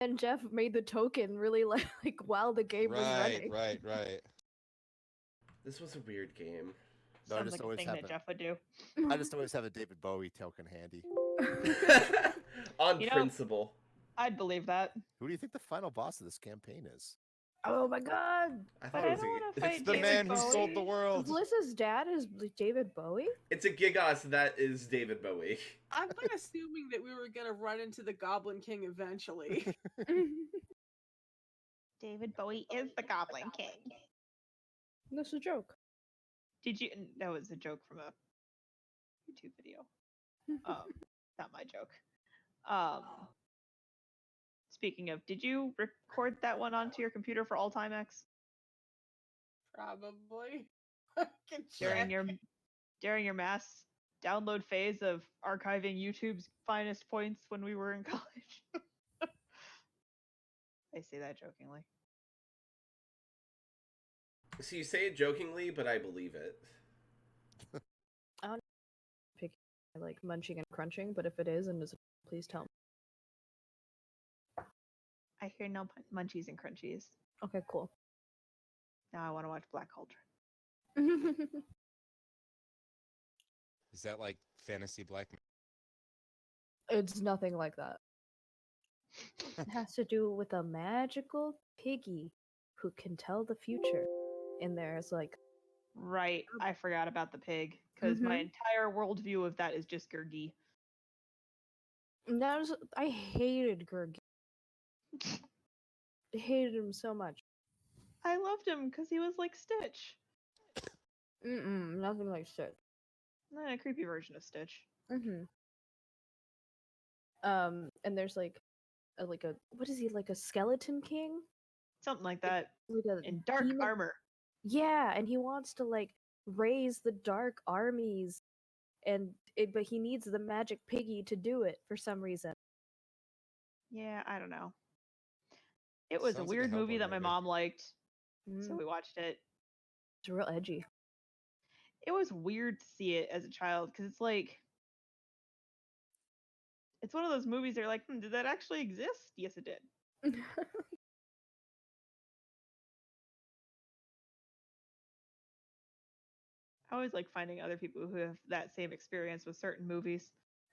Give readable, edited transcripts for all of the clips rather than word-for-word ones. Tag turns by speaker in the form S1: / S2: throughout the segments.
S1: And Jeff made the token really like while the game was running.
S2: Right.
S3: This was a weird game.
S4: No, I
S5: Sounds
S4: just
S5: like a
S4: always
S5: thing
S4: have
S5: that
S4: a,
S5: Jeff would do.
S4: I just always have a David Bowie token handy.
S3: On
S5: You know-
S3: principle.
S5: I'd believe that.
S4: Who do you think the final boss of this campaign is?
S1: Oh my god!
S3: I
S5: But
S3: thought
S5: I
S3: it was
S5: don't want to
S2: It's
S5: fight
S2: the
S5: David
S2: man who
S5: Bowie.
S2: sold the world.
S1: Bliss's dad is David Bowie?
S3: It's a Gigas that is David Bowie.
S6: I'm like assuming that we were gonna run into the Goblin King eventually.
S5: David Bowie is the Goblin King.
S1: That's a joke.
S5: Did you? That was a joke from a YouTube video. Not my joke. Speaking of, did you record that one onto your computer for all time X
S6: Probably. Can
S5: during
S6: check.
S5: your mass download phase of archiving YouTube's finest points when we were in college? I say that jokingly.
S3: So you say it jokingly, but I believe it.
S1: I like munching and crunching, but if it is, and please tell me.
S5: I hear no munchies and crunchies.
S1: Okay, cool.
S5: Now I want to watch Black Cauldron.
S2: Is that like fantasy black?
S1: It's nothing like that. It has to do with a magical piggy who can tell the future. And there's like,
S5: Right, I forgot about the pig because my entire worldview of that is just Gurgi.
S1: I hated Gurgi. I hated him so much.
S5: I loved him because he was like Stitch.
S1: Nothing like shit.
S5: A creepy version of Stitch.
S1: And there's like a what is he, like a skeleton king?
S5: Something like that.
S1: Like
S5: In dark
S1: demon-
S5: armor.
S1: Yeah, and he wants to like raise the dark armies, but he needs the magic piggy to do it for some reason.
S5: Yeah, I don't know. It was
S2: Sounds
S5: a
S2: like a
S5: weird movie
S2: Hellboy
S5: that my
S2: movie.
S5: mom liked, so
S1: Mm,
S5: we watched it.
S1: it's real edgy.
S5: It was weird to see it as a child because it's like it's one of those movies that you're like, did that actually exist? Yes, it did. I always like finding other people who have that same experience with certain movies.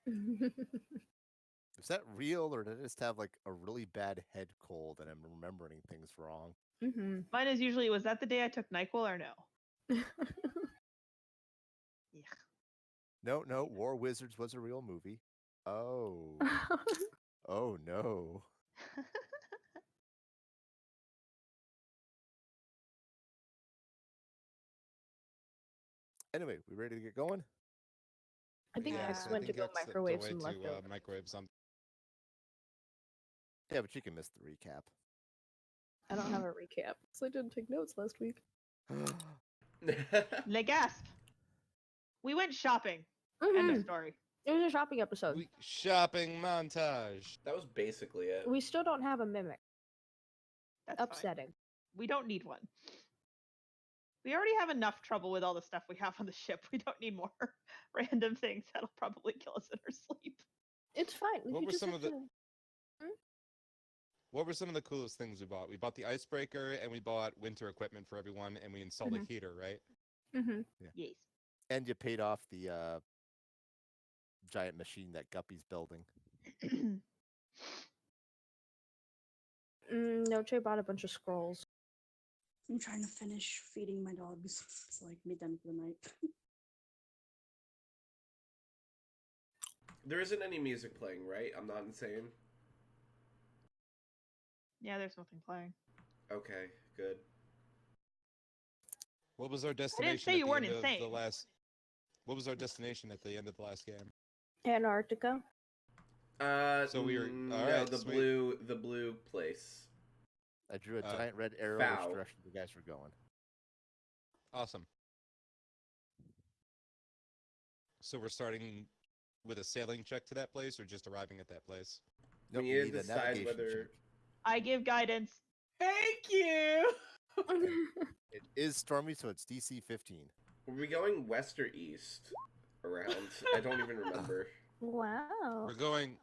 S4: Is that real, or did I just have like a really bad head cold and I'm remembering things wrong?
S5: Mine is usually, was that the day I took NyQuil or no? Yeah.
S4: No, War Wizards was a real movie. Oh. Oh no. Anyway, we ready to get going?
S1: I think
S6: Yeah.
S1: X
S6: I
S1: went to
S2: think
S1: go
S2: X stepped
S1: microwave
S2: away
S1: some
S2: to,
S1: leftovers.
S2: microwave some.
S4: Yeah, but you can miss the recap.
S1: I don't have a recap because I didn't take notes last week.
S5: Le gasp. We went shopping. End of story.
S1: It was a shopping episode.
S2: Shopping montage.
S3: That was basically it.
S1: We still don't have a mimic.
S5: That's fine.
S1: Upsetting.
S5: We don't need one. We already have enough trouble with all the stuff we have on the ship. We don't need more random things that'll probably kill us in our sleep.
S1: It's fine.
S2: What
S1: You
S2: were
S1: just
S2: some
S1: have
S2: of the-
S1: to-
S2: What were some of the coolest things we bought? We bought the icebreaker and we bought winter equipment for everyone and we installed a heater, right?
S5: Yes.
S4: And you paid off the giant machine that Guppy's building.
S1: Noche bought a bunch of scrolls.
S7: I'm trying to finish feeding my dogs so I can be done for the night.
S3: There isn't any music playing, right? I'm not insane.
S5: Yeah, there's nothing playing.
S3: Okay, good.
S2: What was our destination
S5: say
S2: at
S5: you
S2: the
S5: weren't
S2: end of
S5: insane.
S2: the last? What was our destination at the end of the last game?
S1: Antarctica.
S3: So
S2: we were-
S3: no,
S2: alright,
S3: the
S2: sweet.
S3: blue place.
S4: I drew a giant red arrow
S3: Foul.
S4: which direction you guys were going.
S2: Awesome. So we're starting with a sailing check to that place, or just arriving at that place?
S4: Nope,
S3: We
S4: you
S3: need
S4: need
S3: to
S4: a
S3: decide
S4: navigation
S3: whether.
S4: check.
S5: I give guidance.
S6: Thank you.
S4: It is stormy, so it's DC 15.
S3: Were we going west or east around? I don't even remember.
S1: Wow.
S2: We're going.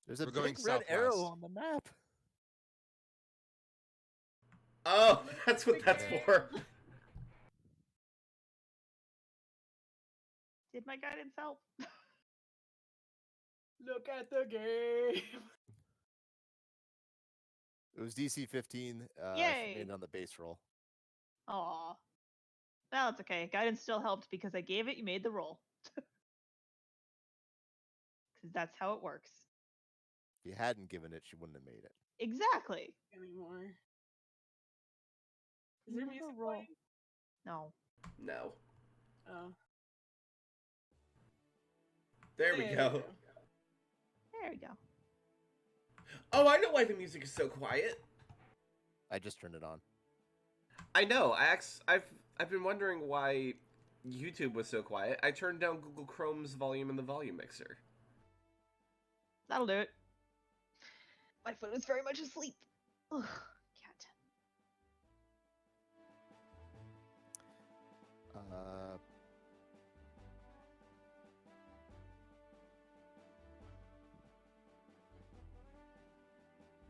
S4: There's a
S2: We're going
S4: big red
S2: southwest.
S4: arrow on the map.
S3: Oh, that's what that's for.
S5: Did my guidance help?
S6: Look at the game.
S4: It was DC 15. She
S5: Yay!
S4: made it on the base roll.
S5: Aw. Well, it's okay. Guidance still helped because I gave it, you made the roll. Because that's how it works.
S4: If you hadn't given it, she wouldn't have made it.
S5: Exactly.
S6: Anymore. Is
S5: You
S6: there
S5: never
S6: music
S5: roll.
S6: playing?
S5: No.
S3: No.
S6: Oh.
S3: There we go.
S5: There we go.
S3: Oh, I know why the music is so quiet.
S4: I just turned it on.
S3: I know. I've been wondering why YouTube was so quiet. I turned down Google Chrome's volume in the volume mixer.
S5: That'll do it. My foot was very much asleep. Ugh, cat.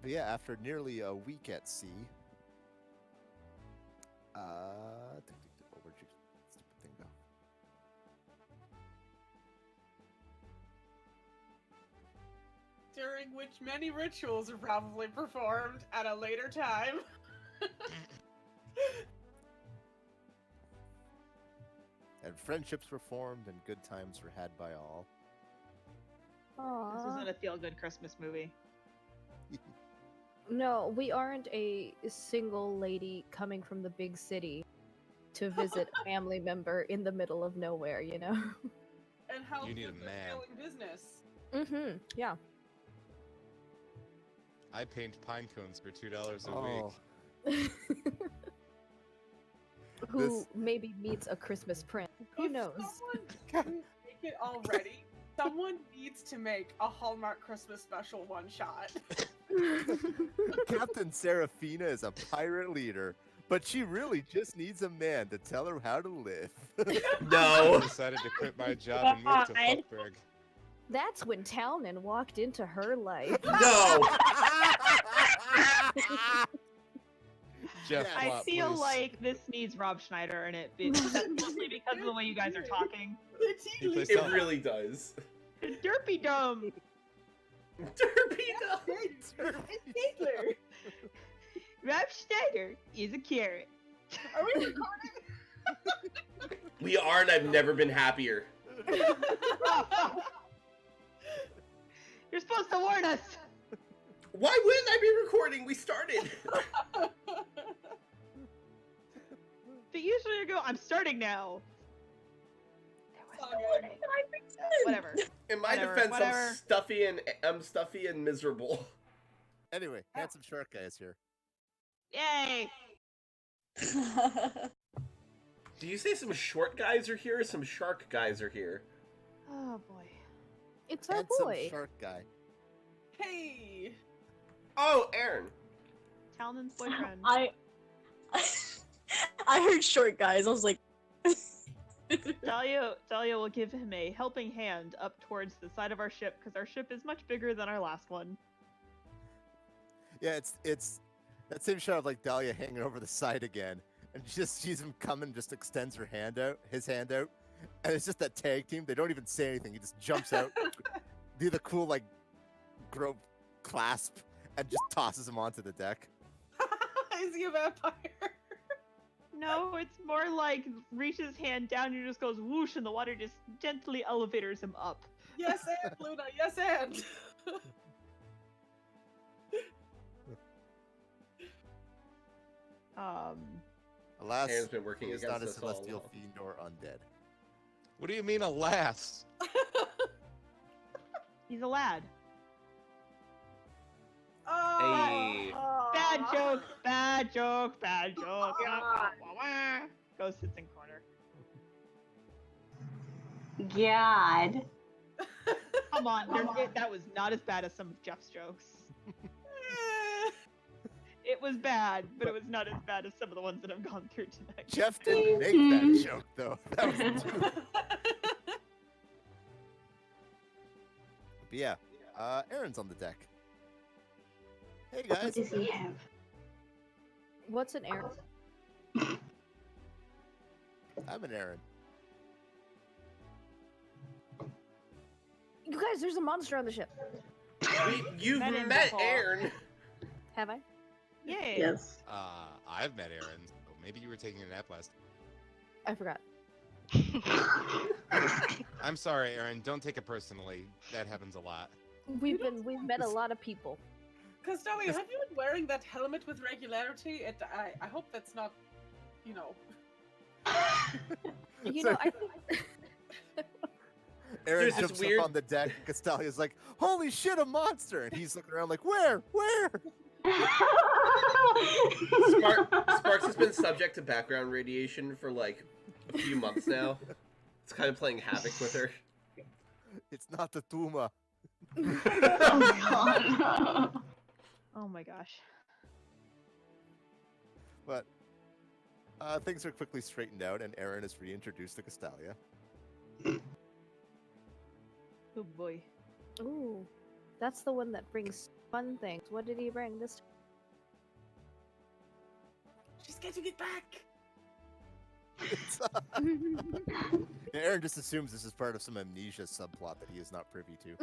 S4: But yeah, after nearly a week at sea, where'd your stupid thing go?
S6: During which many rituals are probably performed at a later time.
S4: And friendships were formed and good times were had by all.
S5: This isn't a feel-good Christmas movie.
S1: No, we aren't a single lady coming from the big city to visit a family member in the middle of nowhere, you know?
S6: And help
S2: You need
S6: with
S2: a
S6: the
S2: man.
S6: failing business.
S1: Mm-hmm, yeah.
S2: I paint pine cones for $2 a
S4: Oh,
S2: week.
S1: Who maybe meets a Christmas prince. Who
S6: If
S1: knows?
S6: someone didn't make it already, someone needs to make a Hallmark Christmas special one-shot.
S4: Captain Serafina is a pirate leader, but she really just needs a man to tell her how to live.
S3: No.
S2: I decided to quit my job and move to
S7: God.
S2: Fuckburg.
S1: That's when Talman walked into her life.
S3: No.
S2: Jeff,
S5: I
S2: plot,
S5: feel
S2: please.
S5: like this needs Rob Schneider in it, especially because of the way you guys are talking.
S2: He plays
S3: It
S2: Tom.
S3: really does.
S5: Derpy dumb.
S3: Derpy dog.
S6: Taylor,
S5: Rob Schneider is a carrot.
S6: are we recording?
S3: We are, and I've never been happier.
S5: You're supposed to warn us.
S3: Why wouldn't I be recording? We started.
S5: But usually you go, I'm starting now.
S6: Sorry.
S5: Whatever.
S3: In my
S5: Whatever,
S3: defense,
S5: whatever.
S3: I'm stuffy and miserable.
S4: Anyway, handsome shark guy is here.
S5: Yay.
S3: Do you say some short guys are here or some shark guys are here?
S5: Oh boy.
S1: It's our
S4: Handsome
S1: boy.
S4: shark guy.
S6: Hey.
S3: Oh, Aaron.
S5: Talman's boyfriend.
S7: I heard short guys. I was like,
S5: Dahlia will give him a helping hand up towards the side of our ship because our ship is much bigger than our last one.
S4: Yeah, it's that same shot of like Dahlia hanging over the side again, and she just sees him coming, just extends his hand out, and it's just that tag team. They don't even say anything. He just jumps out, do the cool like grope clasp, and just tosses him onto the deck.
S6: Is he a vampire?
S5: No, it's more like reaches hand down and just goes whoosh and the water just gently elevators him up.
S6: Yes, and Luna. Yes, and.
S4: Alas,
S3: Aaron's been working
S4: he is not a
S3: against us all
S4: celestial
S3: along.
S4: fiend or undead.
S2: What do you mean, alas?
S5: He's a lad.
S3: Hey.
S5: Bad joke, bad joke, bad joke. Go sits in corner.
S8: God.
S5: Come on, that was not as bad as some of Jeff's jokes. It was bad, but it was not as bad as some of the ones that I've gone through tonight.
S4: Jeff didn't make that joke though. That was but yeah, Aaron's on the deck. Hey
S8: What
S4: guys.
S8: does he have?
S1: What's an Aaron?
S4: I'm an Aaron.
S1: You guys, there's a monster on the ship.
S3: You've
S5: Met him
S3: met
S5: before.
S3: Aaron.
S1: Have I?
S5: Yay.
S8: Yes.
S2: I've met Aaron. So maybe you were taking a nap last.
S1: I forgot.
S2: I'm sorry, Aaron. Don't take it personally. That happens a lot.
S1: We've met a lot of people.
S6: Castalia, have you been wearing that helmet with regularity? I hope that's not, you know.
S1: You
S4: So-
S1: know, I think
S4: Aaron
S3: There's this
S4: jumps
S3: weird-
S4: up on the deck. Castalia's like, "Holy shit, a monster!" And he's looking around like, "Where? Where?"
S3: Sparks has been subject to background radiation for like a few months now. It's kind of playing havoc with her.
S4: It's not the Tuma.
S8: Oh god.
S5: Oh my gosh.
S4: But things are quickly straightened out, and Aaron is reintroduced to Castalia.
S5: Oh boy.
S1: ooh, that's the one that brings fun things. What did he bring this time?
S6: She's getting it back.
S4: It's, Aaron just assumes this is part of some amnesia subplot that he is not privy to.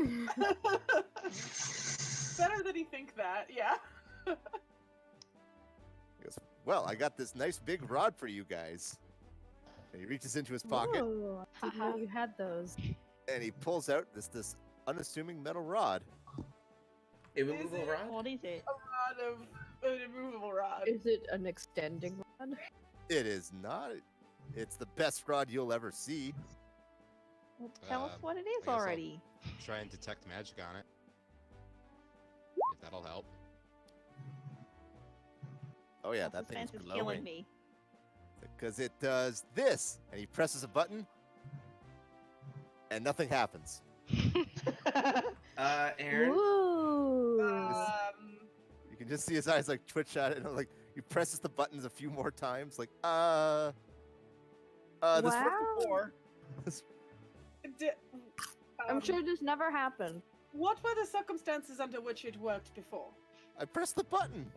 S6: Better that he think that, yeah.
S4: He goes, "Well, I got this nice big rod for you guys." And he reaches into his pocket
S1: Whoa, I didn't know you had those.
S4: and he pulls out this unassuming metal rod.
S3: A removal rod?
S5: What is it?
S6: A rod of an immovable rod.
S1: Is it an extending rod?
S4: It is not. It's the best rod you'll ever see.
S5: Well, tell us what it is
S2: guess I'll-
S5: already.
S2: Try and detect magic on it. If that'll help.
S4: Oh yeah,
S5: The
S4: that thing is
S5: suspense is killing
S4: glowing.
S5: me.
S4: Because it does this, and he presses a button, and nothing happens.
S3: Aaron?
S1: Ooh.
S4: You can just see his eyes like twitch at it, and like he presses the buttons a few more times, like this worked
S1: Wow.
S4: before.
S1: I'm
S6: Um,
S1: sure this never happened.
S6: What were the circumstances under which it worked before?
S4: I pressed the button.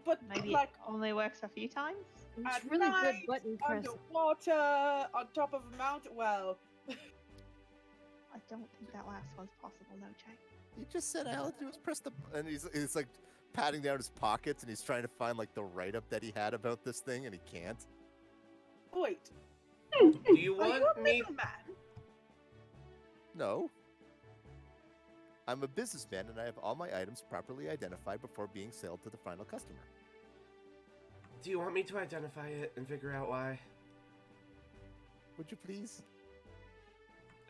S6: But
S5: Maybe
S6: like
S5: it only works a few times?
S1: It's
S6: at
S1: really
S6: night,
S1: good button press.
S6: underwater, on top of a mountain. Well,
S5: I don't think that last one's possible, no, Jay.
S4: He just said all I had to do was press the, and he's like patting down his pockets, and he's trying to find like the write up that he had about this thing, and he can't.
S6: wait.
S3: Do you
S6: Are
S3: want
S6: you a
S3: me?
S6: middleman?
S4: No. I'm a businessman, and I have all my items properly identified before being sold to the final customer.
S3: Do you want me to identify it and figure out why?
S4: Would you please?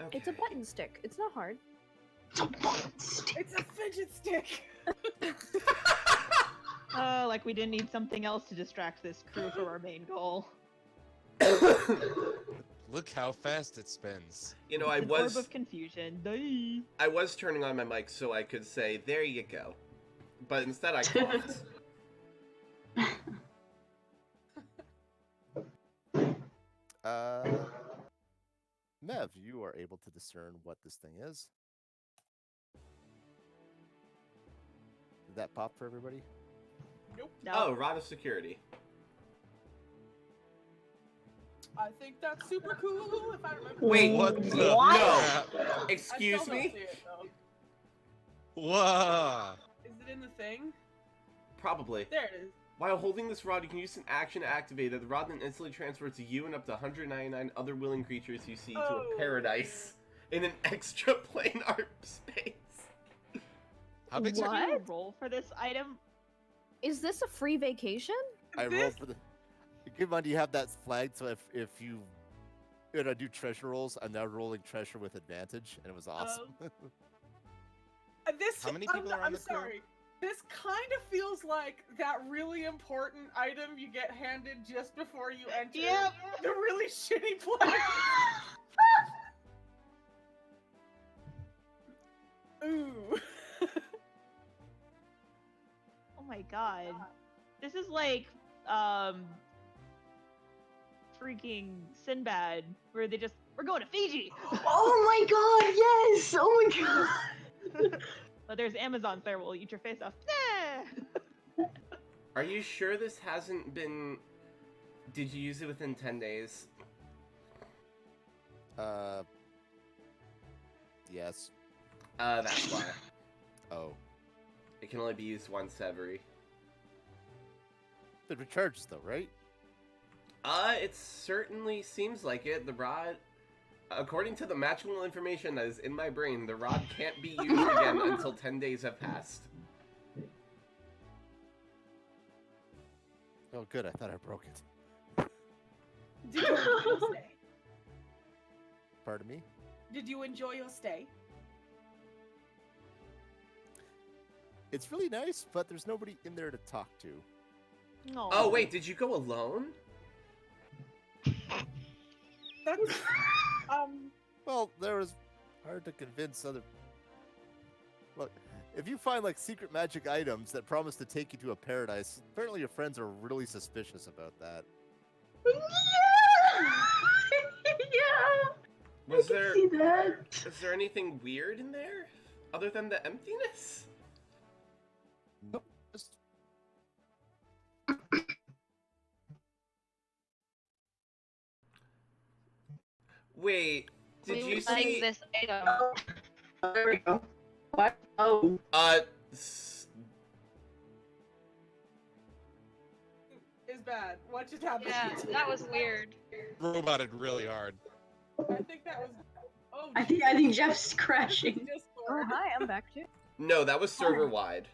S3: Okay.
S1: It's a button stick. It's not hard.
S6: It's a fidget stick.
S5: Oh, like we didn't need something else to distract this crew from our main goal.
S2: Look how fast it spins.
S3: You know, I
S5: An orb
S3: was
S5: of confusion. Dai.
S3: turning on my mic so I could say, "There you go," but instead I coughed.
S4: Mev, you are able to discern what this thing is. Did that pop for everybody?
S6: Nope.
S5: No.
S3: Oh, rod of security.
S6: I think that's super cool. If I remember.
S3: Wait,
S2: What the
S8: What?
S2: crap?
S6: I
S3: Excuse
S6: still don't
S3: me?
S6: see it, though.
S2: Whoa!
S6: Is it in the thing?
S3: Probably.
S6: There it is.
S3: While holding this rod, you can use an action to activate it. The rod then instantly transfers to you and up to 199 other willing creatures you see to a
S6: Oh.
S3: paradise in an extra planar space.
S2: How big's
S5: Did
S2: your
S1: What?
S5: you roll for this item?
S1: Is this a free vacation?
S4: I rolled
S6: This-
S4: for the. Keep in mind, you have that flagged, so if you gonna do treasure rolls, I'm now rolling treasure with advantage, and it was awesome.
S6: This.
S2: How many people are on
S6: I'm
S2: the crew?
S6: sorry. This kind of feels like that really important item you get handed just before you enter
S5: Yep.
S6: the really shitty place. Ooh.
S5: Oh my god. This is like, freaking Sinbad, where we're going to Fiji!
S8: Oh my god, yes! Oh my god!
S5: But there's Amazons there, we'll eat your face off. Nah!
S3: Are you sure this hasn't been... Did you use it within 10 days?
S4: Yes.
S3: That's why.
S4: Oh.
S3: It can only be used once every...
S4: It recharges though, right?
S3: It certainly seems like it. The rod... According to the magical information that is in my brain, the rod can't be used again until 10 days have passed.
S4: Oh, good. I thought I broke it.
S6: Did you enjoy your stay?
S4: Pardon me?
S6: Did you enjoy your stay?
S4: It's really nice, but there's nobody in there to talk to.
S5: No.
S3: Oh, wait, did you go alone?
S6: That's
S4: Well, there was hard to convince other... Look, if you find, like, secret magic items that promise to take you to a paradise, apparently your friends are really suspicious about that.
S8: Yeah! Yeah!
S3: Was
S8: I can see that.
S3: Is there anything weird in there? Other than the emptiness?
S4: Nope. Just...
S3: Wait, did
S9: we
S3: you
S9: would
S3: see...
S9: like this item.
S8: Oh, there we go. What? Oh.
S6: is bad. What just happened?
S9: Yeah, that was weird.
S2: Roboted really hard.
S6: I think that was. Oh.
S8: I think Jeff's crashing.
S1: Oh, hi, I'm back too.
S3: No, that was server-wide.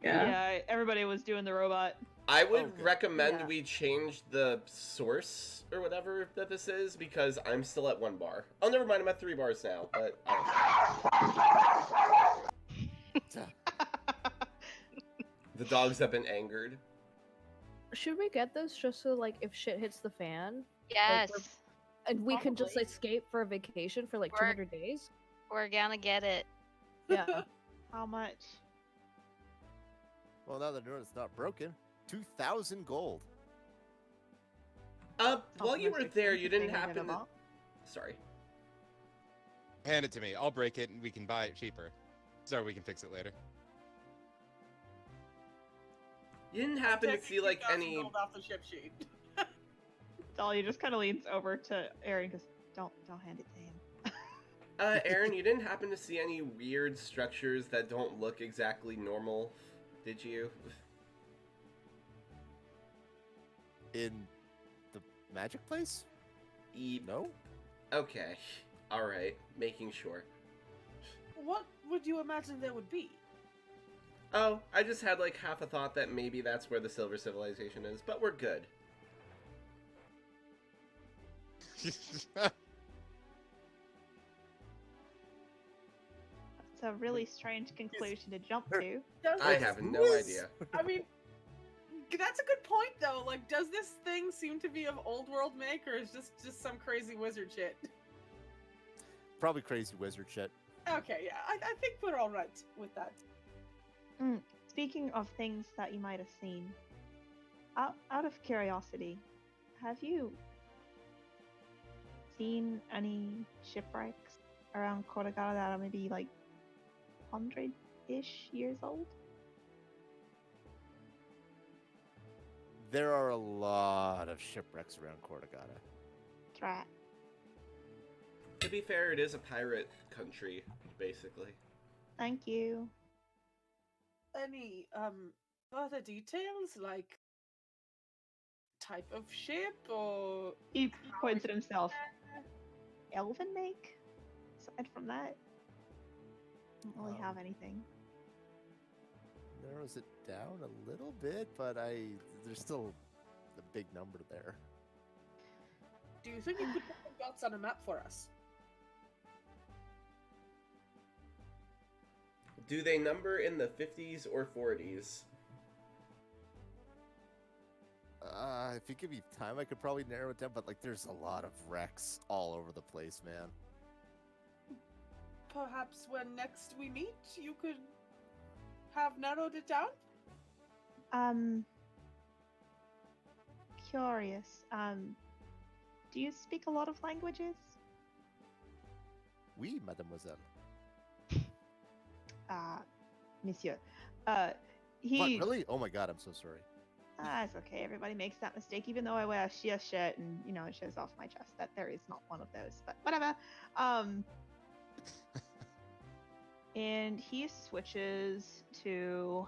S8: Yeah.
S5: Yeah, everybody was doing the robot.
S3: I would
S4: Okay.
S3: recommend
S1: Yeah.
S3: we change the source or whatever that this is, because I'm still at 1 bar. Oh, never mind, I'm at 3 bars now, but I don't know. The dogs have been angered.
S1: Should we get this just so, like, if shit hits the fan,
S9: Yes,
S1: and we can just
S6: Probably.
S1: escape for a vacation for like
S9: We're-
S1: 200 days?
S9: we're gonna get it.
S1: Yeah.
S5: How much?
S4: Well, now that it's not broken, 2,000 gold.
S3: While you were there, you didn't
S5: Interesting
S3: happen
S5: thing
S3: to...
S5: about-
S3: Sorry.
S2: Hand it to me. I'll break it and we can buy it cheaper. So we can fix it later.
S3: You didn't happen to see, like,
S6: 2,000
S3: any...
S6: gold off the ship sheet.
S5: Dahlia just kind of leans over to Aaron because don't hand it to him.
S3: Aaron, you didn't happen to see any weird structures that don't look exactly normal, did you?
S4: In the magic place? No?
S3: Okay. Alright. Making sure.
S6: What would you imagine there would be?
S3: Oh, I just had, like, half a thought that maybe that's where the Silver Civilization is, but we're good.
S5: It's a really strange conclusion to jump to.
S6: Does
S3: I
S6: this-
S3: have no
S4: Whiz.
S3: idea.
S6: I mean, that's a good point though. Like, does this thing seem to be of old world make, or is this just some crazy wizard shit?
S4: Probably crazy wizard shit.
S6: Okay, yeah, I think we're all right with that.
S5: Speaking of things that you might have seen, out of curiosity, have you seen any shipwrecks around Korogara that are maybe like 100-ish years old?
S4: There are a lot of shipwrecks around Cortagata.
S5: That's right.
S3: To be fair, it is a pirate country, basically.
S5: Thank you.
S6: Any further details, like type of ship or
S5: He points at himself. Elven make? Aside from that, don't really have anything.
S4: Narrows it down a little bit, but there's still a big number there.
S6: do you think you could put the dots on a map for us?
S3: Do they number in the 50s or 40s?
S4: If you give me time, I could probably narrow it down, but like, there's a lot of wrecks all over the place, man.
S6: Perhaps when next we meet, you could have narrowed it down?
S5: Curious. Do you speak a lot of languages?
S4: Oui, mademoiselle.
S5: Monsieur.
S4: What,
S5: He
S4: really? Oh my god, I'm so sorry.
S5: It's okay. Everybody makes that mistake, even though I wear a sheer shirt and it shows off my chest. That there is not one of those, but whatever. And he switches to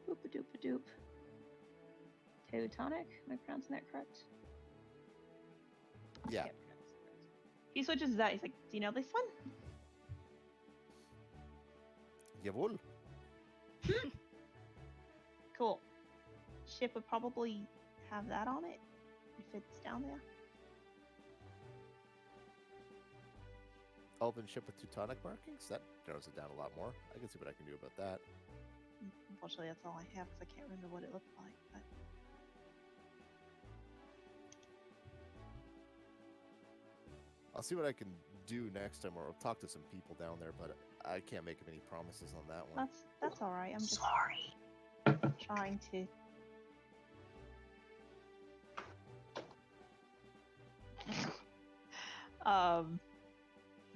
S5: boop-a-doop-a-doop. Teutonic? Am I pronouncing that correct?
S4: Yeah.
S5: He switches to that. He's like, "Do you know this one?"
S4: Jawohl.
S5: Cool. Ship would probably have that on it if it's down there.
S4: Elven ship with Teutonic markings? That narrows it down a lot more. I can see what I can do about that.
S5: Unfortunately, that's all I have because I can't remember what it looked like. But
S4: I'll see what I can do next time, or I'll talk to some people down there, but I can't make any promises on that one.
S5: that's all right. I'm just
S8: Sorry.
S5: trying to. I'm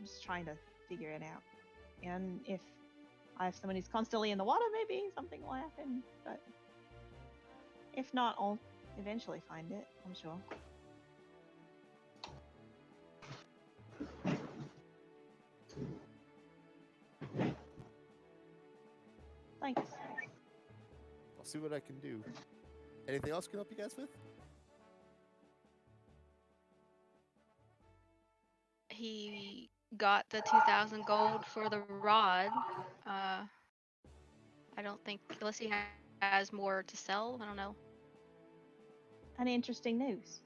S5: just trying to figure it out. And if I have someone who's constantly in the water, maybe something will happen. But if not, I'll eventually find it, I'm sure. Thanks.
S4: I'll see what I can do. Anything else I can help you guys with?
S9: He got the 2,000 gold for the rod. I don't think, unless he has more to sell, I don't know.
S5: Any interesting news?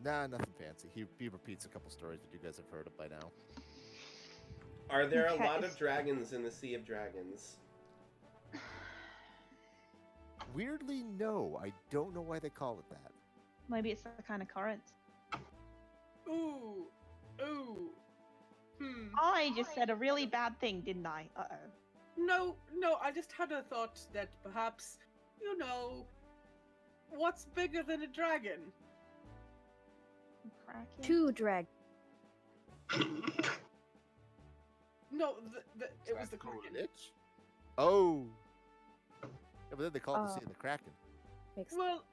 S4: Nah, nothing fancy. He repeats a couple stories that you guys have heard of by now.
S3: Are there a
S5: Okay.
S3: lot of dragons in the Sea of Dragons?
S4: Weirdly, no. I don't know why they call it that.
S5: Maybe it's the kind of current.
S6: Ooh.
S5: I just said a really bad thing, didn't I? Uh-oh.
S6: No, I just had a thought that perhaps, what's bigger than a dragon?
S5: Kraken?
S1: 2 drag.
S6: No, it was the Kraken.
S4: Lich? Oh. Yeah, but then they call it the Sea of the Kraken.
S1: Makes
S6: Well,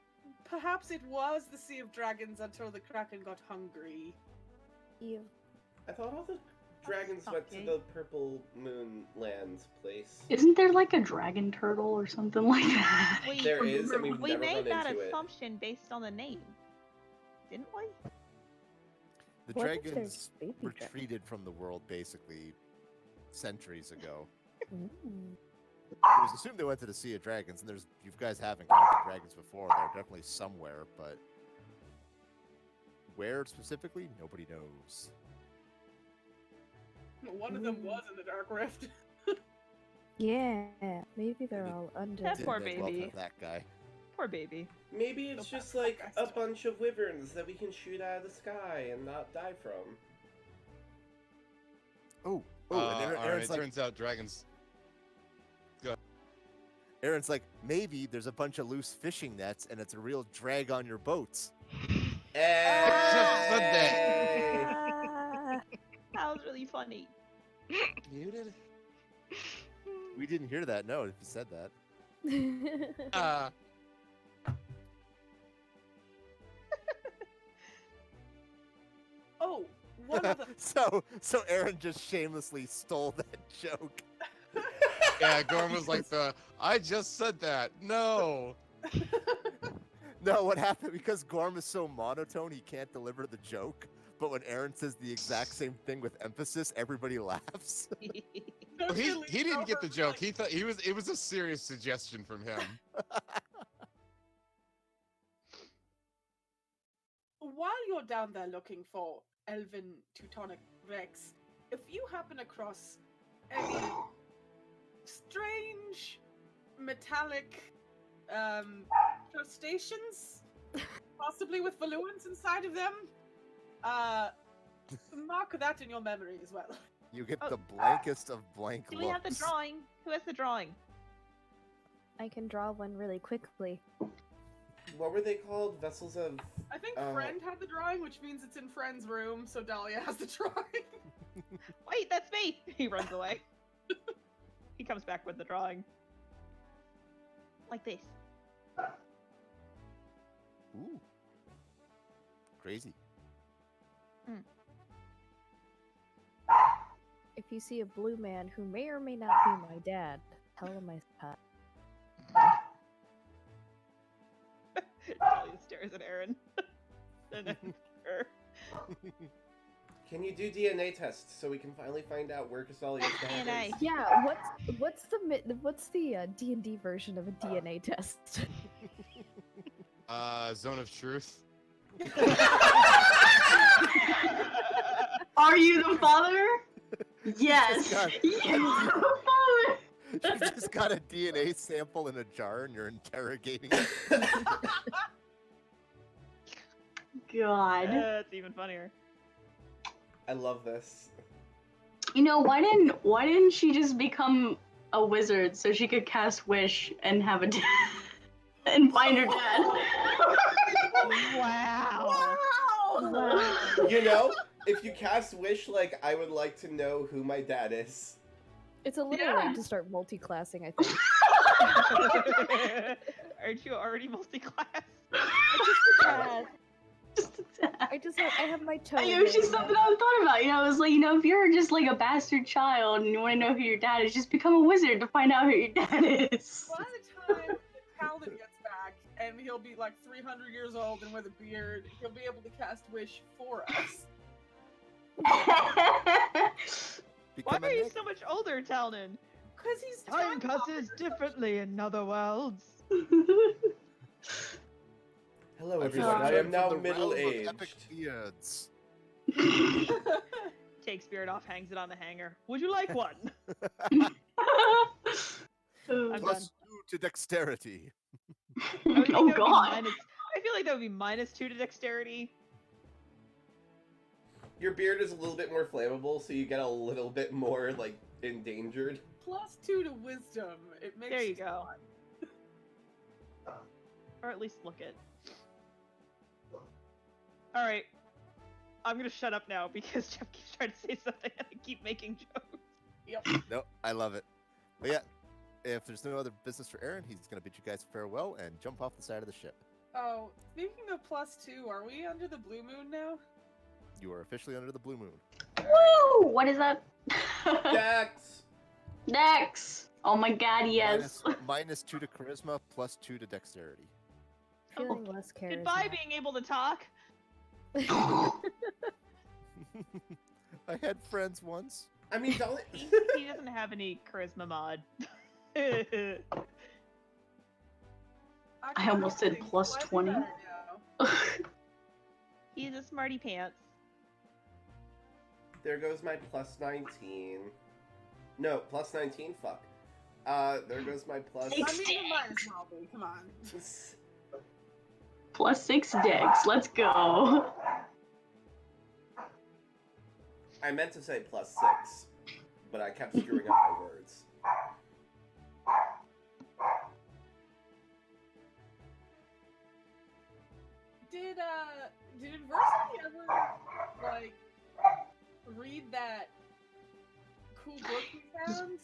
S6: perhaps it was the Sea of Dragons until the Kraken got hungry.
S1: you.
S3: I thought all the dragons went to
S5: Okay.
S3: the Purple Moon Land place.
S8: Isn't there like a dragon turtle or something like that?
S3: There is, and we've
S5: We
S3: never
S5: made
S3: run
S5: that
S3: into it.
S5: assumption based on the name, didn't we?
S4: The
S1: What if
S4: dragons
S1: there's baby dragons?
S4: retreated from the world basically centuries ago.
S1: Mm.
S4: It was assumed they went to the Sea of Dragons, and you guys have encountered dragons before. They're definitely somewhere, but where specifically, nobody knows.
S6: One of them was in the Dark Rift.
S1: Yeah, maybe they're all under.
S5: That poor
S4: Didn't end well
S5: baby.
S4: for that guy.
S5: Poor baby.
S3: Maybe it's
S6: Go
S3: just
S6: back,
S3: like
S6: guys.
S3: a bunch of wyverns that we can shoot out of the sky and not die from.
S4: Oh, and
S2: Alright,
S4: Aaron's
S2: it
S4: like,
S2: turns out dragons.
S4: Aaron's like, maybe there's a bunch of loose fishing nets, and it's a real drag on your boats.
S2: just said that.
S3: Hey!
S1: Ah.
S5: That was really funny.
S2: Muted?
S4: We didn't hear that. No, if you said that.
S6: Oh, one of the
S4: So Aaron just shamelessly stole that joke.
S2: Yeah, Gorm was like I just said that. No.
S4: No, what happened? Because Gorm is so monotone, he can't deliver the joke. But when Aaron says the exact same thing with emphasis, everybody laughs.
S2: Well, he didn't get the joke. He thought it was a serious suggestion from him.
S6: While you're down there looking for Elven Teutonic Rex, if you happen across any strange metallic crustaceans, possibly with balloons inside of them, mark that in your memory as well.
S4: You get the blankest of blank
S5: Do
S4: looks.
S5: we have the drawing? Who has the drawing?
S1: I can draw one really quickly.
S3: What were they called? Vessels of...
S6: I think
S3: Oh.
S6: Friend had the drawing, which means it's in Friend's room, so Dahlia has the drawing.
S5: Wait, that's me! He runs away. He comes back with the drawing. like this.
S4: Ooh. Crazy.
S1: If you see a blue man who may or may not be my dad, tell him I said hi.
S5: Talia stares at Aaron. And then her.
S3: Can you do DNA tests so we can finally find out where Castalia's dad
S5: DNA.
S3: is?
S1: Yeah, what's the D&D version of a DNA test?
S2: Zone of Truth.
S8: Are you the father? Yes.
S4: got-
S8: Yes, the father.
S4: You just got a DNA sample in a jar and you're interrogating it.
S8: God.
S5: That's even funnier.
S3: I love this.
S8: You know, why didn't she just become a wizard so she could cast wish and have a dad and find her dad?
S5: Wow.
S1: Wow.
S3: You know, if you cast wish, like, I would like to know who my dad is.
S1: It's a little
S8: Yeah.
S1: late to start multi-classing, I think.
S5: Aren't you already multi-class?
S8: Just a tad.
S1: I have my toe.
S8: It was just something I thought about. You know, it was like, you know, if you're just like a bastard child and you want to know who your dad is, just become a wizard to find out who your dad is.
S6: By the time the paladin gets back, and he'll be like 300 years old and with a beard, he'll be able to cast wish for us.
S5: Why
S4: Become a
S5: are you
S4: Nick.
S5: so much older, Talnon?
S6: Because he's
S5: Time passes differently in other worlds.
S3: Hello,
S4: I feel
S3: everyone.
S4: like
S3: I
S4: I'm
S3: am
S4: from
S3: now
S4: the realm of
S3: middle-aged.
S4: epic beards.
S5: Takes beard off, hangs it on the hanger. Would you like one? I'm done.
S4: +2 to dexterity.
S5: I would think
S8: Oh
S5: that would be
S8: God.
S5: I feel like that would be -2 to dexterity.
S3: Your beard is a little bit more flammable, so you get a little bit more, like, endangered.
S6: +2 to wisdom. It makes
S5: There you
S6: it
S5: go.
S6: fun.
S5: Or at least look it. Alright. I'm gonna shut up now because Jeff keeps trying to say something and I keep making jokes.
S6: Yep.
S4: No, I love it. But yeah, if there's no other business for Aaron, he's going to bid you guys farewell and jump off the side of the ship.
S6: Oh, speaking of +2, are we under the blue moon now?
S4: You are officially under the blue moon.
S8: Woo! What is that?
S3: Dex!
S8: Dex! Oh my god, yes.
S4: -2 to charisma, +2 to dexterity.
S1: Feeling less charismatic.
S5: Goodbye being able to talk.
S4: I had friends once.
S3: I mean, don't...
S5: He doesn't have any charisma mod.
S8: I almost said
S6: think
S8: plus
S6: slightly
S8: 20.
S6: better now.
S5: He's a smarty pants.
S3: There goes my +19. No, +19? Fuck. There goes my plus...
S6: I mean, you might as well be. Come on.
S8: +6 Dex. Let's go.
S3: I meant to say +6, but I kept screwing up my words.
S6: Did Adversity ever, like, read that cool book we found?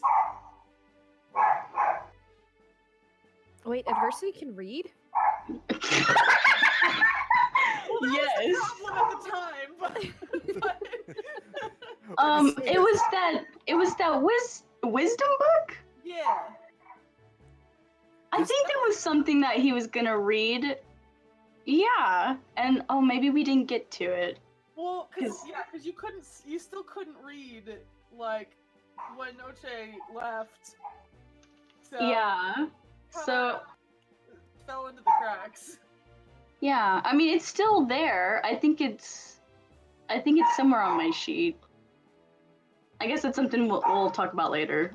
S1: Wait, Adversity can read?
S6: Well, that
S8: Yes.
S6: was the problem at the time, but
S8: It was that wisdom book?
S6: yeah.
S8: I think that was something that he was gonna read. Yeah, and oh, maybe we didn't get to it.
S6: Well, because
S8: 'Cause-
S6: you still couldn't read, like, when Noche left. So
S8: Yeah.
S6: kinda
S8: So
S6: fell into the cracks.
S8: yeah, I mean it's still there. I think it's somewhere on my sheet. I guess that's something we'll talk about later.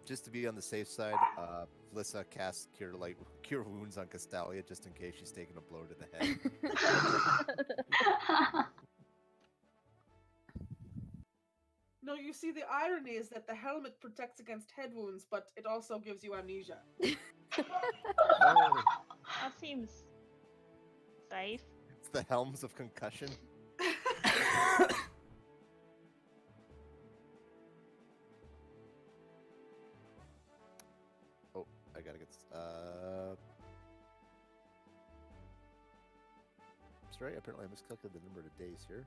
S4: Just to be on the safe side, Felissa casts Cure Wounds on Castalia just in case she's taking a blow to the head.
S6: No, you see, the irony is that the helmet protects against head wounds, but it also gives you amnesia.
S4: Oh,
S5: That seems safe.
S4: it's the Helms of Concussion. Oh, I it's sorry, apparently I miscalculated the number of days here.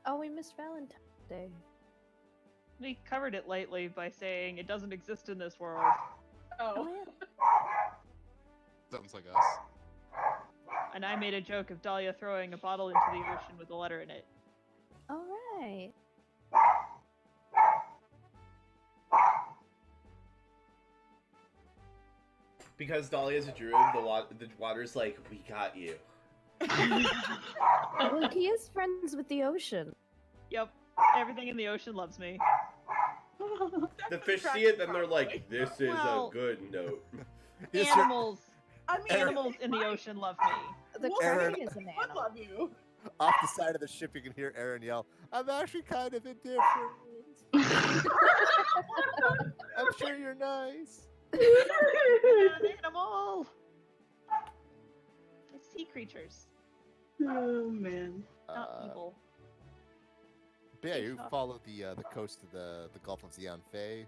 S1: Oh, we missed Valentine's Day.
S5: We covered it lightly by saying it doesn't exist in this world.
S6: Oh.
S1: yeah.
S2: Sounds like us.
S5: And I made a joke of Dahlia throwing a bottle into the ocean with a letter in it.
S1: All right.
S3: Because Dahlia's a druid, the water's like, we got you.
S1: Well, he is friends with the ocean.
S5: Yep, everything in the ocean loves me.
S3: The fish see it, then they're like, this is
S5: Well-
S3: a good note.
S4: Here's your-
S5: Animals,
S6: I mean,
S5: animals in the ocean love me.
S1: The
S6: Well,
S1: kraken
S4: Aaron-
S1: is an
S6: I
S1: animal.
S6: love you.
S4: Off the side of the ship, you can hear Aaron yell, "I'm actually kind of indifferent. I'm sure you're nice."
S5: An animal! It's sea creatures,
S8: Oh man.
S5: not evil.
S4: But yeah, you
S5: Tough.
S4: follow the coast of the Gulf of Xian Fei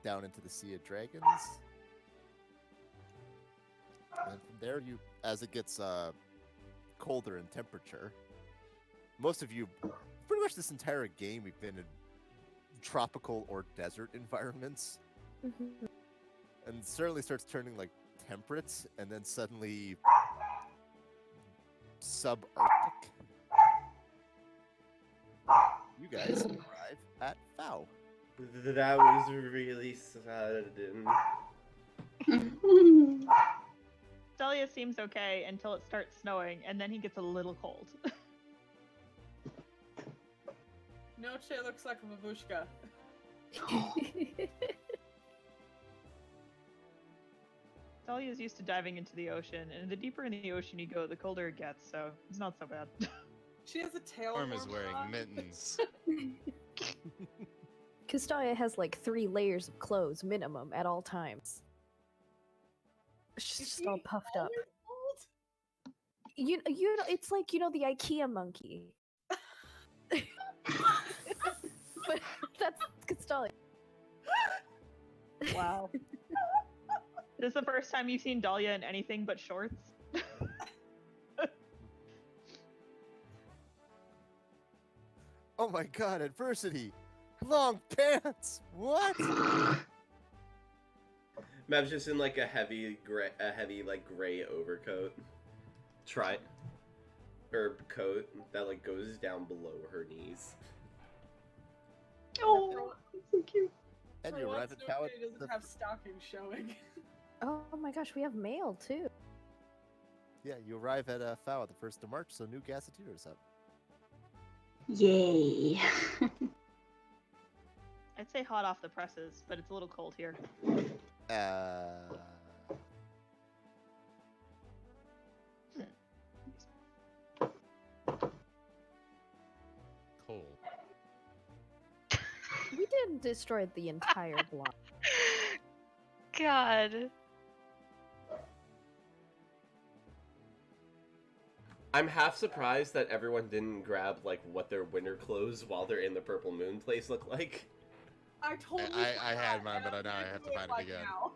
S4: down into the Sea of Dragons, and from there, as it gets colder in temperature, most of you, pretty much this entire game, we've been in tropical or desert environments,
S1: Mhm.
S4: and it certainly starts turning like temperate, and then suddenly subarctic. You guys arrive at Fao.
S3: That was really sudden.
S5: Dahlia seems okay until it starts snowing, and then he gets a little cold.
S6: Noche looks like a babushka.
S5: Dahlia's used to diving into the ocean, and the deeper in the ocean you go, the colder it gets, so it's not so bad.
S6: She has a tail.
S2: Storm is
S6: warmer
S2: wearing
S6: on.
S2: mittens.
S1: Castalia has like 3 layers of clothes minimum at all times. She's
S6: Is
S1: just
S6: she
S1: all puffed up.
S6: always cold?
S1: You know, it's like, you know, the IKEA monkey. But that's Castalia.
S5: Wow. This is the first time you've seen Dahlia in anything but shorts?
S4: Oh my god, adversity! Long pants! What?
S3: Mav's just in like a heavy like gray overcoat. Herb coat that like goes down below her knees.
S8: Oh, that's so cute.
S4: And
S6: For
S4: you
S6: once,
S4: arrive at
S6: Noche
S4: Fao.
S6: doesn't have stockings showing.
S1: Oh my gosh, we have mail too.
S4: Yeah, you arrive at Fao at the 1st of March, so new gazetteer is up.
S8: Yay.
S5: I'd say hot off the presses, but it's a little cold here.
S2: Cold.
S1: We didn't destroy the entire block.
S9: God.
S3: I'm half surprised that everyone didn't grab like what their winter clothes while they're in the Purple Moon place look like.
S6: I totally.
S2: I had
S6: forgot,
S2: mine,
S6: and
S2: but
S6: I'm
S2: now I
S6: gonna
S2: have to
S6: do
S2: find it
S6: like
S2: again.
S6: now.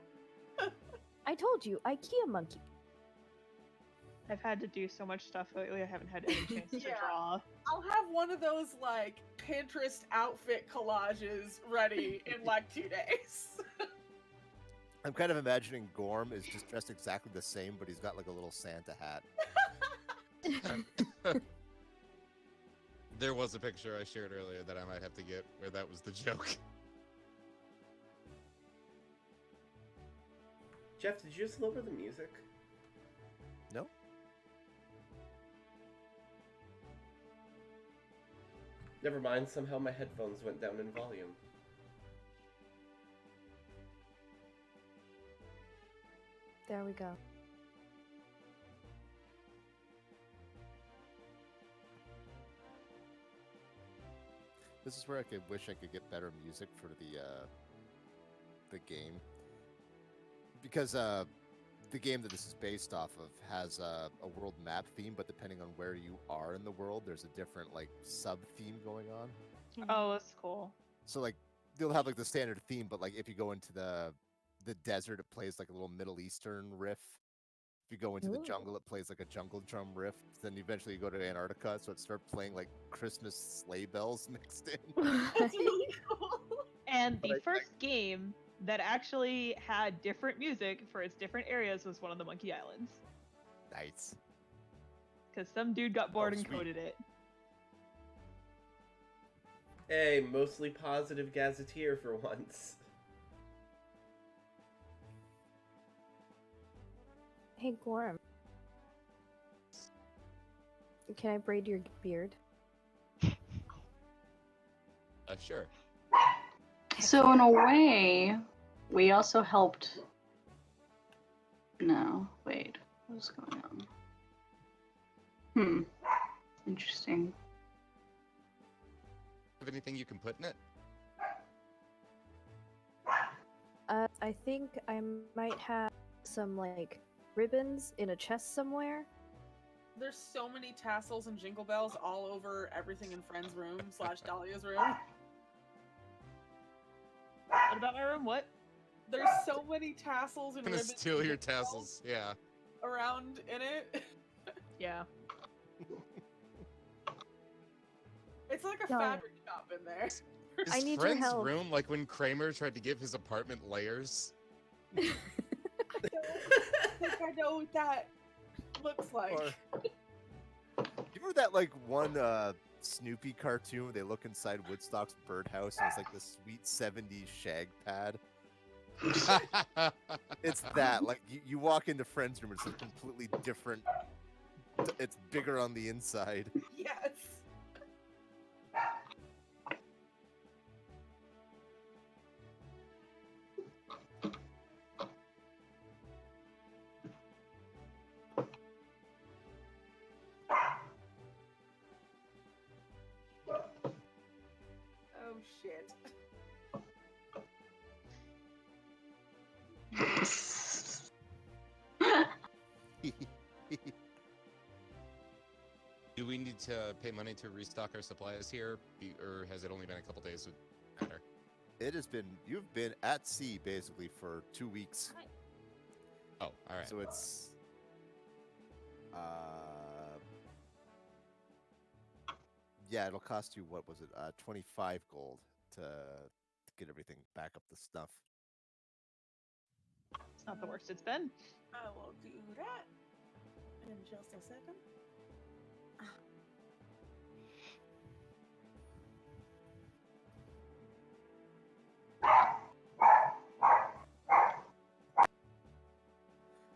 S1: I told you, IKEA monkey.
S5: I've had to do so much stuff lately, I haven't had any chance to
S6: Yeah.
S5: draw.
S6: I'll have one of those like Pinterest outfit collages ready in like 2 days.
S4: I'm kind of imagining Gorm is just dressed exactly the same, but he's got like a little Santa hat.
S2: There was a picture I shared earlier that I might have to get where that was the joke.
S3: Jeff, did you just lower the music?
S4: No?
S3: Never mind, somehow my headphones went down in volume.
S1: There we go.
S4: This is where I wish I could get better music for the game, because the game that this is based off of has a world map theme, but depending on where you are in the world, there's a different like sub theme going on.
S5: Oh, that's cool.
S4: So like they'll have like the standard theme, but like if you go into the desert, it plays like a little Middle Eastern riff. If you go into the
S1: Ooh.
S4: jungle, it plays like a jungle drum riff. Then eventually you go to Antarctica, so it starts playing like Christmas sleigh bells mixed in.
S6: That's really cool.
S5: And the
S4: But I-
S5: first game that actually had different music for its different areas was one of the Monkey Islands.
S4: Nice.
S5: Because some dude got bored and
S4: sweet.
S5: coded it.
S3: Hey, mostly positive gazetteer for once.
S1: Hey, Gorm. Can I braid your beard?
S2: Sure.
S8: So in a way, we also helped. No, wait. What's going on? Interesting.
S2: Have anything you can put in it?
S1: I think I might have some, like, ribbons in a chest somewhere.
S6: There's so many tassels and jingle bells all over everything in Friend's room / Dahlia's room.
S5: What about my room? What?
S6: There's so many tassels and
S2: I'm gonna
S6: ribbons
S2: steal
S6: and
S2: your
S6: jingle bells
S2: tassels. Yeah.
S6: around in it.
S5: Yeah.
S6: It's like a
S1: Dahlia.
S6: fabric shop in there.
S2: Is
S1: I need your
S2: Friend's
S1: help.
S2: room like when Kramer tried to give his apartment layers?
S6: I think I know what that looks like.
S4: Or- You remember that like one Snoopy cartoon where they look inside Woodstock's birdhouse and it's like this sweet 70s shag pad? It's that. Like you walk into Friend's room, it's a completely different. It's bigger on the inside.
S6: Yes. Oh shit.
S2: Do we need to pay money to restock our supplies here, or has it only been a couple days with matter?
S4: It has been. You've been at sea basically for 2 weeks,
S2: Oh, all right.
S4: so it's. Yeah, it'll cost you what was it? 25 gold to get everything back up to snuff.
S5: It's not the worst it's been.
S6: I will do that in just a second.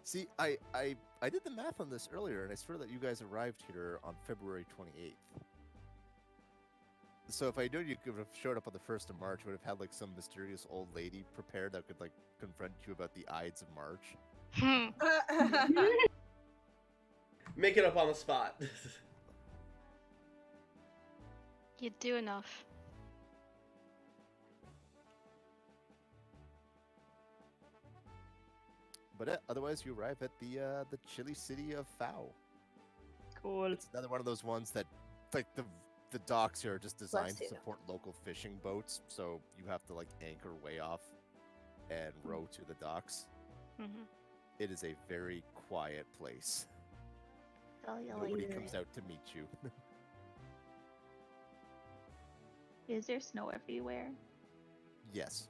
S4: See, I did the math on this earlier, and I swear that you guys arrived here on February 28th. So if I knew you could have showed up on the 1st of March, I would have had like some mysterious old lady prepared that could like confront you about the Ides of March.
S3: Make it up on the spot.
S9: You do enough.
S4: But otherwise, you arrive at the chilly city of Fao.
S5: Cool.
S4: It's another one of those ones that, like the docks here are just designed to
S1: you.
S4: support local fishing boats, so you have to like anchor way off and row to the docks.
S9: Mhm.
S4: It is a very quiet place.
S9: Dahlia
S4: Nobody
S9: like
S4: comes out to meet you.
S5: Is there snow everywhere?
S4: Yes.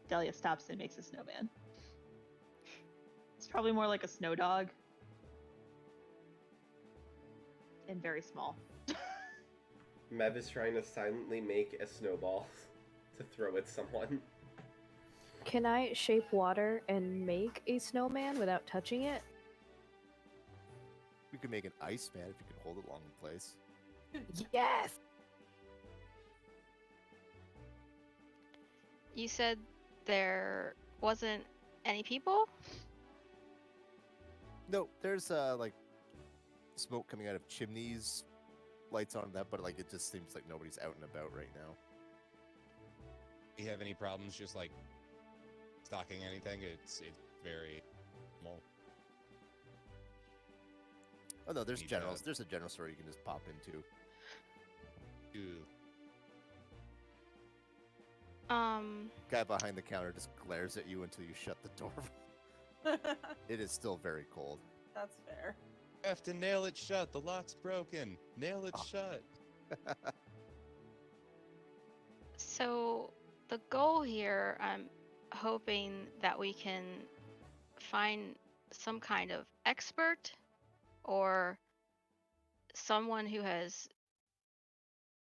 S5: Delia stops and makes a snowman. It's probably more like a snow dog. And very small.
S3: Mev is trying to silently make a snowball to throw at someone.
S1: Can I shape water and make a snowman without touching it?
S4: We could make an ice man if you could hold it long in place.
S1: Yes!
S9: You said there wasn't any people?
S4: No, there's like smoke coming out of chimneys, lights on that, but like it just seems like nobody's out and about right now.
S2: Do you have any problems just like stocking anything? It's very small.
S4: Oh no, there's
S2: Need
S4: generals.
S2: that.
S4: There's a general store you can just pop into.
S2: Ooh.
S4: Guy behind the counter just glares at you until you shut the door. It is still very cold.
S6: That's fair.
S2: You have to nail it shut. The lock's broken. Nail it shut.
S9: So the goal here, I'm hoping that we can find some kind of expert or someone who has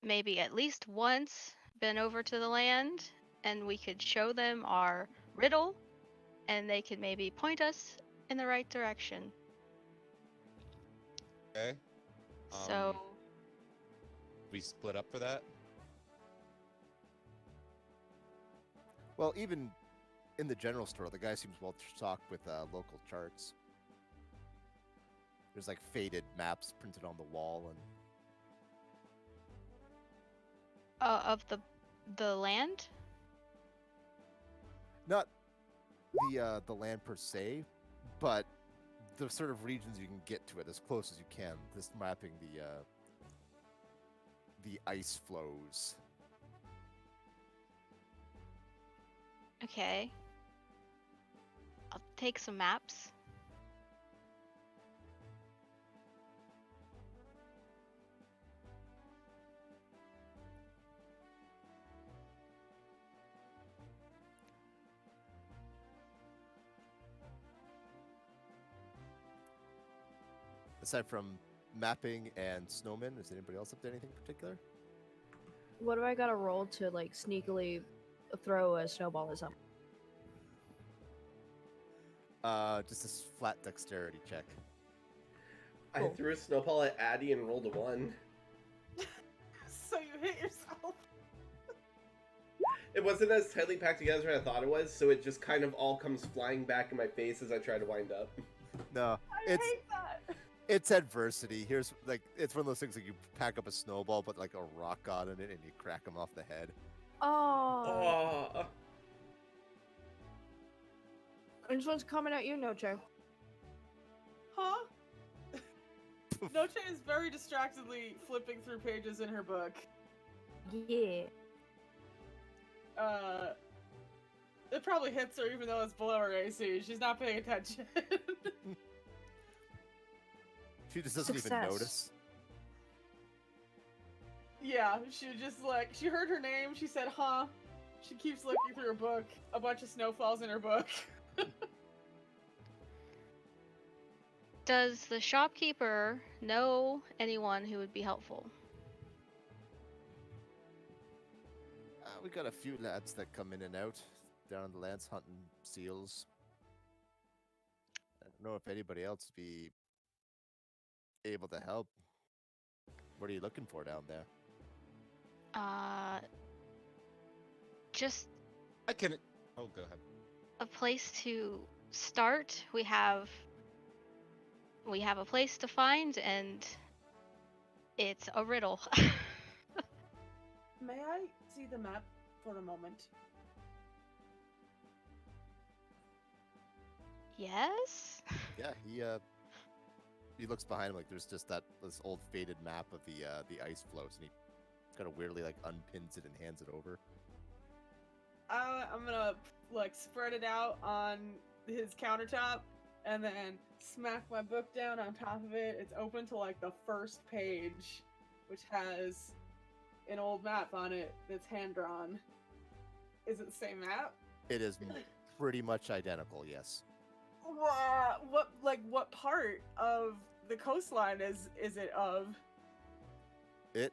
S9: maybe at least once been over to the land, and we could show them our riddle and they could maybe point us in the right direction.
S2: Okay.
S9: So
S2: We split up for that.
S4: Well, even in the general store, the guy seems well stocked with local charts. There's like faded maps printed on the wall, and
S9: of the land?
S4: not the land per se, but the sort of regions you can get to it as close as you can. This mapping the ice flows.
S9: Okay. I'll take some maps.
S4: Aside from mapping and snowmen, is anybody else up to anything particular?
S1: What do I gotta roll to like sneakily throw a snowball at something?
S4: Just a flat dexterity check.
S3: I
S1: Cool.
S3: threw a snowball at Addie and rolled a 1.
S6: So you hit yourself.
S3: It wasn't as tightly packed together as I thought it was, so it just kind of all comes flying back in my face as I try to wind up.
S4: No,
S6: I
S4: it's
S6: hate that.
S4: it's adversity. Here's like it's one of those things like you pack up a snowball, but like a rock got in it, and you crack him off the head.
S1: Oh,
S3: Oh,
S1: this one's coming at you, Noche.
S6: Huh? Noche is very distractedly flipping through pages in her book.
S1: Yeah.
S6: It probably hits her even though it's below her AC. She's not paying attention.
S4: She just doesn't even
S1: Success.
S4: notice.
S6: Yeah, she just like, she heard her name, she said, huh? She keeps looking through her book. A bunch of snow falls in her book.
S9: Does the shopkeeper know anyone who would be helpful?
S4: We got a few lads that come in and out down on the lands hunting seals. I don't know if anybody else would be able to help. What are you looking for down there?
S9: Just
S2: I can. Oh, go ahead.
S9: a place to start. We have a place to find, and it's a riddle.
S6: May I see the map for a moment?
S9: Yes?
S4: Yeah, he looks behind him like there's just this old faded map of the ice flows, and he kind of weirdly like unpins it and hands it over.
S6: I'm gonna like spread it out on his countertop and then smack my book down on top of it. It's open to like the first page, which has an old map on it that's hand drawn. Is it the same map?
S4: It is pretty much identical, yes.
S6: What part of the coastline is it of?
S4: It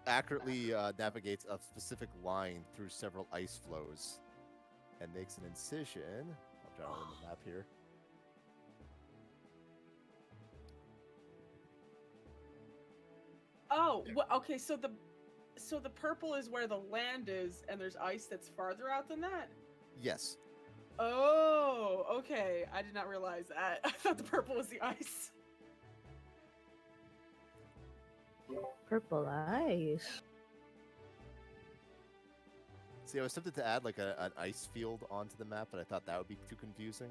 S4: accurately navigates a specific line through several ice flows and makes an incision. I'll draw on the map here.
S6: Oh, okay. So the purple is where the land is, and there's ice that's farther out than that.
S4: Yes.
S6: Oh, okay. I did not realize that. I thought the purple was the ice.
S1: Purple eyes.
S4: See, I was tempted to add like an ice field onto the map, but I thought that would be too confusing.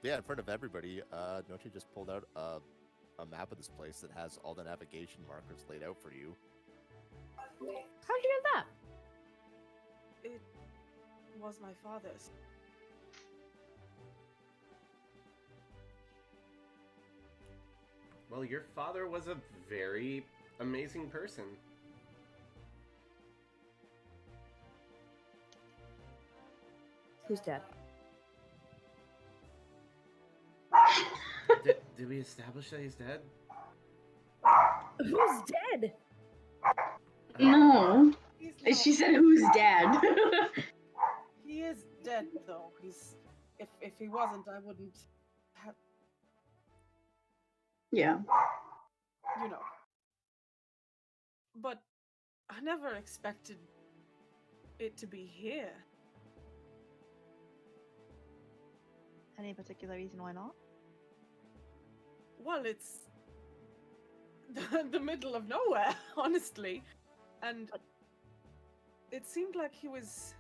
S4: Yeah, in front of everybody, don't you just pulled out a map of this place that has all the navigation markers laid out for you?
S1: How'd you get that?
S6: It was my father's.
S3: Well, your father was a very amazing person.
S1: Who's dead?
S3: Did we establish that he's dead?
S1: Who's dead?
S8: No.
S6: He's
S8: And
S6: not.
S8: she said, "Who's dead?"
S6: He is dead, though. He's. If he wasn't, I wouldn't have.
S8: Yeah.
S6: You know. But I never expected it to be here.
S5: Any particular reason why not?
S6: Well, it's the middle of nowhere, honestly. And it seemed like he was...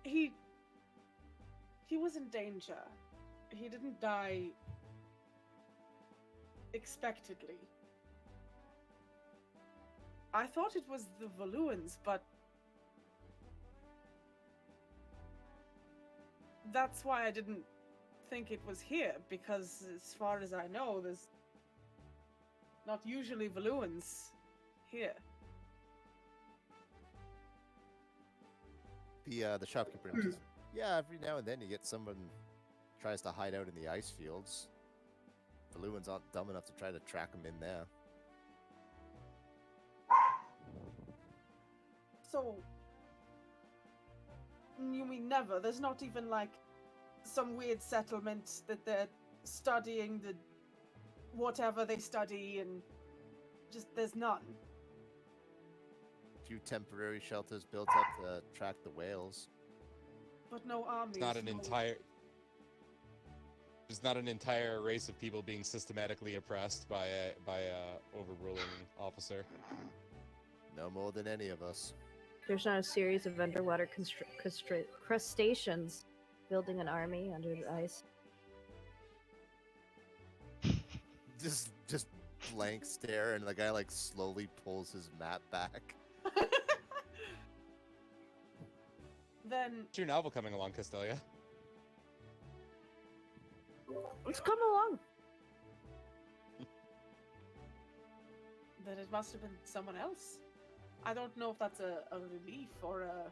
S6: He was in danger. He didn't die expectedly. I thought it was the Valuans, but that's why I didn't think it was here, because as far as I know, there's not usually Valuans here.
S4: The shopkeeper says, yeah, every now and then you get someone tries to hide out in the ice fields. The Luans aren't dumb enough to try to track them in there.
S6: So, you mean never? There's not even like some weird settlement that they're studying the whatever they study, and just there's none.
S4: Few temporary shelters built up to track the whales.
S6: But no armies.
S2: It's not an entire. There's not an entire race of people being systematically oppressed by a overruling officer.
S4: No more than any of us.
S1: There's not a series of underwater crustaceans building an army under the ice.
S4: Just blank stare, and the guy like slowly pulls his map back.
S6: Then
S2: What's your novel coming along, Castelia?
S1: Let's come along.
S6: then it must have been someone else. I don't know if that's a relief or a...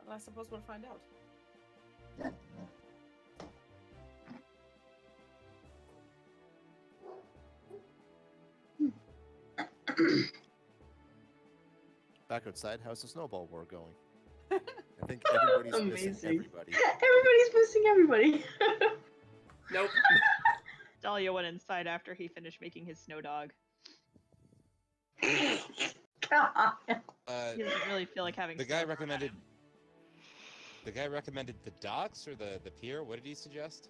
S6: Well, I suppose we'll find out.
S4: Back outside, how's the snowball war going? I think everybody's missing
S8: Amazing.
S4: everybody.
S8: Everybody's missing everybody.
S3: Nope.
S5: Dahlia went inside after he finished making his snow dog.
S8: God.
S5: He doesn't really feel like having
S2: The
S5: snow
S2: guy
S5: dog
S2: recommended.
S5: time.
S2: The guy recommended the docks or the pier. What did he suggest?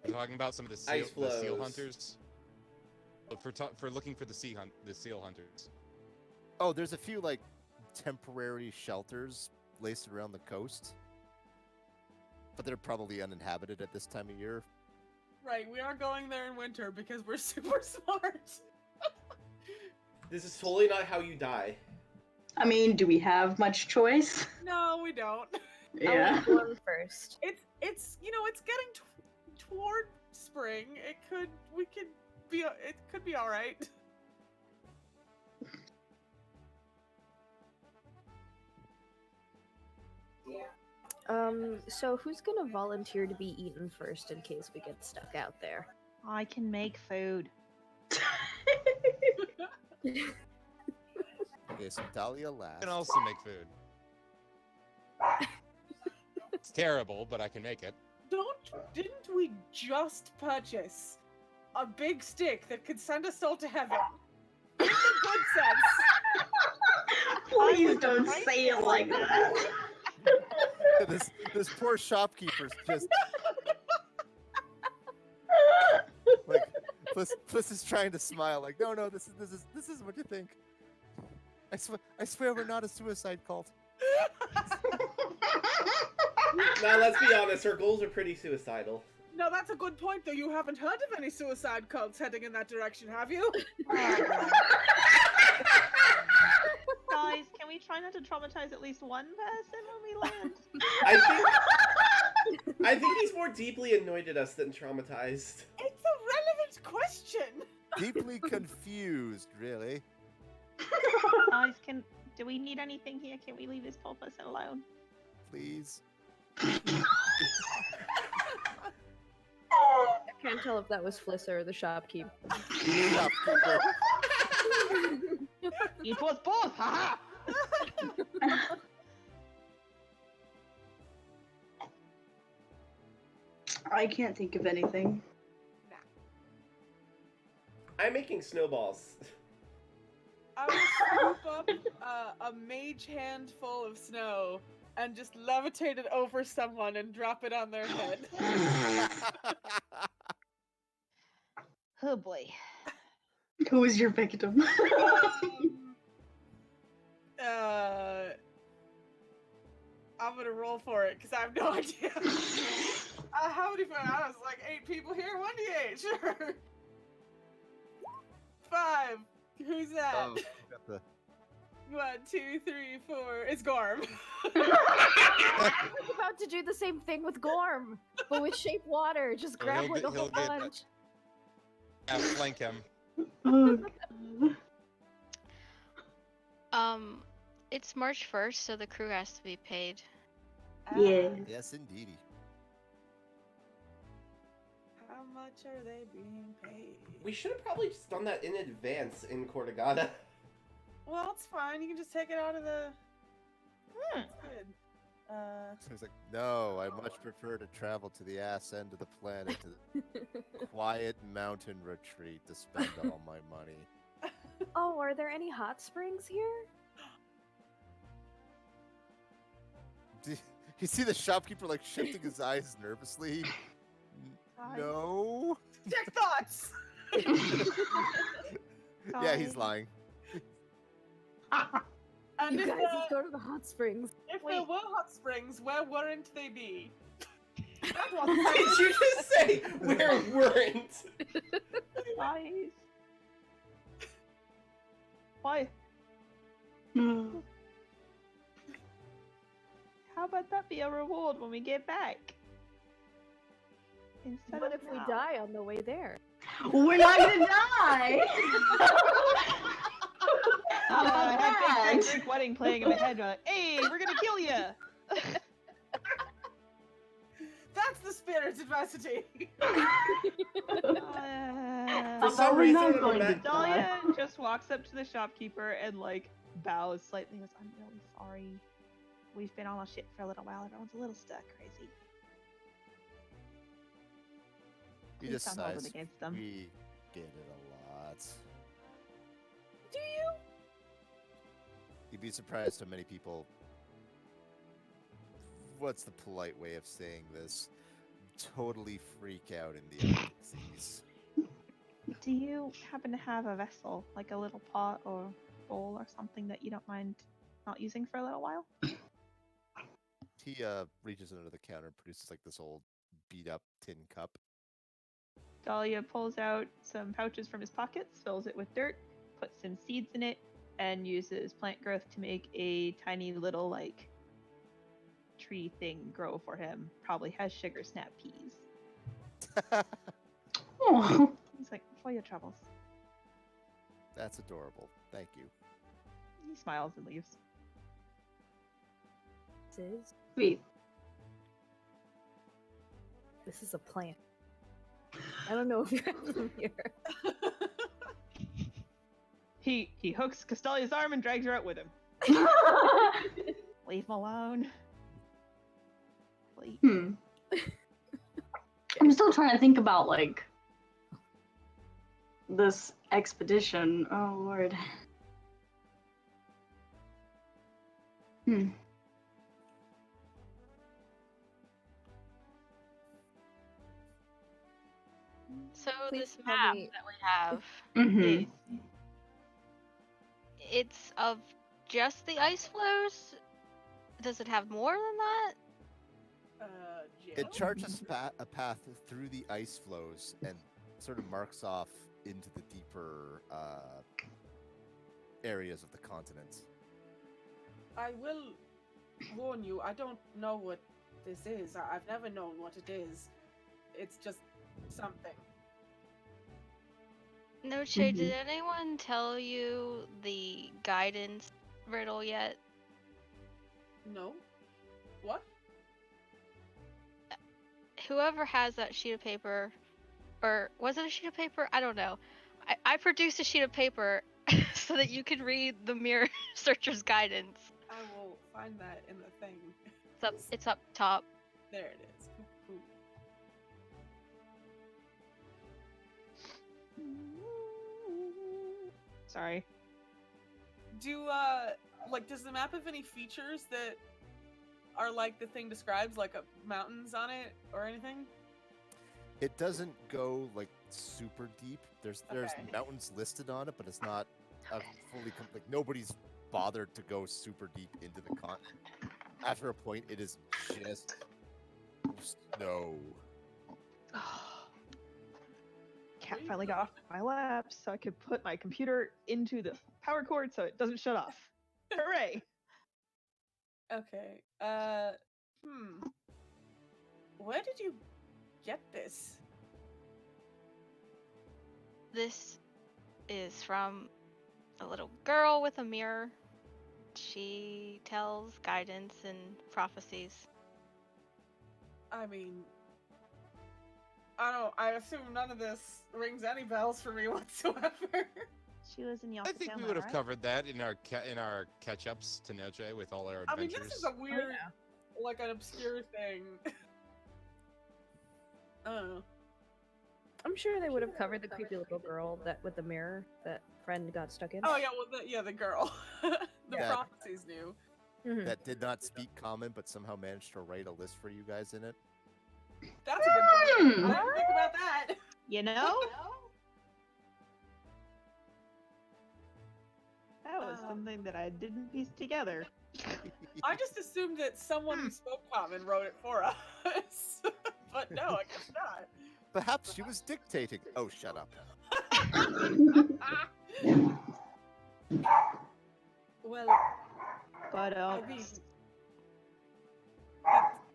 S2: We're talking about some of the seal,
S3: Ice
S2: the seal
S3: flows.
S2: hunters. For looking for the seal hunters.
S4: Oh, there's a few like temporary shelters laced around the coast, but they're probably uninhabited at this time of year.
S6: Right, we are going there in winter because we're super smart.
S3: This is totally not how you die.
S8: I mean, do we have much choice?
S6: No, we don't.
S8: Yeah.
S1: I want first.
S6: It's you know, it's getting toward spring. It could be all right.
S1: So who's gonna volunteer to be eaten first in case we get stuck out there?
S5: I can make food.
S4: Okay, so Dahlia
S2: I
S4: last.
S2: can also make food. It's terrible, but I can make it.
S6: Didn't we just purchase a big stick that could send us all to heaven? In the good sense.
S8: Please don't say it like that.
S4: this poor shopkeeper's just like Fliss is trying to smile, like, no, this is what you think. I swear we're not a suicide cult.
S3: Now, let's be honest, her goals are pretty suicidal.
S6: No, that's a good point, though. You haven't heard of any suicide cults heading in that direction, have you?
S5: Guys, can we try not to traumatize at least one person when we land?
S3: I think he's more deeply annoyed at us than traumatized.
S6: It's a relevant question.
S4: Deeply confused, really.
S5: Guys, do we need anything here? Can we leave this poor person alone?
S4: Please.
S1: I can't tell if that was Fliss or the shopkeep.
S4: Shopkeeper.
S5: It was both! Haha!
S8: I can't think of anything.
S3: I'm making snowballs.
S6: I would scoop up a mage handful of snow and just levitate it over someone and drop it on their head.
S5: Oh boy.
S8: Who is your victim?
S6: I'm gonna roll for it because I have no idea. How many? I was like 8 people here. 1d8, sure. 5. Who's that?
S4: Oh, got the...
S6: 1, 2, 3, 4. It's Gorm.
S1: I was about to do the same thing with Gorm, but with shape water, just
S2: So
S1: grab like a whole
S2: get-
S1: bunch.
S2: Yeah, flank him.
S8: Oh, God.
S9: It's March 1st, so the crew has to be paid.
S8: Yeah.
S4: Yes, indeedy.
S6: How much are they being paid?
S3: We should have probably just done that in advance in Cortagata.
S6: Well, it's fine. You can just take it out of the. It's good.
S4: So he's like, no, I much prefer to travel to the ass end of the planet, to the quiet mountain retreat to spend all my money.
S1: Oh, are there any hot springs here?
S4: Do you see the shopkeeper like shifting his eyes nervously? No.
S6: Check thoughts.
S4: Yeah, he's lying.
S6: And
S1: You
S6: if,
S1: guys, let's go to the hot springs.
S6: if there were hot springs, where weren't they be? That was
S3: Did you just say where weren't?
S5: Guys. Why?
S8: Hmm.
S5: How about that be a reward when we get back? Instead
S1: What
S5: of
S1: if we
S5: now.
S1: die on the way there?
S8: We're not gonna die!
S5: I have
S8: bad?
S5: Big Fat Greek Wedding playing in my head. Like, hey, we're gonna kill you!
S6: That's the spirit adversity.
S3: For some
S8: we're
S3: reason,
S8: not
S3: I'm
S8: going to
S3: ima-
S5: Dahlia just walks up to the shopkeeper and like bows slightly and goes, I'm really sorry. We've been on our ship for a little while. Everyone's a little stir crazy.
S4: He
S5: Please
S4: just
S5: don't hold it
S4: sighs.
S5: against them.
S4: We get it a lot.
S1: Do you?
S4: You'd be surprised how many people. What's the polite way of saying this? Totally freak out in the Arctic seas.
S5: Do you happen to have a vessel, like a little pot or bowl or something that you don't mind not using for a little while?
S4: He reaches under the counter and produces like this old beat up tin cup.
S5: Dahlia pulls out some pouches from his pockets, fills it with dirt, puts some seeds in it, and uses plant growth to make a tiny little, like, tree thing grow for him. Probably has sugar snap peas.
S8: Oh.
S5: He's like, for your troubles.
S4: That's adorable. Thank you.
S5: He smiles and leaves.
S8: Sweet.
S1: This is a plant. I don't know if you have them here.
S5: He hooks Castalia's arm and drags her out with him. Leave him alone. Please.
S8: I'm still trying to think about, like, this expedition. Oh, Lord.
S9: So
S1: Please
S9: this
S1: tell
S9: map
S1: me.
S9: that we have,
S8: Mm-hmm.
S9: it's of just the ice flows? Does it have more than that?
S6: Jill?
S4: It charts a path through the ice flows and sort of marks off into the deeper areas of the continent.
S6: I will warn you, I don't know what this is. I've never known what it is. It's just something.
S9: Noche,
S8: Mhm.
S9: did anyone tell you the guidance riddle yet?
S6: No? What?
S9: Whoever has that sheet of paper, or was it a sheet of paper? I don't know. I produced a sheet of paper so that you could read the mirror searcher's guidance.
S6: I will find that in the thing.
S9: It's up top.
S6: There it is. Cool.
S5: Sorry.
S6: Does the map have any features that are like the thing describes, like mountains on it or anything?
S4: It doesn't go like super deep. There's
S6: Okay.
S4: mountains listed on it, but it's not a fully like nobody's bothered to go super deep into the continent. After a point, it is just snow.
S5: Cat finally got off my lap so I could put my computer into the power cord so it doesn't shut off. Hooray!
S6: Okay. Where did you get this?
S9: This is from a little girl with a mirror. She tells guidance and prophecies.
S6: I mean, I assume none of this rings any bells for me whatsoever.
S5: She lives in
S2: I think we would have covered that in our catch-ups to Noche with all our
S6: I mean,
S2: adventures.
S6: this is a weird, like an obscure thing. Oh.
S1: I'm sure they would have covered the creepy little girl that with the mirror that friend got stuck in.
S6: Oh yeah, well, the girl. The
S4: Yeah.
S6: prophecies knew.
S1: Mhm.
S4: That did not speak common, but somehow managed to write a list for you guys in it.
S6: That's a good point. I didn't think about that.
S5: You know? That was something that I didn't piece together.
S6: I just assumed that someone who spoke common wrote it for us. But no, I guess not.
S4: Perhaps she was dictating. Oh, shut up.
S6: Well,
S5: But
S6: I mean, it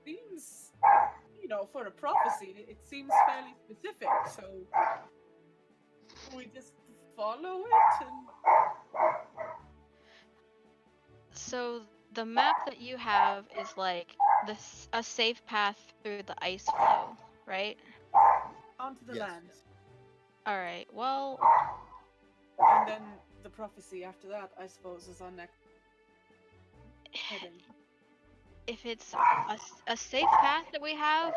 S6: seems, for a prophecy, it seems fairly specific. So we just follow it and.
S9: So the map that you have is like a safe path through the ice flow, right?
S6: Onto the
S4: Yes.
S6: land.
S9: All right. Well,
S6: And then the prophecy after that, I suppose, is our next heading.
S9: if it's a safe path that we have,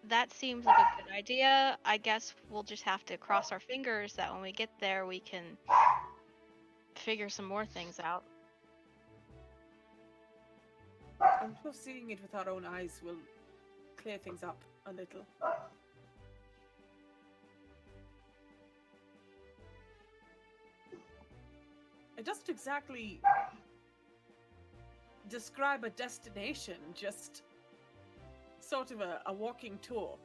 S9: that seems like a good idea. I guess we'll just have to cross our fingers that when we get there, we can figure some more things out.
S6: I'm sure seeing it with our own eyes will clear things up a little. It doesn't exactly describe a destination, just sort of a walking tour.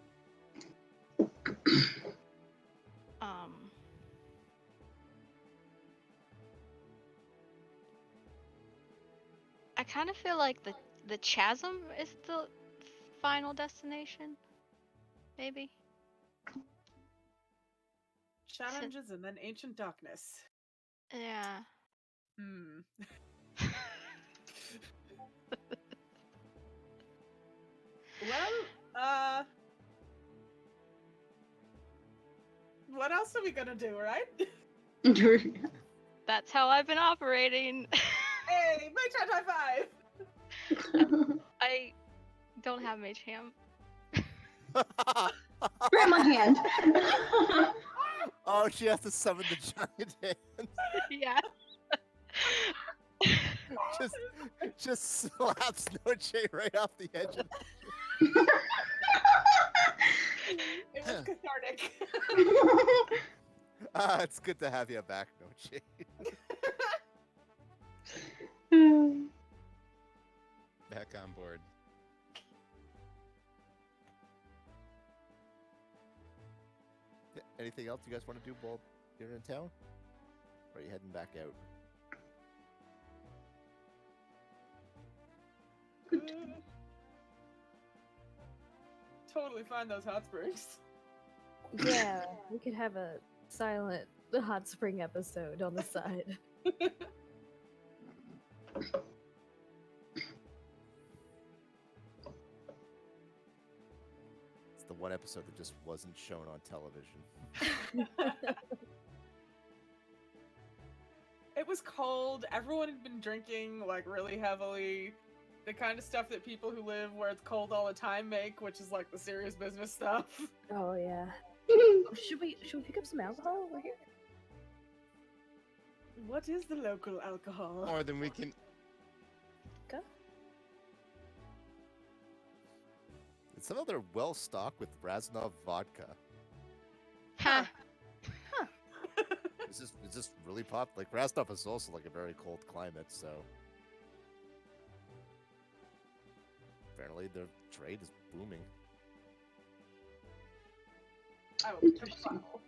S9: I kind of feel like the chasm is the final destination. Maybe.
S6: Challenges and then ancient darkness.
S9: Yeah.
S6: Well, what else are we gonna do, right?
S9: That's how I've been operating.
S6: Hey, Mage Hand high five!
S9: I don't have Mage Hand.
S8: Grandma hand.
S4: Oh, she has to summon the giant hand.
S9: Yeah.
S4: just slaps Noche right off the edge of
S6: It That's cathartic.
S4: It's good to have you back, no shade.
S2: Back on board.
S4: Anything else you guys want to do while you're in town? Or are you heading back out?
S6: Totally find those hot springs.
S1: Yeah, we could have a silent hot spring episode on the side.
S4: It's the one episode that just wasn't shown on television.
S6: It was cold. Everyone had been drinking like really heavily. The kind of stuff that people who live where it's cold all the time make, which is like the serious business stuff.
S1: Oh yeah. Should we pick up some alcohol over here?
S6: What is the local alcohol?
S2: Or then we can.
S1: Go.
S4: Somehow they're well stocked with Raznov vodka.
S9: Huh.
S4: It's just really pop. Like Raznov is also like a very cold climate, so apparently their trade is booming.
S6: I will put a bottle.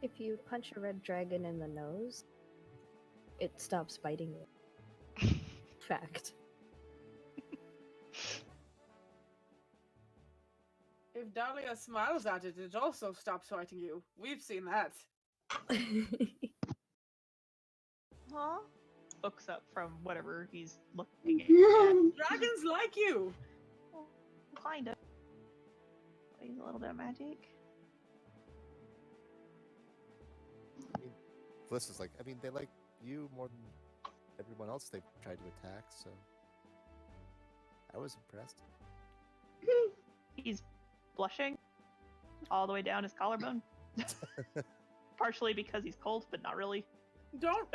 S1: If you punch a red dragon in the nose, it stops biting you. Fact.
S6: If Dahlia smiles at it, it also stops fighting you. We've seen that.
S5: Huh? Looks up from whatever he's looking at.
S6: Dragons like you!
S5: Well, kind of. He's a little bit of magic.
S4: Bliss is like, I mean, they like you more than everyone else they've tried to attack, so I was impressed.
S5: He's blushing all the way down his collarbone. Partially because he's cold, but not really.
S6: Don't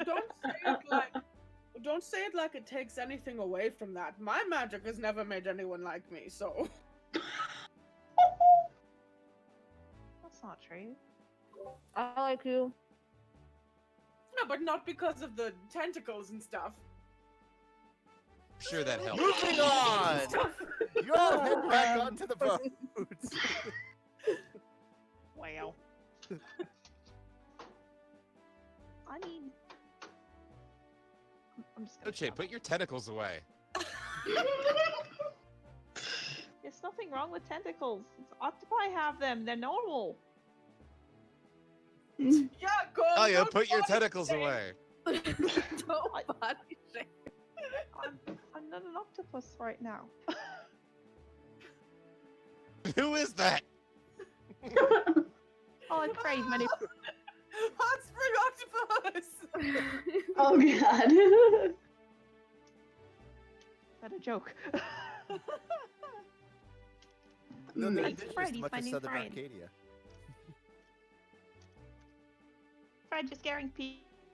S6: say it like it takes anything away from that. My magic has never made anyone like me, so
S5: That's not true.
S1: I like you.
S6: no, but not because of the tentacles and stuff.
S2: Sure, that helps.
S4: Moving on! You all head back onto the boat.
S5: Wow. I mean, I'm just gonna
S2: Oche,
S5: stop.
S2: put your tentacles away.
S5: There's nothing wrong with tentacles. Octopi have them. They're normal.
S6: Yeah, go.
S2: Oh yeah,
S6: don't
S2: put your
S6: body
S2: tentacles
S6: shame.
S2: away.
S1: Don't body shame.
S5: I'm not an octopus right now.
S2: Who is that?
S5: Oh, it's brave, many.
S6: Hot spring octopus!
S8: Oh god.
S5: Is that a joke?
S4: No, they're
S8: Mm.
S4: indigenous
S5: Fred,
S4: to
S5: he's
S4: much of
S5: finding
S4: southern
S5: Fred.
S4: Arcadia.
S5: Fred just scaring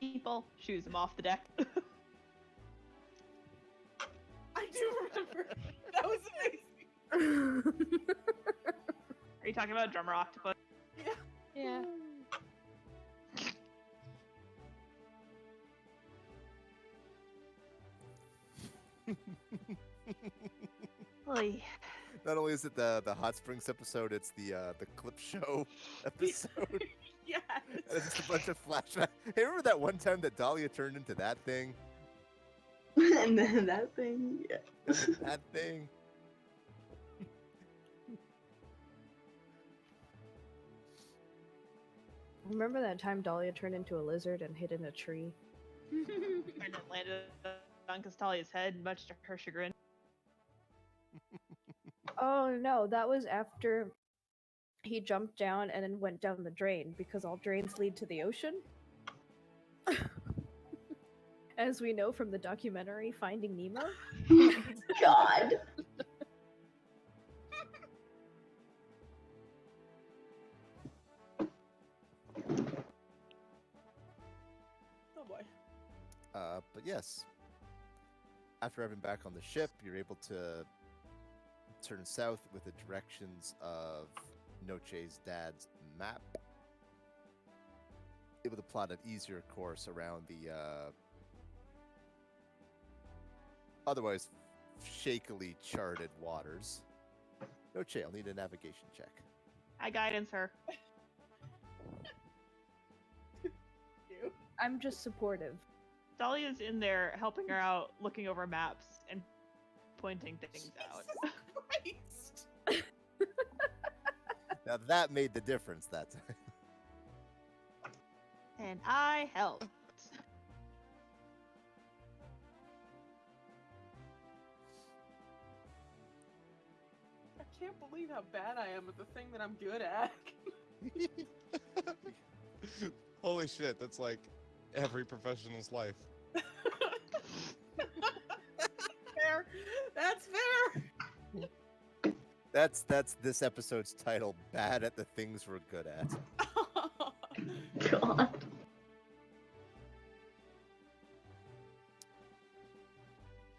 S5: people. Shoos him off the deck.
S6: I do remember. That was amazing.
S5: Are you talking about drummer octopus?
S1: Yeah.
S5: Oy.
S4: Not only is it the Hot Springs episode, it's the clip show episode.
S6: Yes.
S4: And it's just a bunch of flashbacks. Hey, remember that one time that Dahlia turned into that thing?
S8: And then that thing, yeah.
S4: That thing.
S1: Remember that time Dahlia turned into a lizard and hid in a tree?
S5: And it landed on Castalia's head, much to her chagrin.
S1: Oh no, that was after he jumped down and then went down the drain because all drains lead to the ocean. As we know from the documentary Finding Nemo.
S8: God.
S4: But yes, after having back on the ship, you're able to turn south with the directions of Noche's dad's map. Able to plot an easier course around the otherwise shakily charted waters. Noche, I'll need a navigation check.
S5: I guidance her.
S1: I'm just supportive.
S5: Dahlia's in there helping her out, looking over maps and pointing things out.
S6: Christ.
S4: Now that made the difference that time.
S5: And I helped.
S6: I can't believe how bad I am at the thing that I'm good at.
S2: Holy shit, that's like every professional's life.
S6: Fair. That's fair.
S4: That's this episode's title, Bad at the Things We're Good at.
S8: God.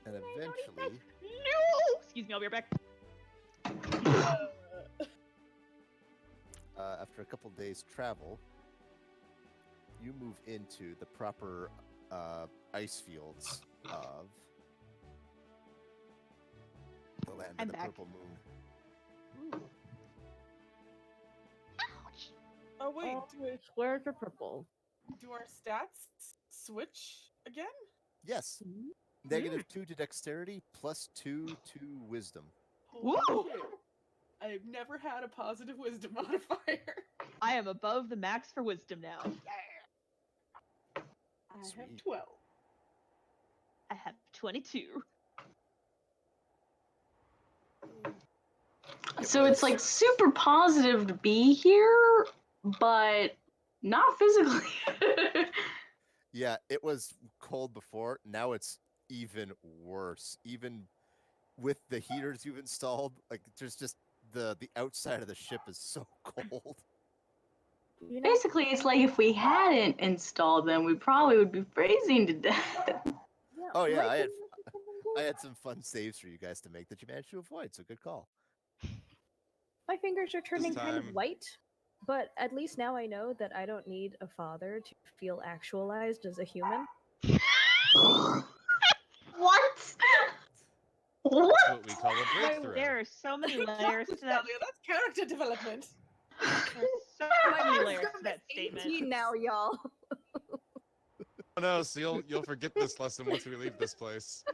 S4: And eventually,
S5: No! Excuse me, I'll be right back.
S4: after a couple days travel, you move into the proper ice fields of the land
S5: I'm
S4: of the
S5: back.
S4: purple moon.
S5: Ouch!
S6: Oh wait,
S1: Where's the purple?
S6: do our stats switch again?
S4: Yes,
S5: Mm.
S4: -2 to dexterity, +2 to wisdom.
S6: Holy
S5: Woo!
S6: shit. I've never had a positive wisdom modifier.
S5: I am above the max for wisdom now.
S6: I have
S4: Sweet.
S6: 12.
S5: I have 22.
S8: So it's like super positive to be here, but not physically.
S4: Yeah, it was cold before. Now it's even worse. Even with the heaters you've installed, like there's just the outside of the ship is so cold.
S1: You know,
S8: Basically, it's like if we hadn't installed them, we probably would be freezing to death.
S4: Oh yeah,
S1: why
S4: I
S1: couldn't we get them
S4: I
S1: going?
S4: had some fun saves for you guys to make that you managed to avoid. So good call.
S1: My fingers are turning kind of
S2: time.
S1: white, but at least now I know that I don't need a father to feel actualized as a human.
S8: What? What?
S2: That's what we call a
S5: Wait,
S2: breakthrough.
S5: there are so many layers to that.
S6: Talia, that's character development.
S5: There's so
S1: My
S5: many layers
S1: wisdom
S5: to that
S1: is
S5: statement.
S1: 18 now, y'all.
S2: Oh no, so you'll forget this lesson once we leave this place.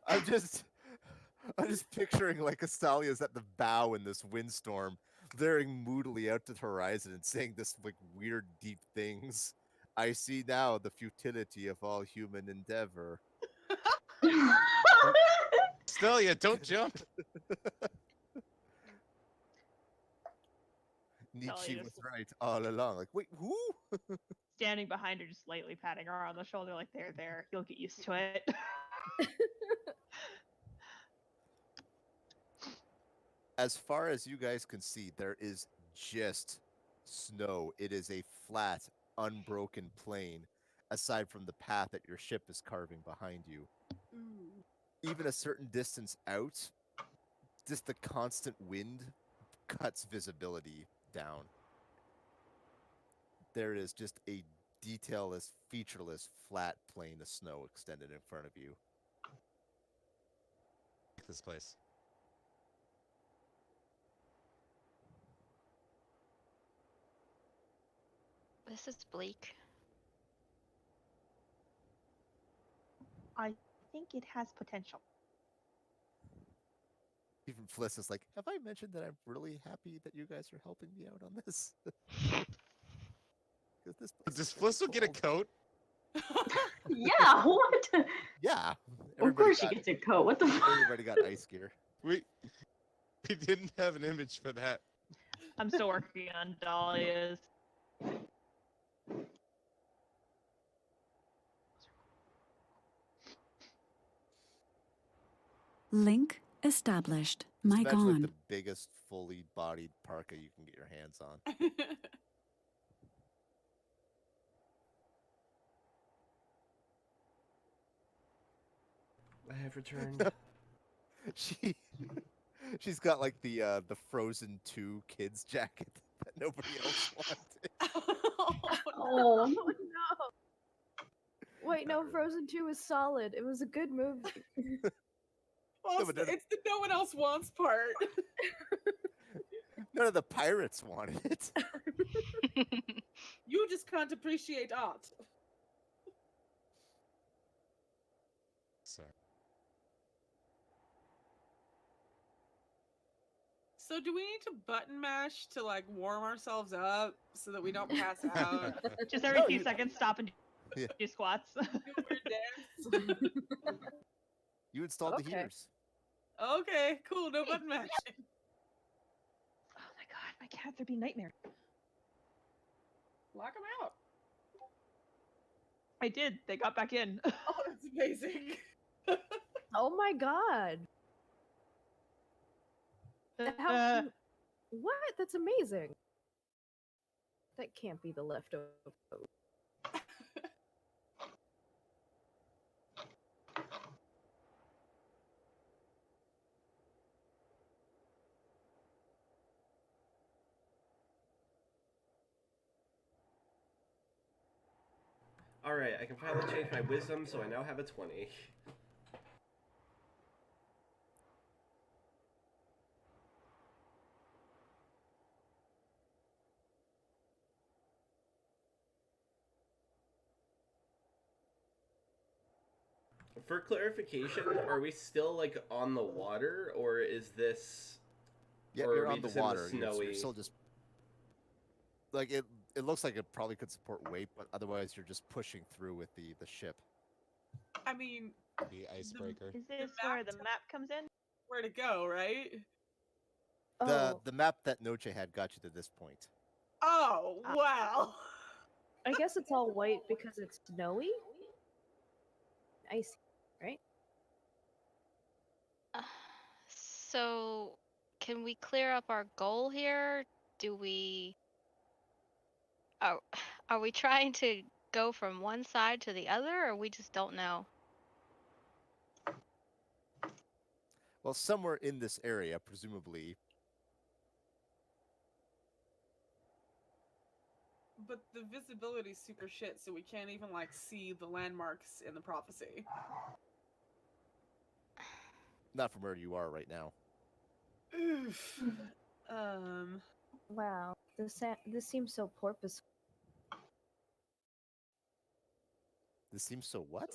S4: I'm just picturing like Astalia's at the bow in this windstorm, staring moodily out to the horizon and saying this like weird deep things. I see now the futility of all human endeavor.
S2: Stelia, don't jump.
S4: Nietzsche
S5: Talia
S4: was
S5: just
S4: right all along. Like, wait, who?
S5: standing behind her, just lightly patting her on the shoulder, like, there, you'll get used to it.
S4: As far as you guys can see, there is just snow. It is a flat, unbroken plain, aside from the path that your ship is carving behind you. Even a certain distance out, just the constant wind cuts visibility down. There is just a detailless, featureless, flat plain of snow extended in front of you.
S2: This place.
S9: This is bleak.
S5: I think it has potential.
S4: Even Fliss is like, have I mentioned that I'm really happy that you guys are helping me out on this? 'Cause this place
S2: Does
S4: is so
S2: Fliss will get a
S4: cold.
S2: coat?
S8: Yeah, what?
S4: Yeah.
S8: Of course she gets a coat. What the fuck?
S4: Everybody got ice gear.
S2: We didn't have an image for that.
S5: I'm still working on Dahlia's.
S10: Link established.
S4: Just
S10: Mic
S4: imagine like
S10: on.
S4: the biggest fully bodied parka you can get your hands on.
S3: I have returned.
S4: She's got like the Frozen 2 kids jacket that nobody else wanted.
S8: Oh.
S1: no. Wait, no, Frozen 2 is solid. It was a good movie.
S6: Well,
S4: No,
S6: it's the no one else wants part.
S4: None of the pirates wanted it.
S6: You just can't appreciate art.
S2: Sorry.
S6: So do we need to button mash to like warm ourselves up so that we don't pass out?
S5: Just every
S4: No,
S5: few
S4: you-
S5: seconds, stop and
S4: Yeah.
S5: do squats.
S6: Do a weird dance?
S4: You installed the
S1: Okay.
S4: heaters.
S6: Okay, cool. No button mashing.
S5: Oh my god, my cats are being nightmare.
S6: Lock them out.
S5: I did. They got back in.
S6: Oh, that's amazing.
S1: Oh my god. How? What? That's amazing. That can't be the leftover.
S3: Alright, I can finally change my wisdom, so I now have a 20. For clarification, are we still like on the water, or is this?
S4: Yeah,
S3: or
S4: you're
S3: are we
S4: on the
S3: just in
S4: water.
S3: snowy?
S4: You're still just like it. It looks like it probably could support weight, but otherwise you're just pushing through with the ship.
S6: I mean,
S2: The icebreaker.
S5: Is this where the map comes in?
S6: where to go, right?
S1: Oh,
S4: The map that Noche had got you to this point.
S6: Oh, wow.
S1: I guess it's all white because it's snowy? Icy, right?
S9: So, can we clear up our goal here? Do we are are we trying to go from one side to the other, or we just don't know?
S4: Well, somewhere in this area, presumably.
S6: But the visibility's super shit, so we can't even like see the landmarks in the prophecy.
S4: Not from where you are right now.
S6: Oof. Um.
S1: Wow, this seems so purposeful.
S4: This seems so what?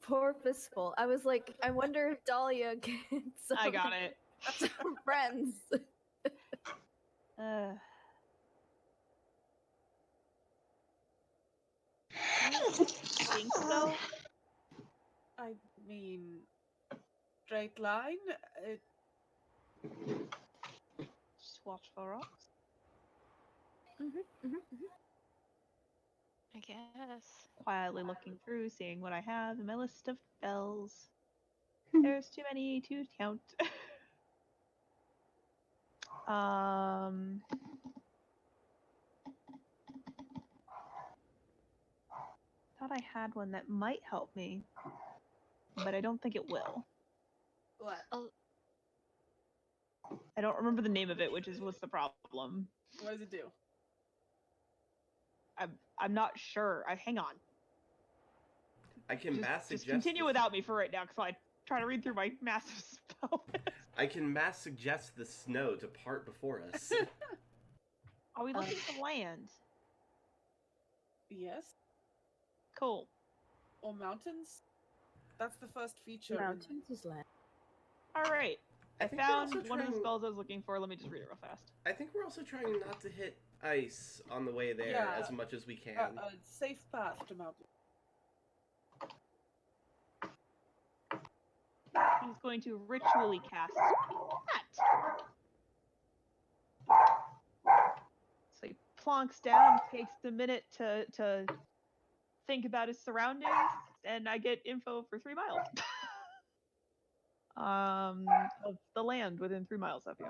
S1: Purposeful. I was like, I wonder if Dahlia gets
S5: I got it.
S1: some friends.
S5: Think so?
S6: I mean, straight line. It,
S5: Just watch for rocks.
S9: I guess.
S5: Quietly looking through, seeing what I have in my list of spells. There's too many to count. Thought I had one that might help me, but I don't think it will.
S6: what?
S9: Oh,
S5: I don't remember the name of it, which is what's the problem.
S6: What does it do?
S5: I'm not sure. Hang on.
S3: I can mass
S5: Just
S3: suggest.
S5: continue without me for right now, because I try to read through my massive spell list.
S3: I can mass suggest the snow to part before us.
S5: Are we looking for land?
S6: Yes.
S5: Cool.
S6: Or mountains? That's the first feature.
S1: Mountains is land.
S5: All right.
S3: I
S5: I
S3: think we're
S5: found
S3: also
S5: one of the
S3: trying-
S5: spells I was looking for. Let me just read it real fast.
S3: I think we're also trying not to hit ice on the way there
S6: Yeah.
S3: as much as we can.
S6: A safe path to mountain.
S5: He's going to ritually cast that. So he plonks down, takes a minute to think about his surroundings, and I get info for 3 miles. Of the land within 3 miles of you.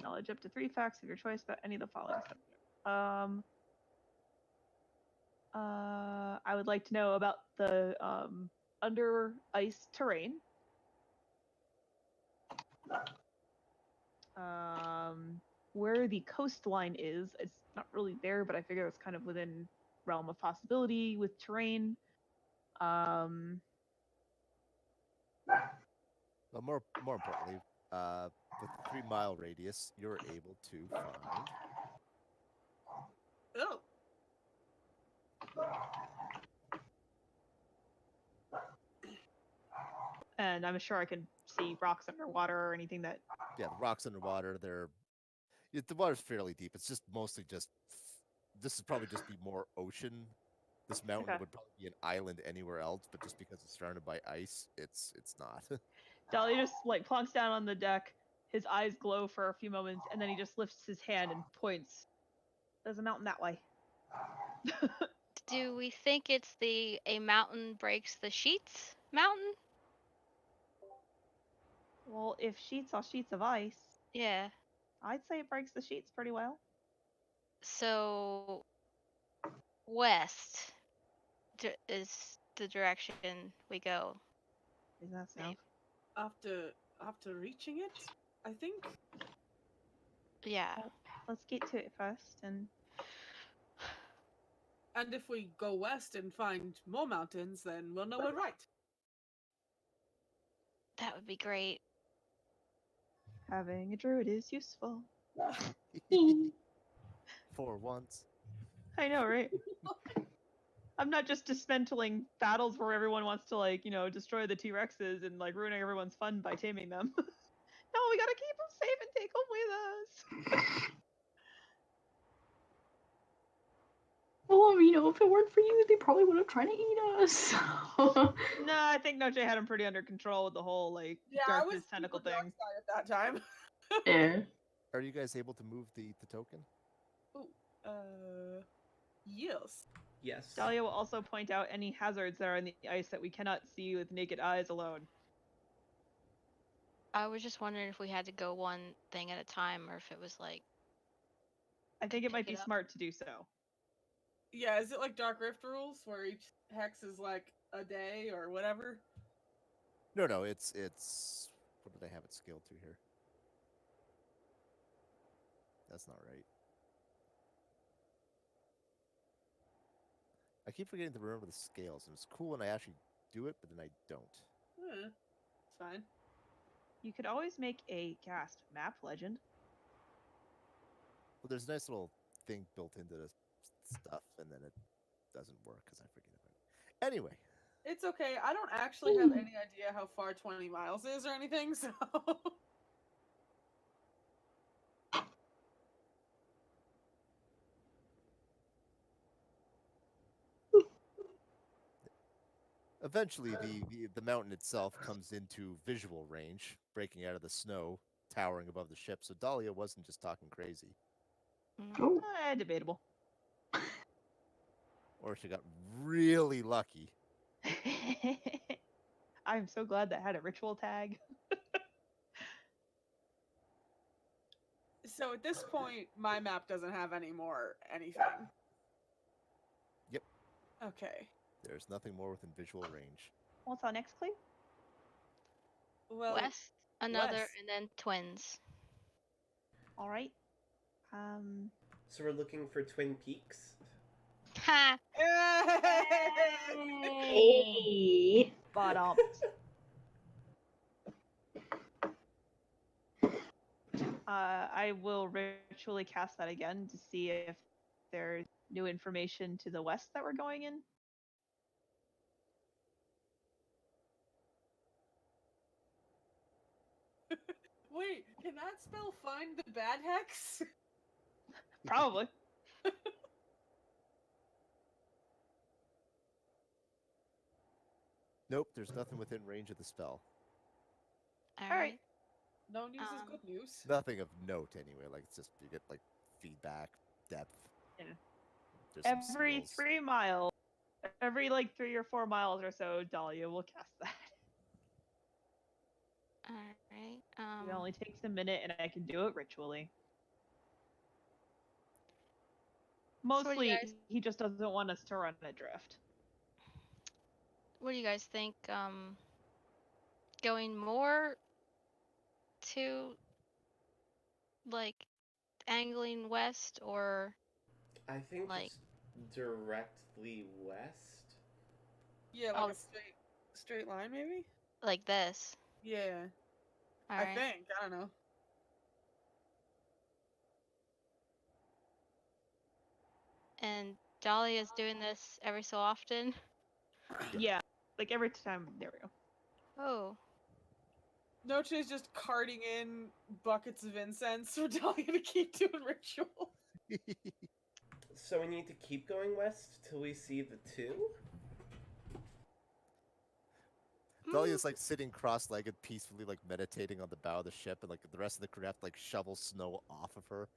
S5: Knowledge up to 3 facts of your choice about any of the following. I I would like to know about the under ice terrain. Where the coastline is, it's not really there, but I figure it's kind of within realm of possibility with terrain.
S4: But more importantly, with the 3 mile radius, you're able to find.
S6: Oh,
S5: And I'm sure I can see rocks underwater or anything that.
S4: Yeah, the rocks underwater. The water's fairly deep. It's just mostly just. This would probably just be more ocean. This mountain
S5: Okay.
S4: would probably be an island anywhere else, but just because it's surrounded by ice, it's not.
S5: Dolly just like plunks down on the deck. His eyes glow for a few moments, and then he just lifts his hand and points. There's a mountain that way.
S9: Do we think it's the a mountain breaks the sheets mountain?
S5: Well, if sheets are sheets of ice,
S9: Yeah.
S5: I'd say it breaks the sheets pretty well.
S9: So west is the direction we go.
S5: Does that sound?
S6: after reaching it, I think.
S9: Yeah.
S5: Well, let's get to it first, and
S6: And if we go west and find more mountains, then we'll know we're right.
S9: That would be great.
S5: having a druid is useful.
S4: For once.
S5: I know, right? I'm not just dismantling battles where everyone wants to, like, destroy the T-Rexes and, like, ruining everyone's fun by taming them. No, we gotta keep them safe and take them with us.
S8: Well, if it weren't for you, they probably would have tried to eat us.
S5: No, I think Noche had him pretty under control with the whole, like,
S6: Yeah, I was
S5: darkness tentacle
S6: super dark
S5: thing.
S6: side at that time.
S8: Yeah.
S4: Are you guys able to move the token?
S6: Ooh, yes.
S3: Yes.
S5: Dahlia will also point out any hazards that are in the ice that we cannot see with naked eyes alone.
S9: I was just wondering if we had to go one thing at a time or if it was like.
S5: I think it might
S9: pick
S5: be
S9: it up.
S5: smart to do so.
S6: Yeah, is it like Dark Rift rules where each hex is like a day or whatever?
S4: No, it's what did I have it scaled to here? That's not right. I keep forgetting to remember the scales, and it's cool when I actually do it, but then I don't.
S6: It's fine.
S5: You could always make a cast map legend.
S4: Well, there's a nice little thing built into the stuff, and then it doesn't work because I forget about it. Anyway.
S6: It's okay. I don't actually have any idea how far 20 miles is or anything, so...
S4: Eventually, the mountain itself comes into visual range, breaking out of the snow, towering above the ship. So Dahlia wasn't just talking crazy.
S8: Oh.
S5: Debatable.
S4: Or she got really lucky.
S5: I'm so glad that had a ritual tag.
S6: So at this point, my map doesn't have any more anything.
S4: Yep.
S6: Okay.
S4: There's nothing more within visual range.
S5: What's our next clue?
S6: Well,
S9: West, another,
S6: west.
S9: and then twins.
S5: All right.
S3: So we're looking for Twin Peaks.
S9: Ha!
S8: Hey.
S5: But I will ritually cast that again to see if there's new information to the west that we're going in.
S6: Wait, can that spell find the bad hex?
S5: Probably.
S4: Nope, there's nothing within range of the spell.
S9: All right.
S6: No news is good news.
S4: Nothing of note, anyway. Like, it's just, you get, like, feedback, depth.
S5: Yeah.
S4: There's some
S5: Every
S4: skills.
S5: 3 miles, every like 3 or 4 miles or so, Dahlia will cast that.
S9: All right.
S5: It only takes a minute, and I can do it ritually. Mostly, he just doesn't want us to run adrift.
S9: what do you guys think? Going more to like angling west or
S3: I think
S9: like
S3: just directly west.
S6: Yeah, like
S9: oh
S6: a straight line, maybe.
S9: like this?
S6: Yeah,
S9: All
S6: I
S9: right.
S6: think. I don't know.
S9: And Dahlia's doing this every so often.
S5: Yeah, like every time. There we go.
S9: Oh,
S6: Noche's just carting in buckets of incense for Dahlia to keep doing ritual.
S3: So we need to keep going west till we see the two?
S4: Dahlia's like sitting cross-legged, peacefully like meditating on the bow of the ship, and like the rest of the crew have to like shovel snow off of her.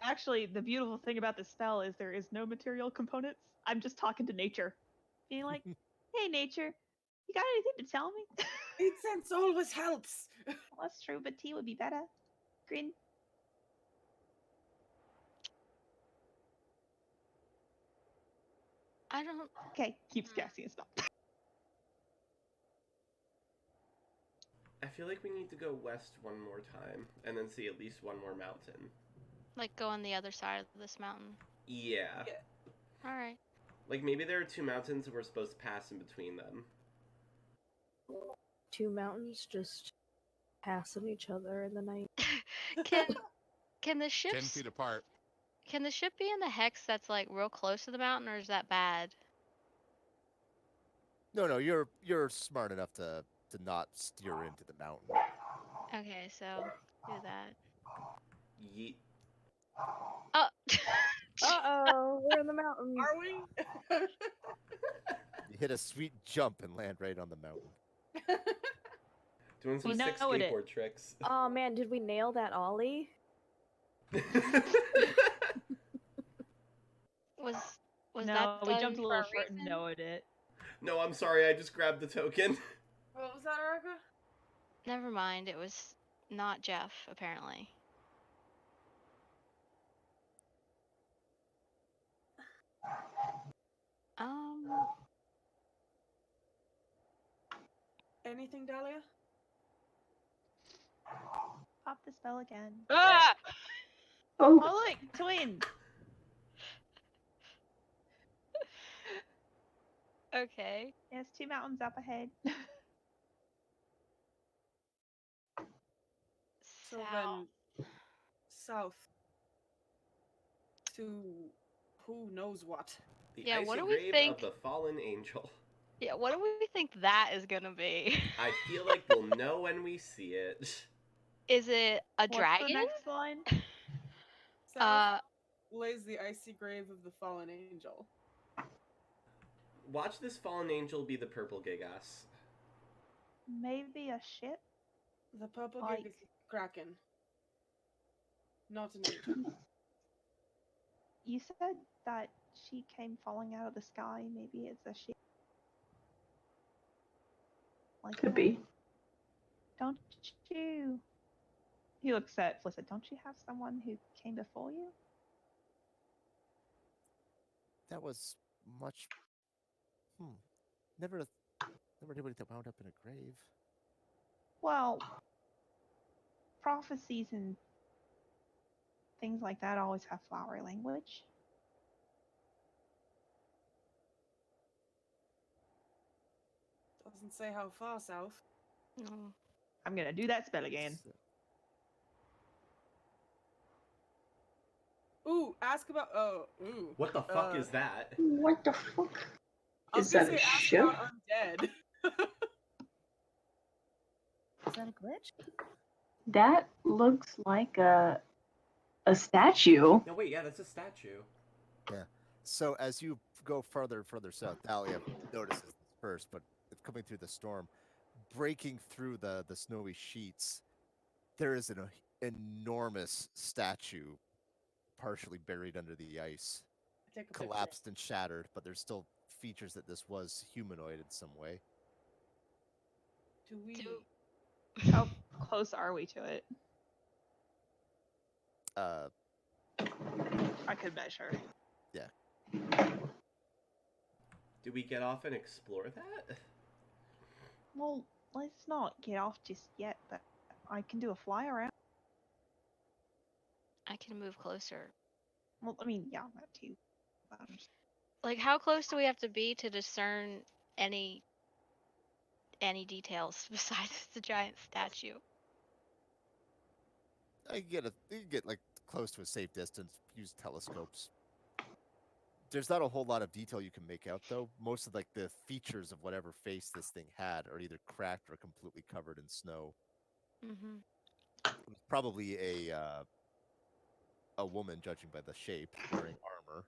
S5: Actually, the beautiful thing about this spell is there is no material components. I'm just talking to nature, being like, "Hey, nature, you got anything to tell me?"
S6: Incense always helps.
S5: Well, that's true, but tea would be better. Grin.
S9: I don't.
S5: Okay, keeps casting a spell.
S3: I feel like we need to go west one more time and then see at least one more mountain.
S9: Like go on the other side of this mountain.
S3: Yeah.
S9: All right.
S3: Like maybe there are two mountains and we're supposed to pass in between them.
S1: Two mountains just passing each other in the night.
S9: Can the
S2: 10
S9: ships
S2: feet apart.
S9: can the ship be in the hex that's like real close to the mountain, or is that bad?
S4: No, you're smart enough to not steer into the mountain.
S9: Okay, so do that.
S3: Yeet.
S9: Oh.
S1: Uh-oh, we're in the mountain.
S6: Are we?
S4: You hit a sweet jump and land right on the mountain.
S3: Doing some
S5: We
S3: sick
S5: know it.
S3: skateboard tricks.
S1: Oh man, did we nail that ollie?
S9: was
S5: no,
S9: that
S5: we
S9: done
S5: jumped a
S9: for
S5: little
S9: a
S5: short and
S9: reason?
S5: knowed it.
S3: No, I'm sorry, I just grabbed the token.
S6: What was that, Erica?
S9: Never mind. It was not Jeff, apparently. Um.
S6: Anything, Dahlia?
S5: Pop the spell again.
S9: Ah!
S8: Oh,
S5: Oh look, twins.
S9: Okay.
S5: There's two mountains up ahead.
S6: So
S9: South.
S6: then, south to who knows what.
S3: The
S9: Yeah,
S3: icy
S9: what do we
S3: grave
S9: think?
S3: of the fallen angel.
S9: Yeah, what do we think that is gonna be?
S3: I feel like we'll know when we see it.
S9: Is it a
S5: What's
S9: dragon?
S5: the next line?
S6: South lays the icy grave of the fallen angel.
S3: Watch this fallen angel be the purple Gigas.
S5: Maybe a ship?
S6: The purple
S5: Like-
S6: gig is kraken, not an angel.
S5: You said that she came falling out of the sky. Maybe it's a ship. Like
S8: could
S5: that.
S8: be.
S5: Don't you? He looks at Felicity. Don't you have someone who came before you?
S4: That was much. Never anybody that wound up in a grave.
S5: Well, prophecies and things like that always have flowery language.
S6: Doesn't say how far south.
S9: No.
S5: I'm gonna do that spell again.
S6: Ooh, ask about. Oh, ooh.
S3: What the fuck is that?
S8: What the fuck?
S6: I was
S8: Is
S6: gonna
S8: that
S6: say
S8: a
S6: ask
S8: ship?
S6: about undead.
S1: Is that a glitch?
S8: That looks like a statue.
S3: No, wait, yeah, that's a statue.
S4: So as you go further and further south, Dahlia notices this first, but coming through the storm, breaking through the snowy sheets, there is an enormous statue partially buried under the ice,
S6: Take a picture.
S4: collapsed and shattered, but there's still features that this was humanoid in some way.
S6: Do we?
S5: How close are we to it?
S4: Uh,
S5: I could measure.
S3: Do we get off and explore that?
S5: Well, let's not get off just yet, but I can do a fly around.
S9: I can move closer.
S5: Well, I mean, yeah, that too.
S9: Like, how close do we have to be to discern any details besides the giant statue?
S4: You can get like close to a safe distance. Use telescopes. There's not a whole lot of detail you can make out though. Most of like the features of whatever face this thing had are either cracked or completely covered in snow.
S9: Mm-hmm.
S4: It was probably a woman, judging by the shape, wearing armor.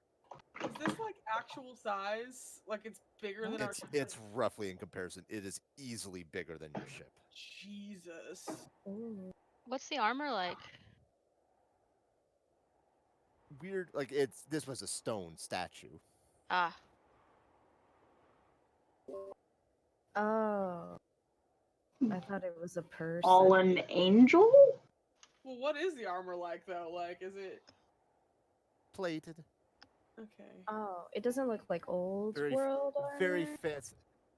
S6: Is this like actual size? Like it's bigger than our
S4: It's roughly in comparison. It is easily bigger than your ship.
S6: Jesus.
S1: Ooh.
S9: What's the armor like?
S4: Weird, like this was a stone statue.
S9: Ah,
S1: Oh, I thought it was a person.
S8: Fallen angel?
S6: Well, what is the armor like though? Like, is it
S4: Plated.
S6: okay?
S1: Oh, it doesn't look like old
S4: Very,
S1: world
S4: very
S1: armor.
S4: fancy.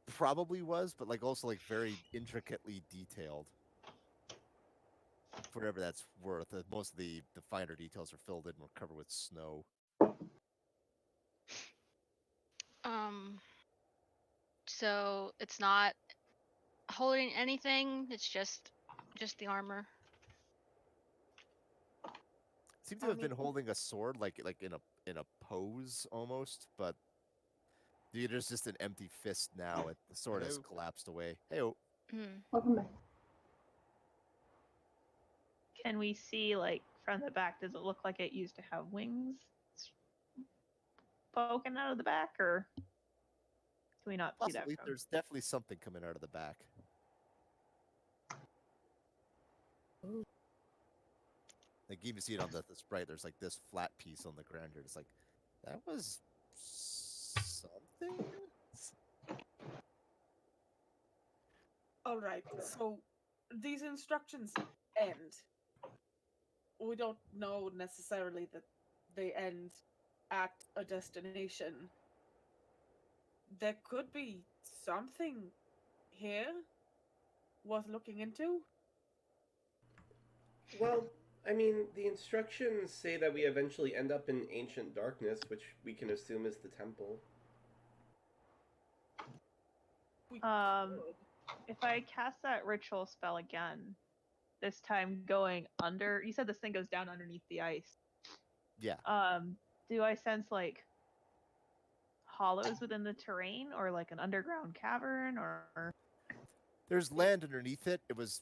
S4: Probably was, but like also like very intricately detailed. For whatever that's worth. Most of the finer details are filled in or covered with snow.
S9: So it's not holding anything. It's just the armor.
S4: Seems to have been holding a sword, like in a pose almost, but there's just an empty fist now. The sword has collapsed away. Hey,
S8: Welcome back.
S5: Can we see, like, from the back, does it look like it used to have wings poking out of the back, or can we not see that
S4: possibly.
S5: from?
S4: There's definitely something coming out of the back.
S1: Ooh.
S4: Like you even see it on the sprite. There's like this flat piece on the ground here. It's like that was something.
S6: All right. So these instructions end. We don't know necessarily that they end at a destination. There could be something here worth looking into.
S3: Well, I mean, the instructions say that we eventually end up in ancient darkness, which we can assume is the temple.
S5: If I cast that ritual spell again, this time going under, you said this thing goes down underneath the ice.
S4: Yeah.
S5: Do I sense like hollows within the terrain, or like an underground cavern, or?
S4: There's land underneath it. It was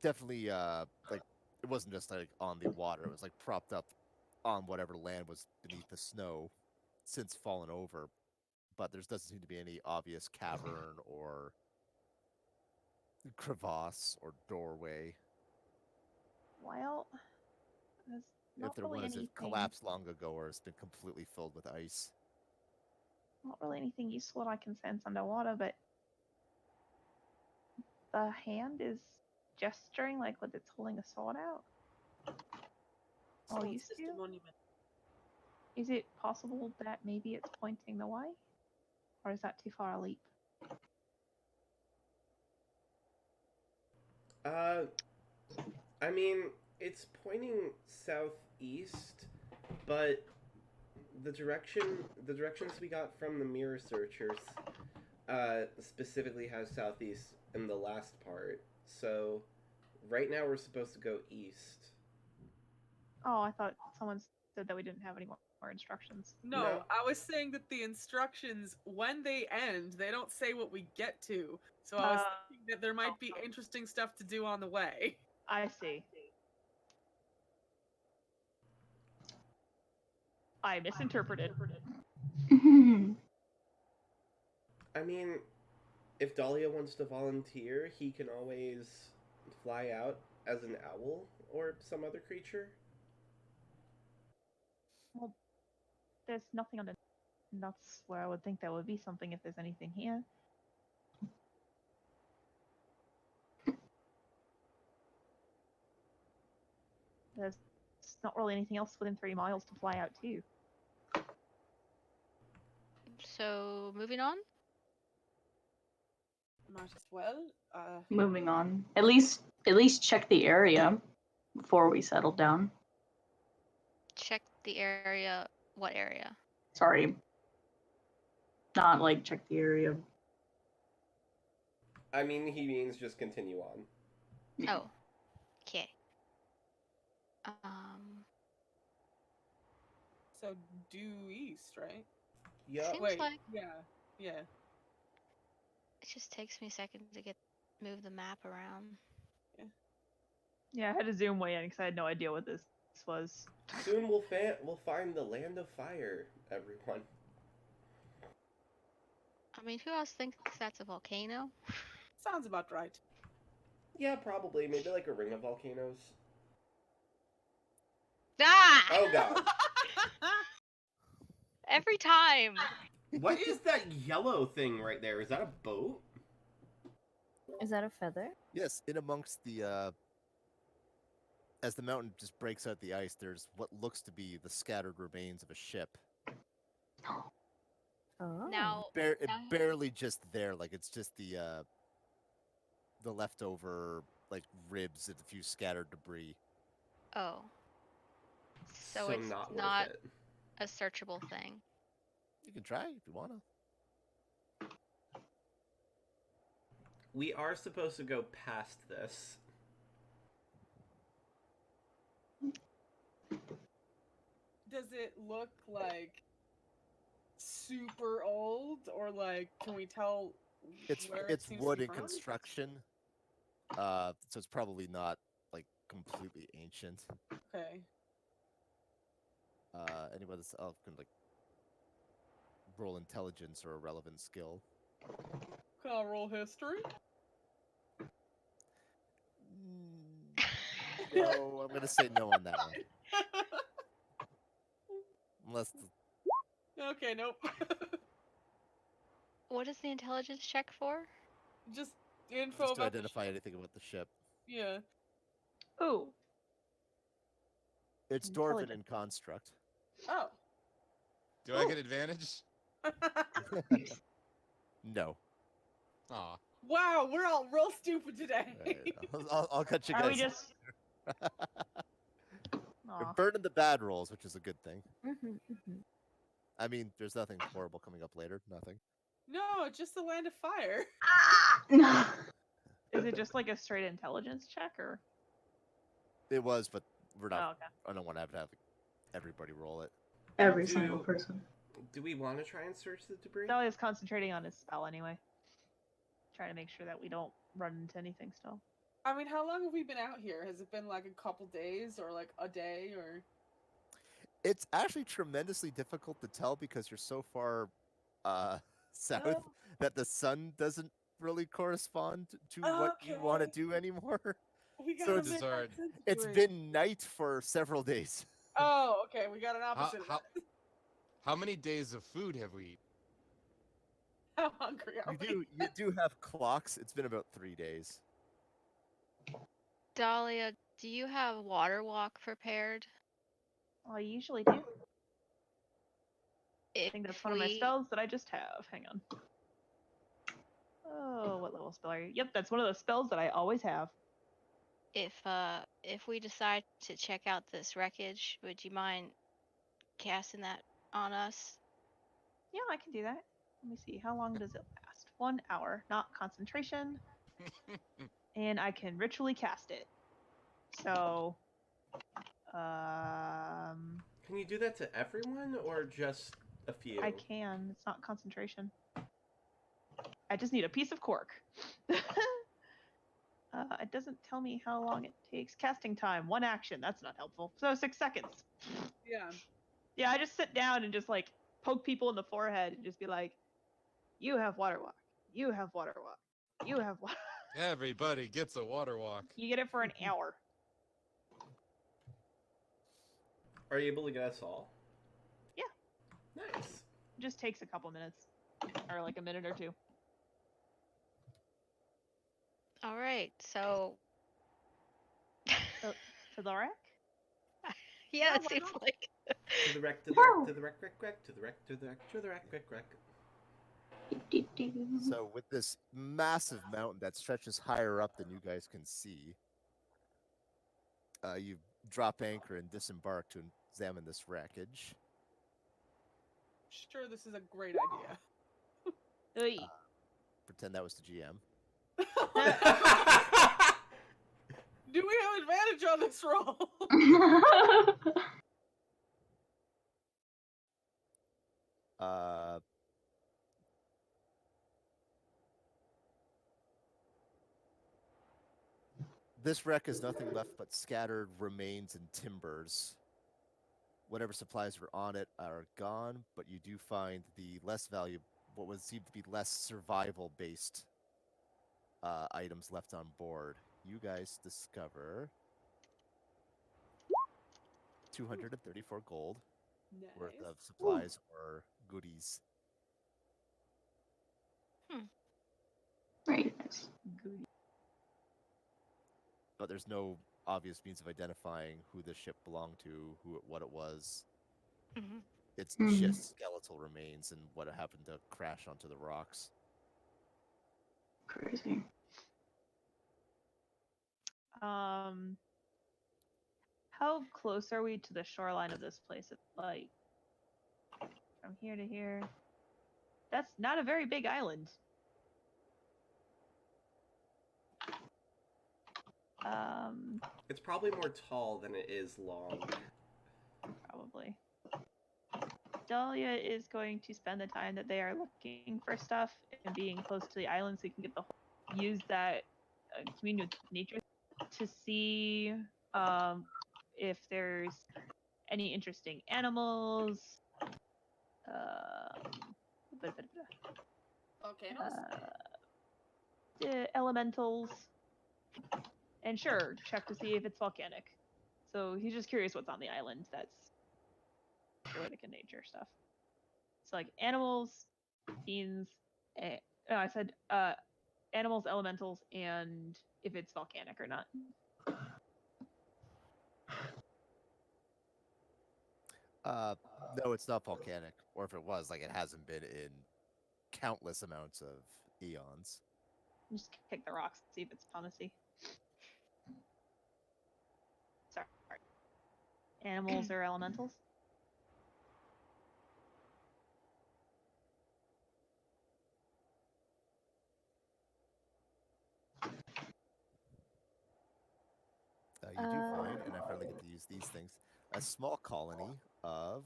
S4: definitely like it wasn't just like on the water. It was like propped up on whatever land was beneath the snow, since fallen over. But there doesn't seem to be any obvious cavern or crevasse or doorway.
S5: Well, there's not
S4: If there
S5: really
S4: was,
S5: anything.
S4: it collapsed long ago or it's been completely filled with ice.
S5: Not really anything useful I can sense underwater, but the hand is gesturing like with it's holding a sword out.
S6: So
S5: Used
S6: it's just
S5: to?
S6: a monument.
S5: Is it possible that maybe it's pointing the way? Or is that too far a leap?
S3: I mean, it's pointing southeast, but the directions we got from the mirror searchers specifically has southeast in the last part. So right now we're supposed to go east.
S5: Oh, I thought someone said that we didn't have any more instructions.
S6: No, I was saying that the instructions, when they end, they don't say what we get to. So I was thinking that there might be interesting stuff to do on the way.
S5: I see. I misinterpreted.
S3: I mean, if Dahlia wants to volunteer, he can always fly out as an owl or some other creature.
S5: Well, there's nothing on the. That's where I would think there would be something if there's anything here. There's not really anything else within 3 miles to fly out to.
S9: So moving on.
S6: Might as well.
S8: Moving on. At least check the area before we settle down.
S9: Check the area. What area?
S8: Sorry. Not like check the area.
S3: I mean, he means just continue on.
S9: Oh. Okay. Um.
S6: So due east, right?
S3: Yeah.
S9: Seems
S6: Wait.
S9: like
S6: Yeah.
S9: it just takes me a second to move the map around.
S5: Yeah, I had to zoom way in because I had no idea what this was.
S3: Soon we'll find the land of fire, everyone.
S9: I mean, who else thinks that's a volcano?
S6: Sounds about right.
S3: Yeah, probably. Maybe like a ring of volcanoes.
S9: Ah!
S3: Oh god.
S9: Every time.
S3: What is that yellow thing right there? Is that a boat?
S1: Is that a feather?
S4: Yes, in amongst the as the mountain just breaks out the ice, there's what looks to be the scattered remains of a ship.
S1: Oh.
S9: Now,
S4: Barely just there, like it's just the leftover like ribs and a few scattered debris.
S9: oh. So it's
S3: not worth
S9: not
S3: it.
S9: a searchable thing.
S4: You can try if you wanna.
S3: We are supposed to go past this.
S6: Does it look like super old, or like can we tell where it
S4: It's
S6: seems
S4: wood
S6: to be
S4: and
S6: from?
S4: construction. So it's probably not like completely ancient.
S6: Okay.
S4: Anyone that's can like roll intelligence or a relevant skill.
S6: Can I roll history?
S4: No, I'm gonna say no on that one. Unless
S6: Okay, nope.
S9: What is the intelligence check for?
S6: Just info
S4: just to
S6: about
S4: identify anything about the ship.
S6: Yeah.
S5: Ooh.
S4: It's dwarven
S5: Intelligent.
S4: in construct.
S6: Oh.
S2: Do I get advantage?
S4: No.
S2: Aw.
S6: Wow, we're all real stupid today.
S4: I'll cut you
S5: Are we
S4: guys.
S5: just?
S4: You're
S5: Aw.
S4: burning the bad rolls, which is a good thing.
S1: Mm-hmm.
S4: I mean, there's nothing horrible coming up later. Nothing.
S6: No, it's just the land of fire.
S5: Is it just like a straight intelligence check, or?
S4: It was, but we're not.
S5: Oh, okay.
S4: I don't want to have everybody roll it.
S8: Every single person.
S3: Do we want to try and search the debris?
S5: Dahlia's concentrating on his spell anyway. Trying to make sure that we don't run into anything still.
S6: I mean, how long have we been out here? Has it been like a couple days or like a day or?
S4: It's actually tremendously difficult to tell because you're so far south that the sun doesn't really correspond to what you want to do anymore.
S6: We got
S4: So
S6: a midnight
S4: it's been night for several days.
S6: Oh, okay. We got an opposite. of that.
S2: How many days of food have we eaten?
S6: How hungry are we?
S4: You do have clocks. It's been about 3 days.
S9: Dahlia, do you have water walk prepared?
S5: Well, I usually do. I
S9: If
S5: think that's one of my spells that I just have. Hang on. Oh, what level spell are you? Yep, that's one of those spells that I always have.
S9: If we decide to check out this wreckage, would you mind casting that on us?
S5: Yeah, I can do that. Let me see. How long does it last? 1 hour, not concentration. And I can ritually cast it. So,
S3: Can you do that to everyone or just a few?
S5: I can. It's not concentration. I just need a piece of cork. It doesn't tell me how long it takes. Casting time, 1 action. That's not helpful. So 6 seconds.
S6: Yeah.
S5: Yeah, I just sit down and just like poke people in the forehead and just be like, "You have water walk. You have water walk. You have water."
S2: Everybody gets a water walk.
S5: You get it for an hour.
S3: Are you able to get us all?
S5: Yeah.
S3: Nice.
S5: It just takes a couple minutes, or like a minute or two.
S9: All right, so
S5: To the wreck?
S9: yeah, it seems like
S3: To the wreck, to the wreck, to the wreck, wreck, wreck, to the wreck, to the wreck, to the wreck, wreck, wreck.
S4: So with this massive mountain that stretches higher up than you guys can see, you drop anchor and disembark to examine this wreckage.
S6: Sure, this is a great idea.
S5: Oy.
S4: Pretend that was the GM.
S6: Do we have advantage on this roll?
S4: This wreck is nothing left but scattered remains and timbers. Whatever supplies were on it are gone, but you do find the less valuable, what would seem to be less survival-based items left on board. You guys discover 234 gold worth
S6: Nice.
S4: of supplies or goodies.
S8: Very nice.
S5: Goody.
S4: But there's no obvious means of identifying who the ship belonged to, what it was.
S9: Mhm.
S4: It's
S8: Mhm.
S4: just skeletal remains and what happened to crash onto the rocks.
S8: Crazy.
S5: How close are we to the shoreline of this place? It's like from here to here. That's not a very big island.
S3: It's probably more tall than it is long.
S5: Probably. Dahlia is going to spend the time that they are looking for stuff and being close to the island so you can get the whole, use that communion with nature to see if there's any interesting animals,
S6: Volcanoes?
S5: elementals, and sure, check to see if it's volcanic. So he's just curious what's on the island that's druidic in nature stuff. So like animals, fiends, I said animals, elementals, and if it's volcanic or not.
S4: No, it's not volcanic. Or if it was, like, it hasn't been in countless amounts of eons.
S5: Just kick the rocks, see if it's pumicy. Sorry. Animals or elementals?
S4: You do find, and I finally get to use these things, a small colony of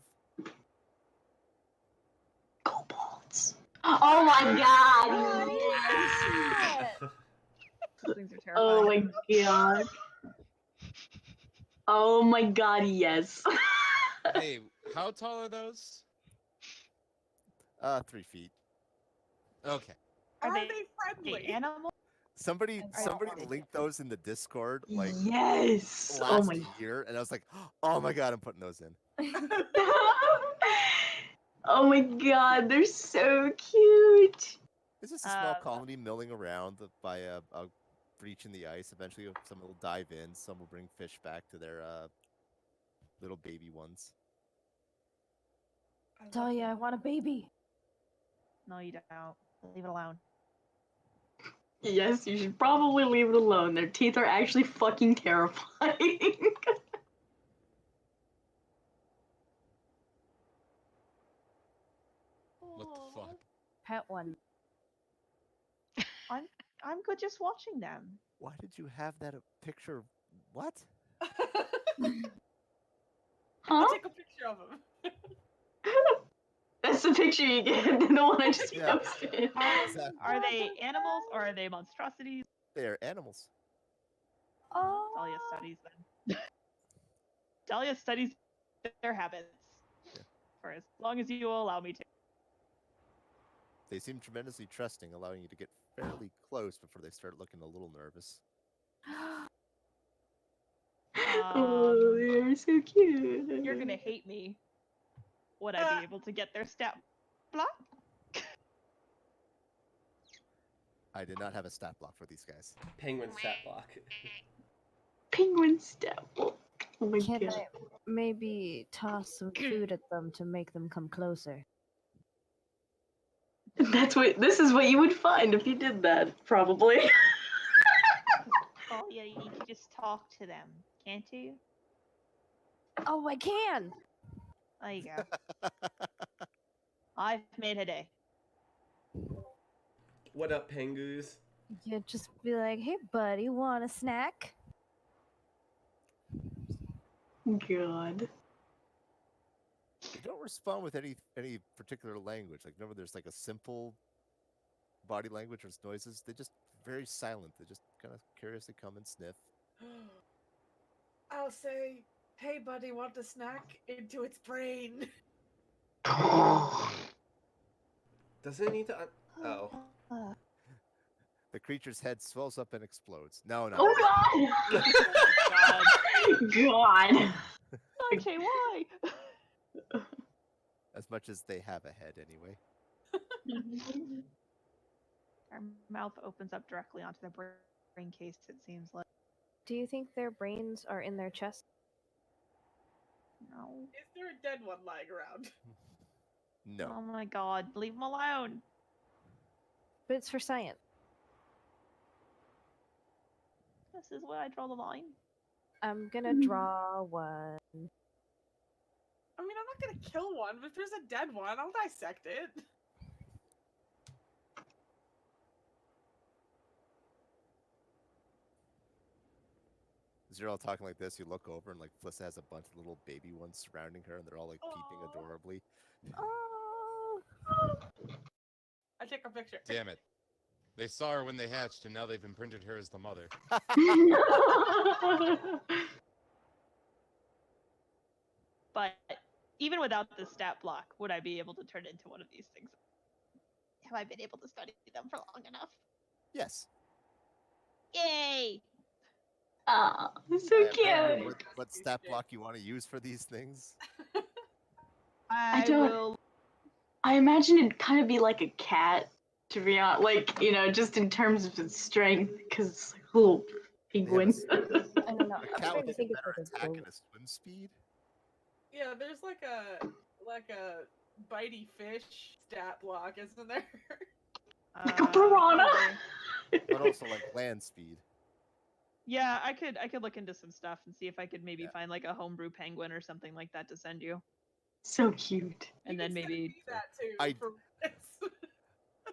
S8: Kobolds. Oh my god!
S5: Those things are
S8: Oh
S5: terrifying.
S8: my god. Oh my god, yes.
S2: Hey, how tall are those?
S4: 3 feet.
S2: Okay.
S6: Are they friendly?
S5: Animals?
S4: Somebody
S5: they
S4: linked those in the Discord like
S8: Yes. Oh
S4: last
S8: my.
S4: year, and I was like, oh my god, I'm putting those in.
S8: Oh my god, they're so cute.
S4: It's just a small colony milling around by a breach in the ice. Eventually, some will dive in. Some will bring fish back to their little baby ones.
S1: Dahlia, I want a baby.
S5: No, you don't. Leave it alone.
S8: Yes, you should probably leave it alone. Their teeth are actually fucking terrifying.
S2: What the fuck?
S1: Pet one.
S5: I'm good just watching them.
S4: Why did you have that picture? What?
S6: I'll
S8: Huh?
S6: take a picture of him.
S8: That's the picture you get. The one I just
S4: Yeah.
S8: posted.
S5: Are they animals or are they monstrosities?
S4: They are animals.
S1: Oh.
S5: Dahlia studies them. Dahlia studies their habits for as long as you will allow me to.
S4: They seem tremendously trusting, allowing you to get fairly close before they start looking a little nervous.
S8: Oh, they're so cute.
S5: You're gonna hate me. Would I be able to get their stat block?
S4: I did not have a stat block for these guys.
S3: Penguin stat block.
S8: Penguin step. Oh my
S1: Can
S8: god.
S1: I maybe toss some food at them to make them come closer?
S5: They
S8: This is what you would find if you did that, probably.
S5: Oh yeah, you can just talk to them, can't you?
S1: Oh, I can.
S5: There you go. I've made her day.
S3: What up, Pangoos?
S1: You just be like, "Hey, buddy, want a snack?"
S8: God.
S4: They don't respond with any particular language. Like, whenever there's like a simple body language or noises, they just very silent. They just kind of curiously come and sniff.
S6: I'll say, "Hey, buddy, want a snack?" into its brain.
S3: Doesn't it need to? Oh.
S4: The creature's head swells up and explodes. No, no.
S8: Oh God! God.
S5: Okay, why?
S4: As much as they have a head, anyway.
S5: Our mouth opens up directly onto the brain case, it seems like.
S1: Do you think their brains are in their chest?
S5: No.
S6: Is there a dead one lying around?
S4: No.
S5: Oh my god, leave them alone.
S1: But it's for science.
S5: This is where I draw the line.
S1: I'm gonna draw one.
S6: I mean, I'm not gonna kill one, but if there's a dead one, I'll dissect it.
S4: As you're all talking like this, you look over and like Flissa has a bunch of little baby ones surrounding her, and they're all like peeping
S6: Aw.
S4: adorably.
S1: Oh.
S6: I take a picture.
S2: Damn it. They saw her when they hatched, and now they've imprinted her as the mother.
S5: But even without the stat block, would I be able to turn into one of these things? Have I been able to study them for long enough?
S4: Yes.
S5: Yay!
S8: Oh, so
S4: I have no idea
S8: cute.
S4: what stat block you want to use for these things?
S5: I
S8: don't-
S5: will.
S8: I imagine it'd kind of be like a cat, to be honest. Like, just in terms of its strength, because it's like a little penguin.
S1: I don't know.
S4: A
S1: I'm
S4: cat
S1: trying
S4: with
S1: to
S4: a
S1: think of
S4: better
S1: like a
S4: attack
S1: goat.
S4: and a swim speed?
S6: Yeah, there's like a bitey fish stat block, isn't there?
S8: Like a piranha.
S5: probably.
S4: But also like land speed.
S5: Yeah, I could look into some stuff and see if I could maybe
S4: Yeah.
S5: find like a homebrew penguin or something like that to send you.
S8: So cute.
S5: And
S6: You
S5: then
S6: can send
S5: maybe
S6: me that too.
S4: I-
S6: For this.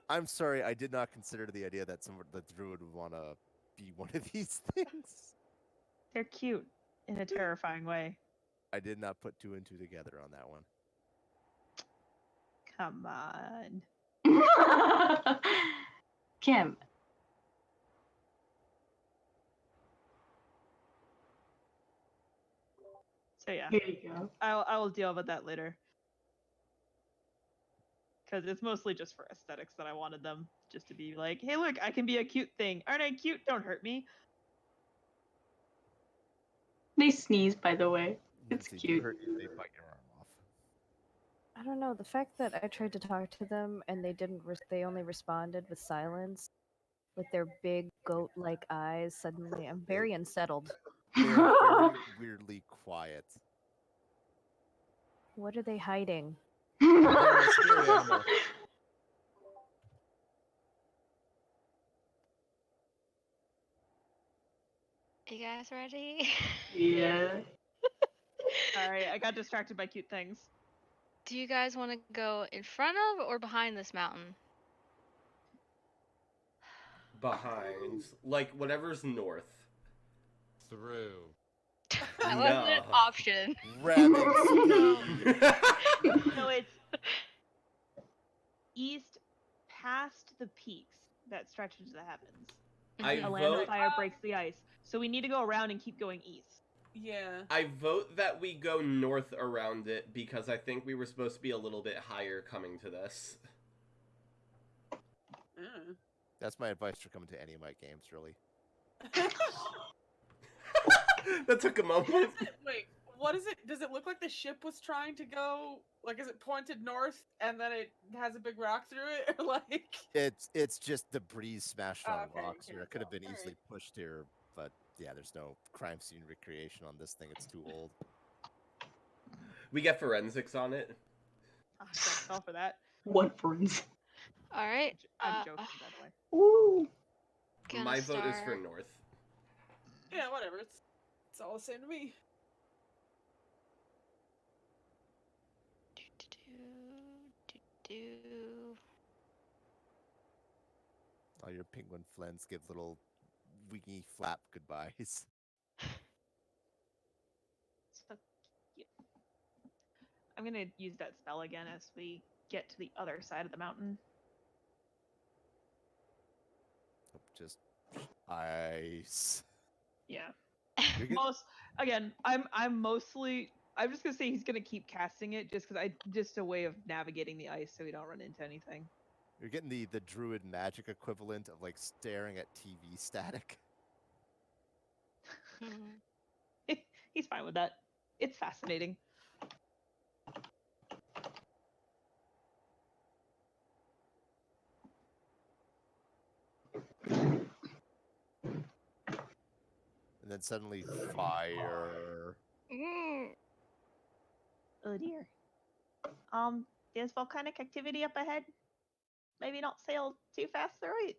S4: I'm sorry, I did not consider the idea that the druid would want to be one of these things.
S5: they're cute in a terrifying way.
S4: I did not put two and two together on that one.
S5: Come on.
S8: Kim.
S5: So yeah,
S8: Here you go.
S5: I will deal with that later. Because it's mostly just for aesthetics that I wanted them just to be like, hey, look, I can be a cute thing. Aren't I cute? Don't hurt me.
S8: They sneeze, by the way. It's
S4: Lindsay, do
S8: cute.
S4: hurt you, they bite your arm off.
S1: I don't know. The fact that I tried to talk to them and they didn't. They only responded with silence, with their big goat-like eyes. Suddenly, I'm very unsettled.
S4: They are very weirdly quiet.
S1: What are they hiding?
S2: They're a spirit animal.
S9: You guys ready?
S8: Yeah.
S5: Sorry, I got distracted by cute things.
S9: Do you guys want to go in front of or behind this mountain?
S3: Behind. Like, whatever's north.
S2: Through.
S9: That wasn't an
S3: No.
S9: option.
S4: Rabbit speed.
S5: No, it's east past the peaks that stretch into the heavens.
S3: I
S5: A land of
S3: vote.
S5: fire breaks the ice. So we need to go around and keep going east.
S6: Yeah.
S3: I vote that we go north around it because I think we were supposed to be a little bit higher coming to this.
S4: That's my advice for coming to any of my games, really.
S3: That took a moment.
S6: Wait, what is it? Does it look like the ship was trying to go? Like, is it pointed north and then it has a big rock through it? Or like.
S4: It's just debris smashed on
S6: Okay,
S4: rocks here.
S6: can't
S4: It could have been
S6: tell.
S4: easily pushed here, but yeah, there's no crime scene recreation on this thing. It's too old.
S3: We get forensics on it.
S5: Oh, thanks all for that.
S8: What friends?
S9: All right.
S5: I'm joking, by the way.
S8: Ooh.
S9: Gonna
S3: My vote is for
S9: start-
S3: north.
S6: Yeah, whatever. It's all the same to me.
S9: Do.
S4: All your penguin friends give little wingy flap goodbyes.
S5: So cute. I'm gonna use that spell again as we get to the other side of the mountain.
S4: Just ice.
S5: Yeah.
S4: You're good.
S5: Most again, I'm just gonna say he's gonna keep casting it just a way of navigating the ice so we don't run into anything.
S4: You're getting the druid magic equivalent of like staring at TV static.
S5: He's fine with that. It's fascinating.
S4: And then suddenly fire.
S5: Oh dear. There's volcanic activity up ahead. Maybe not sail too fast through it.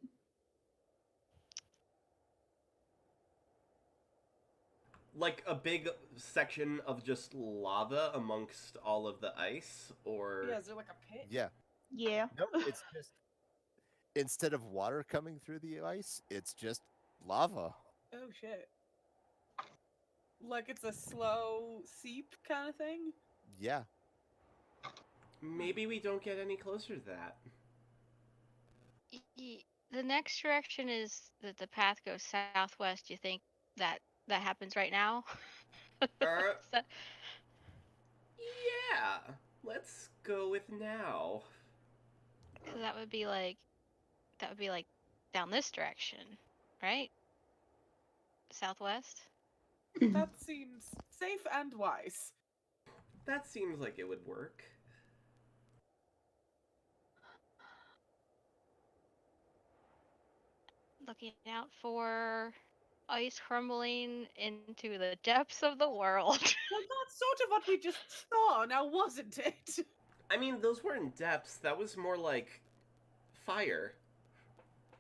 S3: Like a big section of just lava amongst all of the ice, or
S6: Yeah, is there like a pit?
S4: Yeah.
S5: Yeah.
S4: No, it's just instead of water coming through the ice, it's just lava.
S6: Oh shit. Like it's a slow seep kind of thing?
S4: Yeah.
S3: maybe we don't get any closer to that.
S9: The next direction is that the path goes southwest. You think that happens right now? So-
S3: Yeah, let's go with now.
S9: 'cause that would be like down this direction, right? Southwest.
S6: That seems safe and wise.
S3: That seems like it would work.
S9: Looking out for ice crumbling into the depths of the world.
S6: Well, that's sort of what we just saw, now wasn't it?
S3: I mean, those weren't depths. That was more like fire.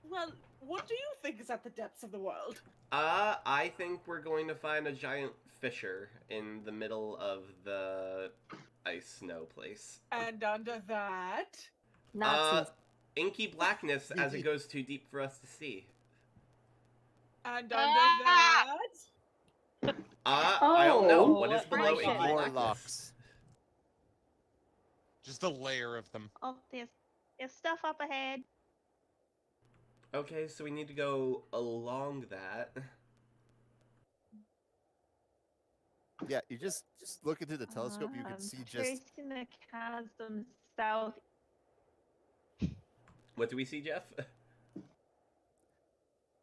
S6: Well, what do you think is at the depths of the world?
S3: I think we're going to find a giant fissure in the middle of the ice snow place.
S6: And under that?
S1: Nazis.
S3: Inky blackness as it goes too deep for us to see.
S6: And under that?
S3: I don't know. What is
S5: What
S3: below
S5: friendship?
S3: inky blackness?
S4: Warlocks.
S2: Just a layer of them.
S5: Oh, there's stuff up ahead.
S3: Okay, so we need to go along that.
S4: Yeah, you just looking through the telescope, you can see just
S5: Tracing the chasm south.
S3: What do we see, Jeff?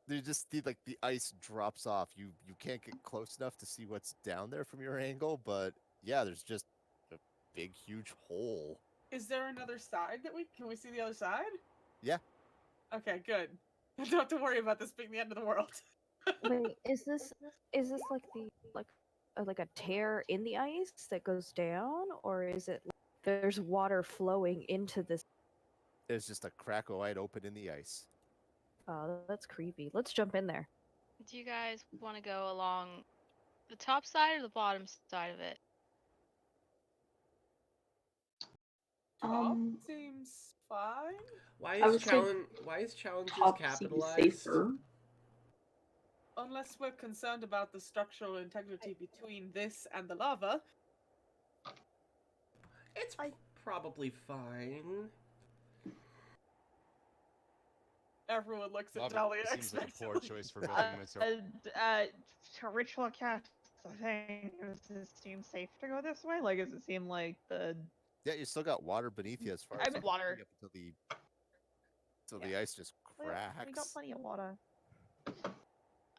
S4: you just see like the ice drops off. You can't get close enough to see what's down there from your angle, but yeah, there's just a big huge hole.
S6: Is there another side that can we see the other side?
S4: Yeah.
S6: Okay, good. I don't have to worry about this being the end of the world.
S1: Wait, is this like a tear in the ice that goes down, or is it like there's water flowing into this?
S4: There's just a crack wide open in the ice.
S1: Oh, that's creepy. Let's jump in there.
S9: Do you guys want to go along the top side or the bottom side of it?
S6: Top seems fine.
S3: Why
S8: I
S3: is
S8: would say
S3: challenges
S8: top seems
S3: capitalized?
S8: safer.
S6: Unless we're concerned about the structural integrity between this and the lava.
S3: It's probably fine.
S6: Everyone looks at
S2: Lava
S6: Dahlia
S2: seems like a poor
S6: expectantly.
S2: choice for building material.
S5: To ritual cast, I think, does it seem safe to go this way? Like, does it seem like the
S4: Yeah, you still got water beneath you as far
S5: I
S4: as
S5: mean,
S4: you can
S5: water.
S4: see up until the ice just cracks.
S5: We got plenty of water.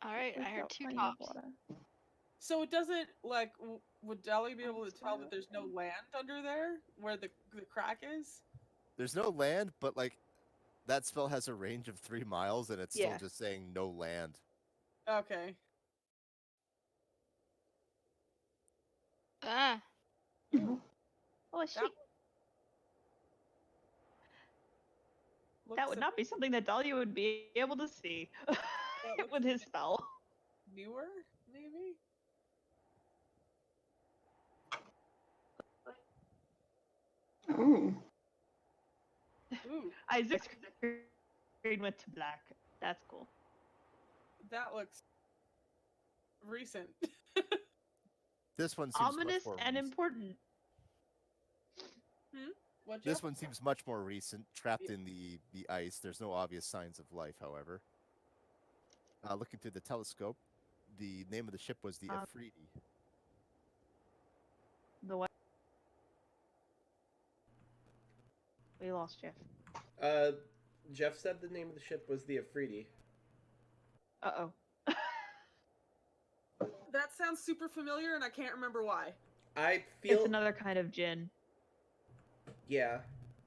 S9: All right,
S5: We've
S9: I heard
S5: got
S9: two
S5: plenty
S9: tops.
S5: of water.
S6: So it doesn't, like, would Dahlia be able to tell that there's no land under there, where the crack is?
S4: There's no land, but like that spell has a range of 3 miles, and it's
S5: Yeah.
S4: still just saying no land.
S6: Okay.
S9: Ah,
S5: Oh, shit.
S6: Yep.
S5: That would not be something that Dahlia would be able to see with his spell.
S6: Newer, maybe?
S8: Ooh.
S6: Ooh,
S5: Isaac's screen went to black. That's cool.
S6: that looks recent.
S4: This one seems much
S5: Ominous
S4: more
S5: and
S4: recent.
S5: important.
S6: What,
S4: This
S6: Jeff?
S4: one seems much more recent, trapped in the ice. There's no obvious signs of life, however. Looking through the telescope, the name of the ship was the Afridi.
S5: The what? We lost Jeff.
S3: Jeff said the name of the ship was the Afridi.
S5: Uh-oh.
S6: That sounds super familiar, and I can't remember why.
S3: I feel.
S5: It's another kind of gin.
S3: Yeah.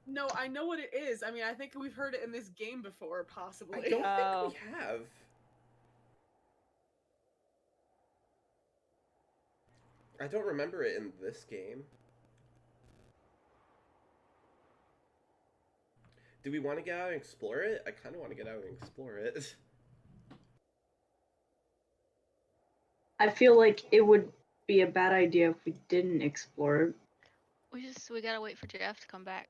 S6: No, I know what it is. I mean, I think we've heard it in this game before, possibly.
S3: I don't think we have. I don't remember it in this game. Do we want to get out and explore it? I kind of want to get out and explore it.
S8: I feel like it would be a bad idea if we didn't explore it.
S9: We gotta wait for Jeff to come back.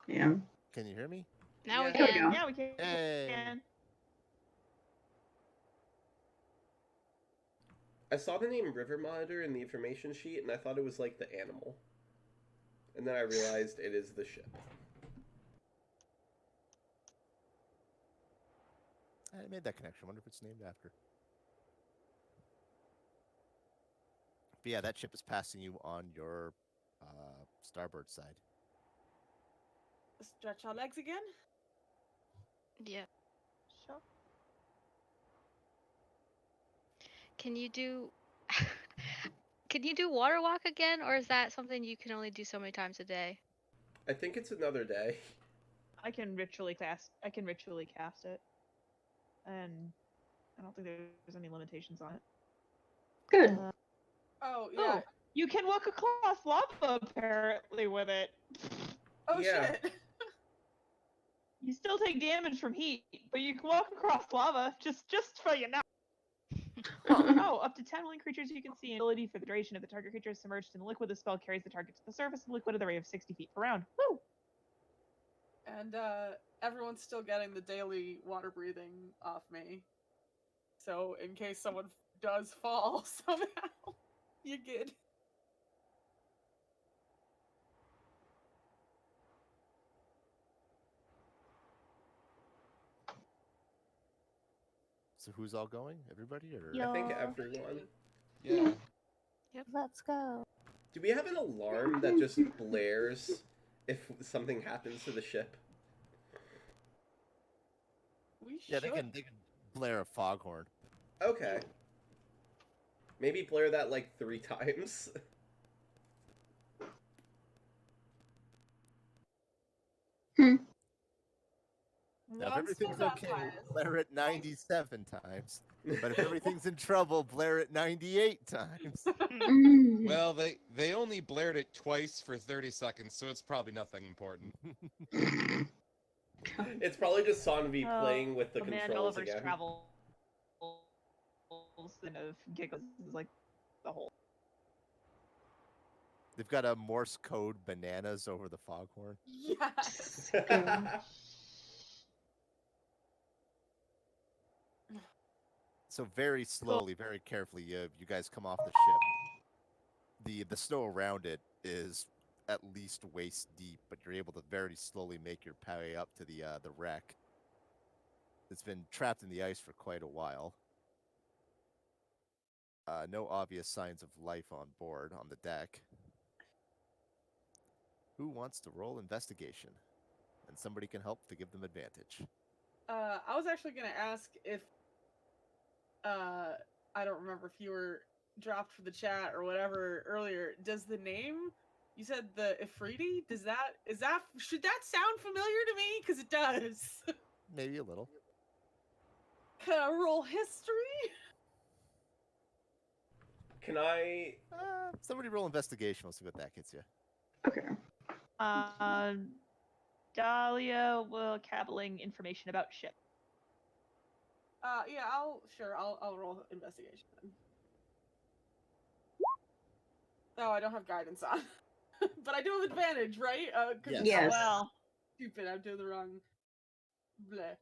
S8: Yeah.
S4: Can you hear me?
S9: Now we
S6: Yeah.
S8: There we
S9: can.
S8: go.
S5: Yeah, we can.
S4: Hey.
S3: I saw the name River Monitor in the information sheet, and I thought it was like the animal. And then I realized it is the ship.
S4: I made that connection. I wonder if it's named after. But yeah, that ship is passing you on your starboard side.
S6: Stretch our legs again?
S9: Yeah.
S5: Sure.
S9: Can you do Can you do water walk again, or is that something you can only do so many times a day?
S3: I think it's another day.
S5: I can ritually cast it. And I don't think there's any limitations on it.
S8: Good.
S6: Oh, yeah.
S5: You can walk across lava apparently with it.
S6: Oh,
S3: Yeah.
S6: shit.
S5: You still take damage from heat, but you can walk across lava just so you know. Oh, up to 10 willing creatures you can see. Ability for the duration of the target creature is submerged in the liquid. The spell carries the target to the surface of the liquid at the rate of 60 feet per round. Woo!
S6: And everyone's still getting the daily water breathing off me. So in case someone does fall somehow, you're good.
S4: So who's all going? Everybody, or
S3: I think
S1: Yeah.
S3: everyone.
S2: Yeah.
S1: Let's go.
S3: Do we have an alarm that just blares if something happens to the ship?
S6: We
S4: yeah,
S6: should.
S4: they can blare a foghorn.
S3: Okay. Maybe blare that like 3 times.
S4: Now, if
S6: Once
S4: everything's
S6: we're
S4: okay,
S6: baptized.
S4: blare it 97 times. But if everything's in trouble, blare it 98 times.
S8: Mm.
S2: Well, they only blared it twice for 30 seconds, so it's probably nothing important.
S3: It's probably just Sonvi playing with the
S5: A man
S3: controls
S5: Gulliver's
S3: again.
S5: Travels kind of giggles is like the whole.
S4: They've got a Morse code bananas over the foghorn.
S6: Yes.
S4: So very slowly, very carefully, you guys come off the ship. The snow around it is at least waist deep, but you're able to very slowly make your way up to the wreck. It's been trapped in the ice for quite a while. No obvious signs of life on board on the deck. Who wants to roll investigation? And somebody can help to give them advantage.
S6: I was actually gonna ask if I don't remember if you were dropped for the chat or whatever earlier. Does the name you said the Ifriti? Should that sound familiar to me? Because it does.
S4: Maybe a little.
S6: Can I roll history?
S3: Can I...
S4: Somebody roll investigation. We'll see what that gets you.
S8: Okay.
S5: Dahlia will cabbling information about ship.
S6: Yeah, I'll roll investigation then. Oh, I don't have guidance on. But I do have advantage, right?
S4: Yes.
S8: Yes.
S5: Well,
S6: Stupid, I'm doing the wrong. Bleh.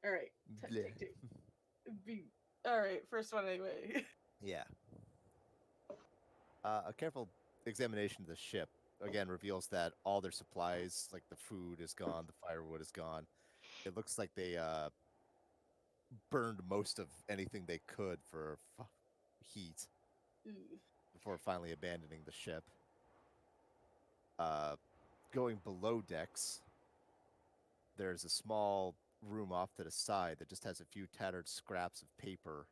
S6: Alright,
S4: Bleh.
S6: take two. Alright, first one anyway.
S4: Yeah. A careful examination of the ship again reveals that all their supplies, like the food, is gone. The firewood is gone. It looks like they burned most of anything they could for heat before finally abandoning the ship. Going below decks, there's a small room off to the side that just has a few tattered scraps of paper.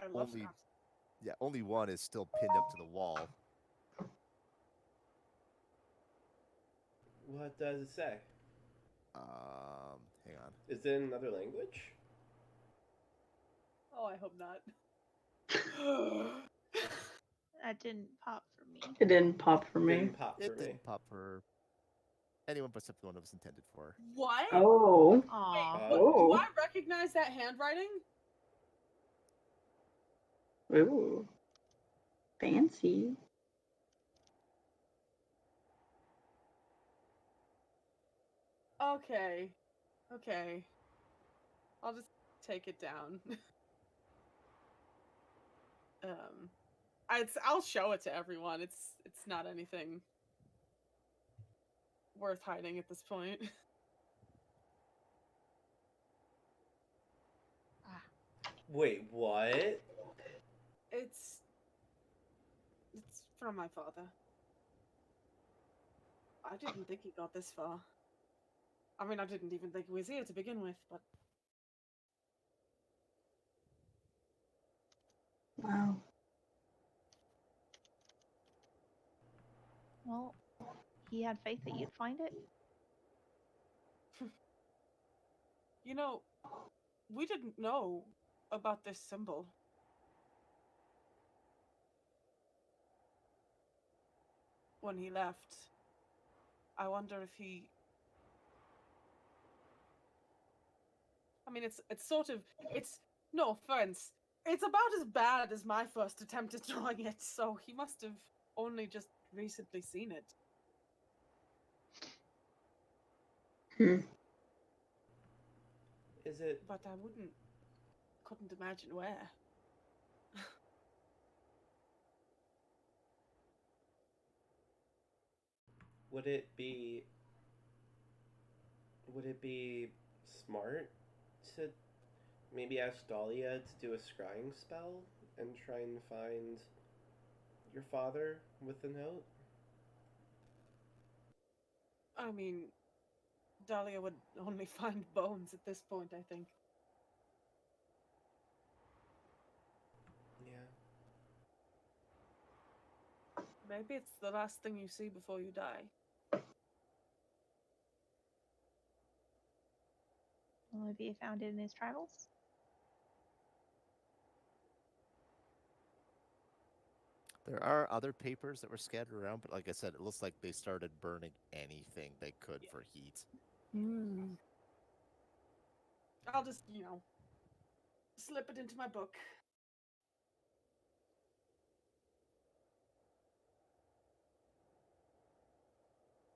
S6: I love scraps.
S4: Yeah, only one is still pinned up to the wall.
S3: What does it say?
S4: Hang on.
S3: Is it in another language?
S6: Oh, I hope not.
S5: that didn't pop for me.
S8: It didn't pop for me.
S3: Didn't pop for
S4: It
S3: me.
S4: didn't pop for anyone but the one it was intended for.
S6: What?
S8: Oh.
S5: Aw.
S6: Do I recognize that handwriting?
S8: Ooh. Fancy.
S6: Okay. I'll just take it down. I'll show it to everyone. It's not anything worth hiding at this point.
S3: Wait, what?
S6: It's from my father. I didn't think he got this far. I mean, I didn't even think he was here to begin with, but
S8: Wow.
S5: Well, he had faith that you'd find it.
S6: you know, we didn't know about this symbol. When he left, I wonder if he... I mean, it's no offense. It's about as bad as my first attempt at drawing it, so he must have only just recently seen it.
S3: Is it?
S6: But I couldn't imagine where.
S3: Would it be smart to maybe ask Dahlia to do a scrying spell and try and find your father with the note?
S6: I mean, Dahlia would only find bones at this point, I think.
S3: Yeah.
S6: Maybe it's the last thing you see before you die.
S5: Well, maybe he found it in his travels.
S4: There are other papers that were scattered around, but like I said, it looks like they started burning anything they could for heat.
S6: I'll just, slip it into my book.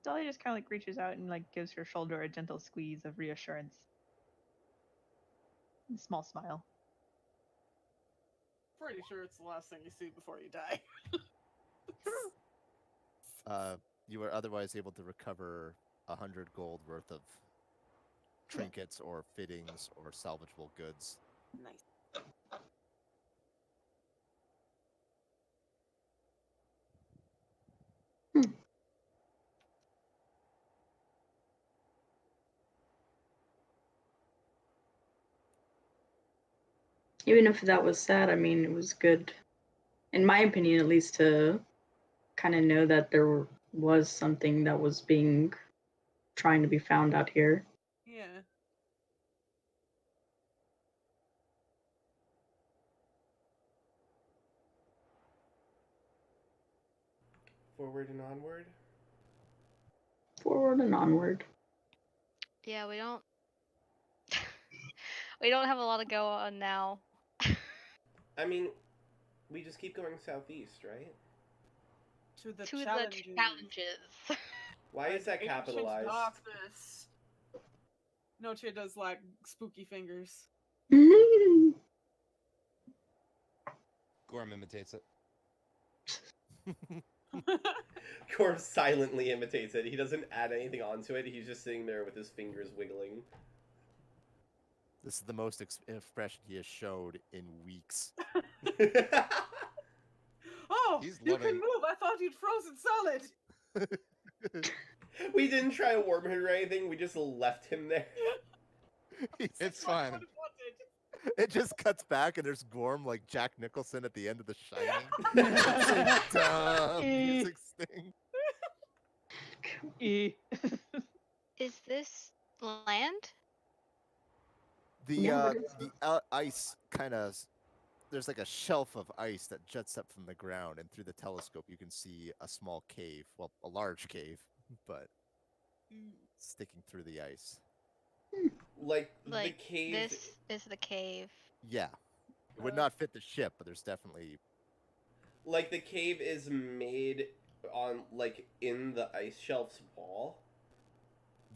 S5: Dahlia just kind of like reaches out and like gives her shoulder a gentle squeeze of reassurance. A small smile.
S6: Pretty sure it's the last thing you see before you die.
S4: You were otherwise able to recover 100 gold worth of trinkets or fittings or salvageable goods.
S6: Nice.
S8: Even if that was sad, I mean, it was good, in my opinion, at least, to kind of know that there was something that was trying to be found out here.
S6: Yeah.
S3: Forward and onward?
S8: Forward and onward.
S9: Yeah, we don't we don't have a lot to go on now.
S3: I mean, we just keep going southeast, right?
S6: To the
S9: To the
S6: challenges.
S9: challenges.
S3: Why is that
S6: Ancient
S3: capitalized?
S6: darkness. Noche does like spooky fingers.
S2: Gorm imitates it.
S3: Corv silently imitates it. He doesn't add anything onto it. He's just sitting there with his fingers wiggling.
S4: This is the most expression he has showed in weeks.
S6: Oh,
S2: He's
S6: you can
S2: loving-
S6: move. I thought you'd frozen solid.
S3: We didn't try to warm him or anything. We just left him there.
S2: It's fine.
S4: It just cuts back and there's Gorm like Jack Nicholson at the end of The Shining. Dumb music sting.
S9: Is this land?
S4: The ice kind of, there's like a shelf of ice that juts up from the ground, and through the telescope you can see a small cave, well, a large cave, but sticking through the ice.
S3: Like
S9: Like
S3: the cave.
S9: this is the cave.
S4: Yeah, it would not fit the ship, but there's definitely
S3: Like the cave is made on like in the ice shelf's wall.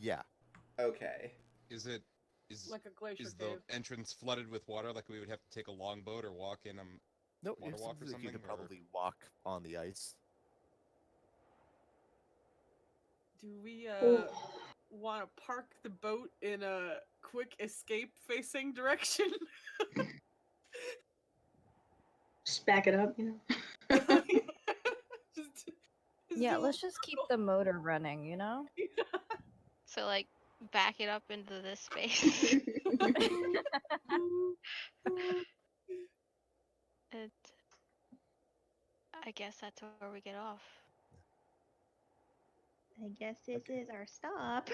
S4: yeah.
S3: Okay.
S2: Is
S6: Like a glacier
S2: is
S6: cave.
S2: the entrance flooded with water? Like we would have to take a longboat or walk in
S4: No,
S2: water walk or
S4: you
S2: something?
S4: could
S2: or-
S4: probably walk on the ice.
S6: Do we
S8: Oh.
S6: want to park the boat in a quick escape facing direction?
S8: Just back it up, you know.
S6: Just
S1: Yeah,
S6: do-
S1: let's just keep the motor running, you know?
S9: So like back it up into this space. it I guess that's where we get off.
S5: I guess this is our stop.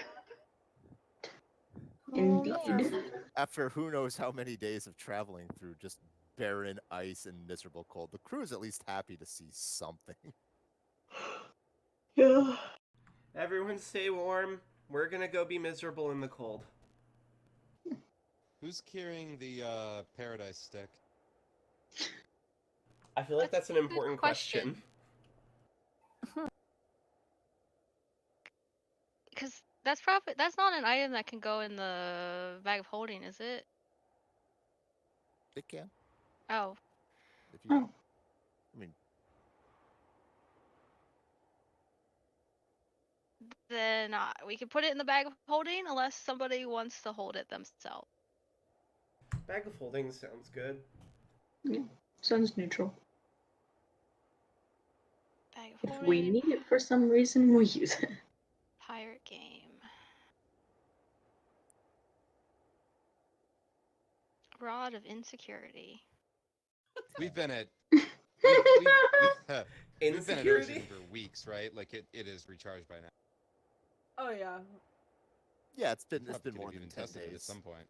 S8: Indeed.
S4: After who knows how many days of traveling through just barren ice and miserable cold, the crew is at least happy to see something.
S8: Yeah.
S3: Everyone stay warm. We're gonna go be miserable in the cold.
S2: Who's carrying the paradise stick?
S3: I feel like that's an
S9: a good
S3: important question.
S9: Because that's not an item that can go in the bag of holding, is it?
S4: It can.
S9: Oh,
S4: If you,
S8: Oh.
S4: I mean,
S9: then we can put it in the bag of holding unless somebody wants to hold it themselves.
S3: Bag of holding sounds good.
S8: Yeah. Sounds neutral.
S9: Bag of
S8: If
S9: holding.
S8: we need it for some reason, we'll use it.
S9: Pirate game. Rod of insecurity.
S2: We've been at we've been at
S3: Insecurity?
S2: Ocean for weeks, right? Like it is recharged by now.
S6: Oh yeah.
S4: yeah, it's been
S2: Probably
S4: more
S2: could've
S4: than
S2: even
S4: 10
S2: tested it at
S4: days.
S2: some point.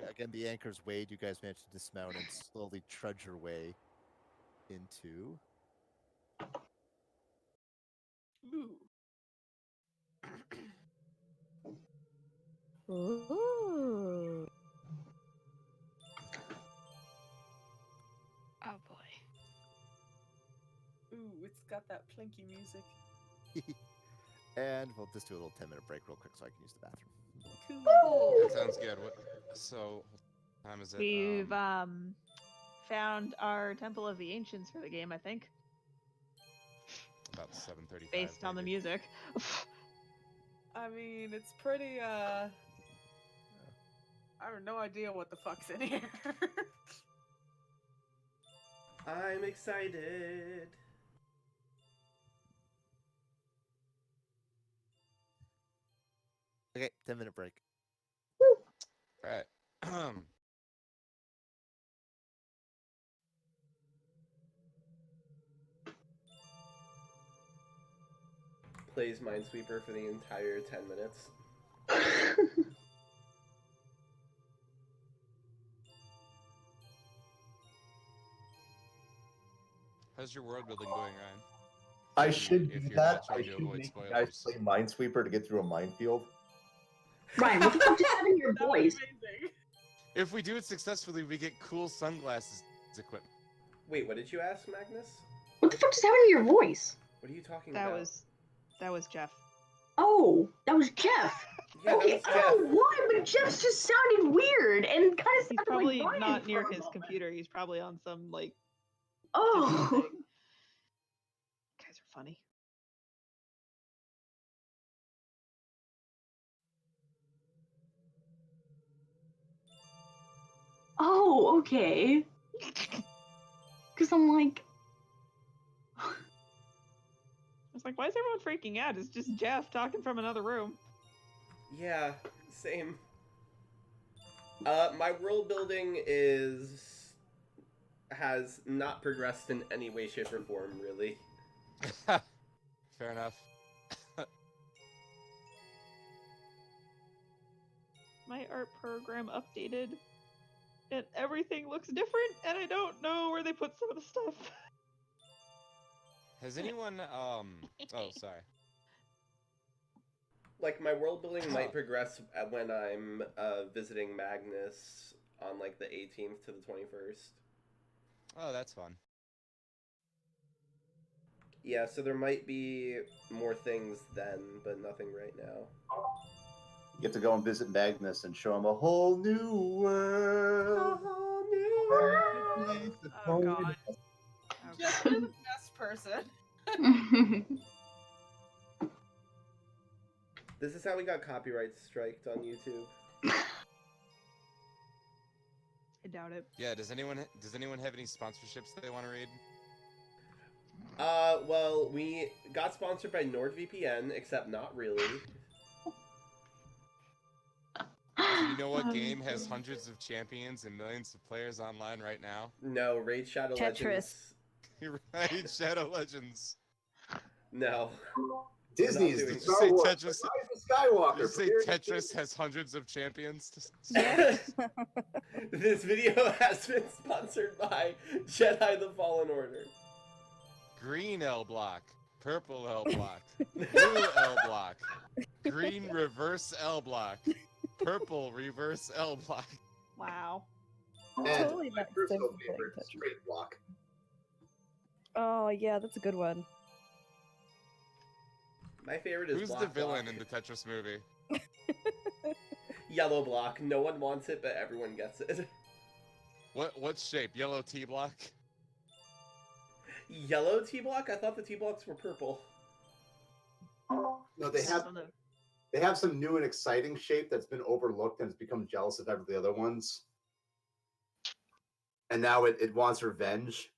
S4: Again, the anchors weighed. You guys managed to dismount and slowly trudge your way into.
S6: Ooh.
S1: Ooh.
S9: Oh boy.
S6: Ooh, it's got that plinky music.
S4: And we'll just do a little 10-minute break real quick so I can use the bathroom.
S6: Cool.
S2: That sounds good. So, what time is it?
S5: We've found our Temple of the Ancients for the game, I think,
S2: About 7:35.
S5: based on the music.
S6: I mean, it's pretty, I have no idea what the fuck's in here.
S3: I'm excited.
S4: Okay, 10-minute break.
S2: All right.
S3: Plays Minesweeper for the entire 10 minutes.
S2: How's your world building going, Ryan?
S11: I
S2: If
S11: should do
S2: you're
S11: that.
S2: not trying
S11: I
S2: to
S11: should
S2: avoid
S11: make you guys
S2: spoilers.
S11: play Minesweeper to get through a minefield.
S8: Ryan, what the fuck just happened to your
S6: That would be
S8: voice?
S6: amazing.
S2: If we do it successfully, we get cool sunglasses equipment.
S3: Wait, what did you ask, Magnus?
S8: What the fuck just happened to your voice?
S3: What are you talking
S5: That
S3: about?
S5: was Jeff.
S8: Oh, that was Jeff.
S3: Yeah, that
S8: Okay,
S3: was
S8: I
S3: Jeff.
S8: don't know why, but Jeff's just sounded weird and kind of
S5: He's
S8: sounded
S5: probably
S8: like Ryan
S5: not near
S8: for a
S5: his
S8: moment.
S5: computer. He's probably on some like different
S8: Oh.
S5: thing. Guys are funny.
S8: Oh, okay. Because I'm like,
S5: I was like, why is everyone freaking out? It's just Jeff talking from another room.
S3: Yeah, same. My world building has not progressed in any way, shape, or form, really.
S2: Fair enough.
S5: My art program updated, and everything looks different, and I don't know where they put some of the stuff.
S2: Has anyone oh, sorry.
S3: Like, my world building might progress when I'm visiting Magnus on, like, the 18th to the 21st.
S2: Oh, that's fun.
S3: Yeah, so there might be more things then, but nothing right now.
S11: You get to go and visit Magnus and show him a whole new world.
S6: Oh god. Jeff, you're the best person.
S3: This is how we got copyright striked on YouTube.
S5: I doubt it.
S2: Yeah, does anyone have any sponsorships that they want to read?
S3: Well, we got sponsored by NordVPN, except not really.
S2: Do you know what game has hundreds of champions and millions of players online right now?
S3: No, Raid Shadow
S1: Tetris.
S3: Legends.
S2: Right, Shadow Legends.
S3: No.
S11: Disney's
S3: doing
S11: the
S3: it.
S11: Star
S2: Say
S11: Wars.
S2: Tetris-
S11: Rise of Skywalker.
S2: Did you say
S11: Premier
S2: Tetris has hundreds of champions?
S3: This video has been sponsored by Jedi the Fallen Order.
S2: Green L block, purple L block, blue L block, green reverse L block, purple reverse L block.
S5: Wow.
S11: And
S1: Totally
S11: my
S1: not
S11: personal
S1: simple
S11: favorite,
S1: Tetris.
S11: straight block.
S1: Oh yeah, that's a good one.
S3: My favorite is
S2: Who's
S3: Block
S2: the villain
S3: Block.
S2: in the Tetris movie?
S3: Yellow block. No one wants it, but everyone gets it.
S2: What shape? Yellow T block?
S3: Yellow T-block? I thought the T-blocks were purple.
S11: No, they
S5: I
S11: have
S5: don't know.
S11: they have some new and exciting shape that's been overlooked and it's become jealous of every the other ones. And now it wants revenge.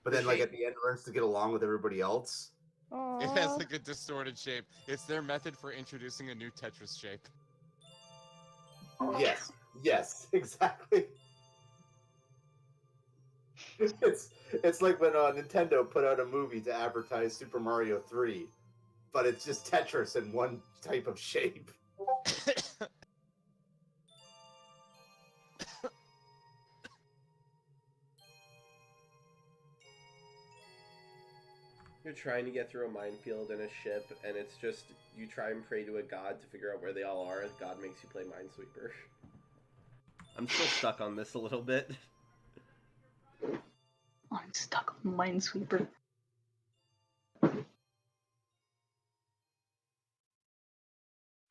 S11: But then, like, at the end, learns to get along with everybody else.
S2: It has
S1: Aww.
S2: like a distorted shape. It's their method for introducing a new Tetris shape.
S11: Yes, exactly. It's like when Nintendo put out a movie to advertise Super Mario 3, but it's just Tetris in one type of shape.
S3: You're trying to get through a minefield in a ship, and it's just, you try and pray to a god to figure out where they all are, and God makes you play Minesweeper. I'm still stuck on this a little bit.
S8: I'm stuck on Minesweeper.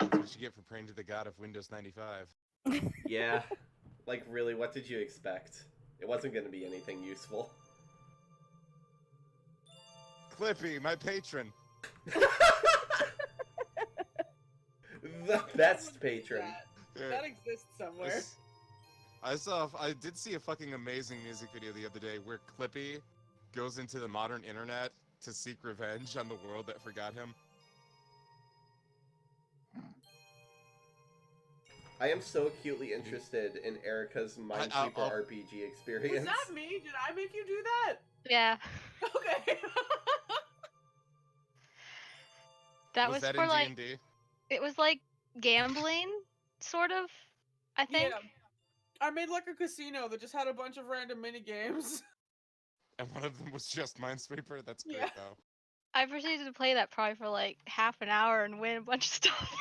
S2: That's what you get for praying to the god of Windows 95.
S3: Yeah. Like, really, what did you expect? It wasn't going to be anything useful.
S2: Clippy, my patron.
S3: The best patron.
S6: That exists somewhere.
S2: I did see a fucking amazing music video the other day where Clippy goes into the modern internet to seek revenge on the world that forgot him.
S3: I am so acutely interested in Erica's Minesweeper RPG experience.
S6: Was that me? Did I make you do that?
S9: Yeah.
S6: Okay.
S9: That was
S2: that
S9: for
S2: in
S9: like
S2: D&D?
S9: it was like gambling, sort of. I think.
S6: Yeah. I made like a casino that just had a bunch of random mini games.
S2: And one of them was just Minesweeper. That's great
S6: Yeah.
S2: though.
S9: I proceeded to play that probably for like half an hour and win a bunch of stuff.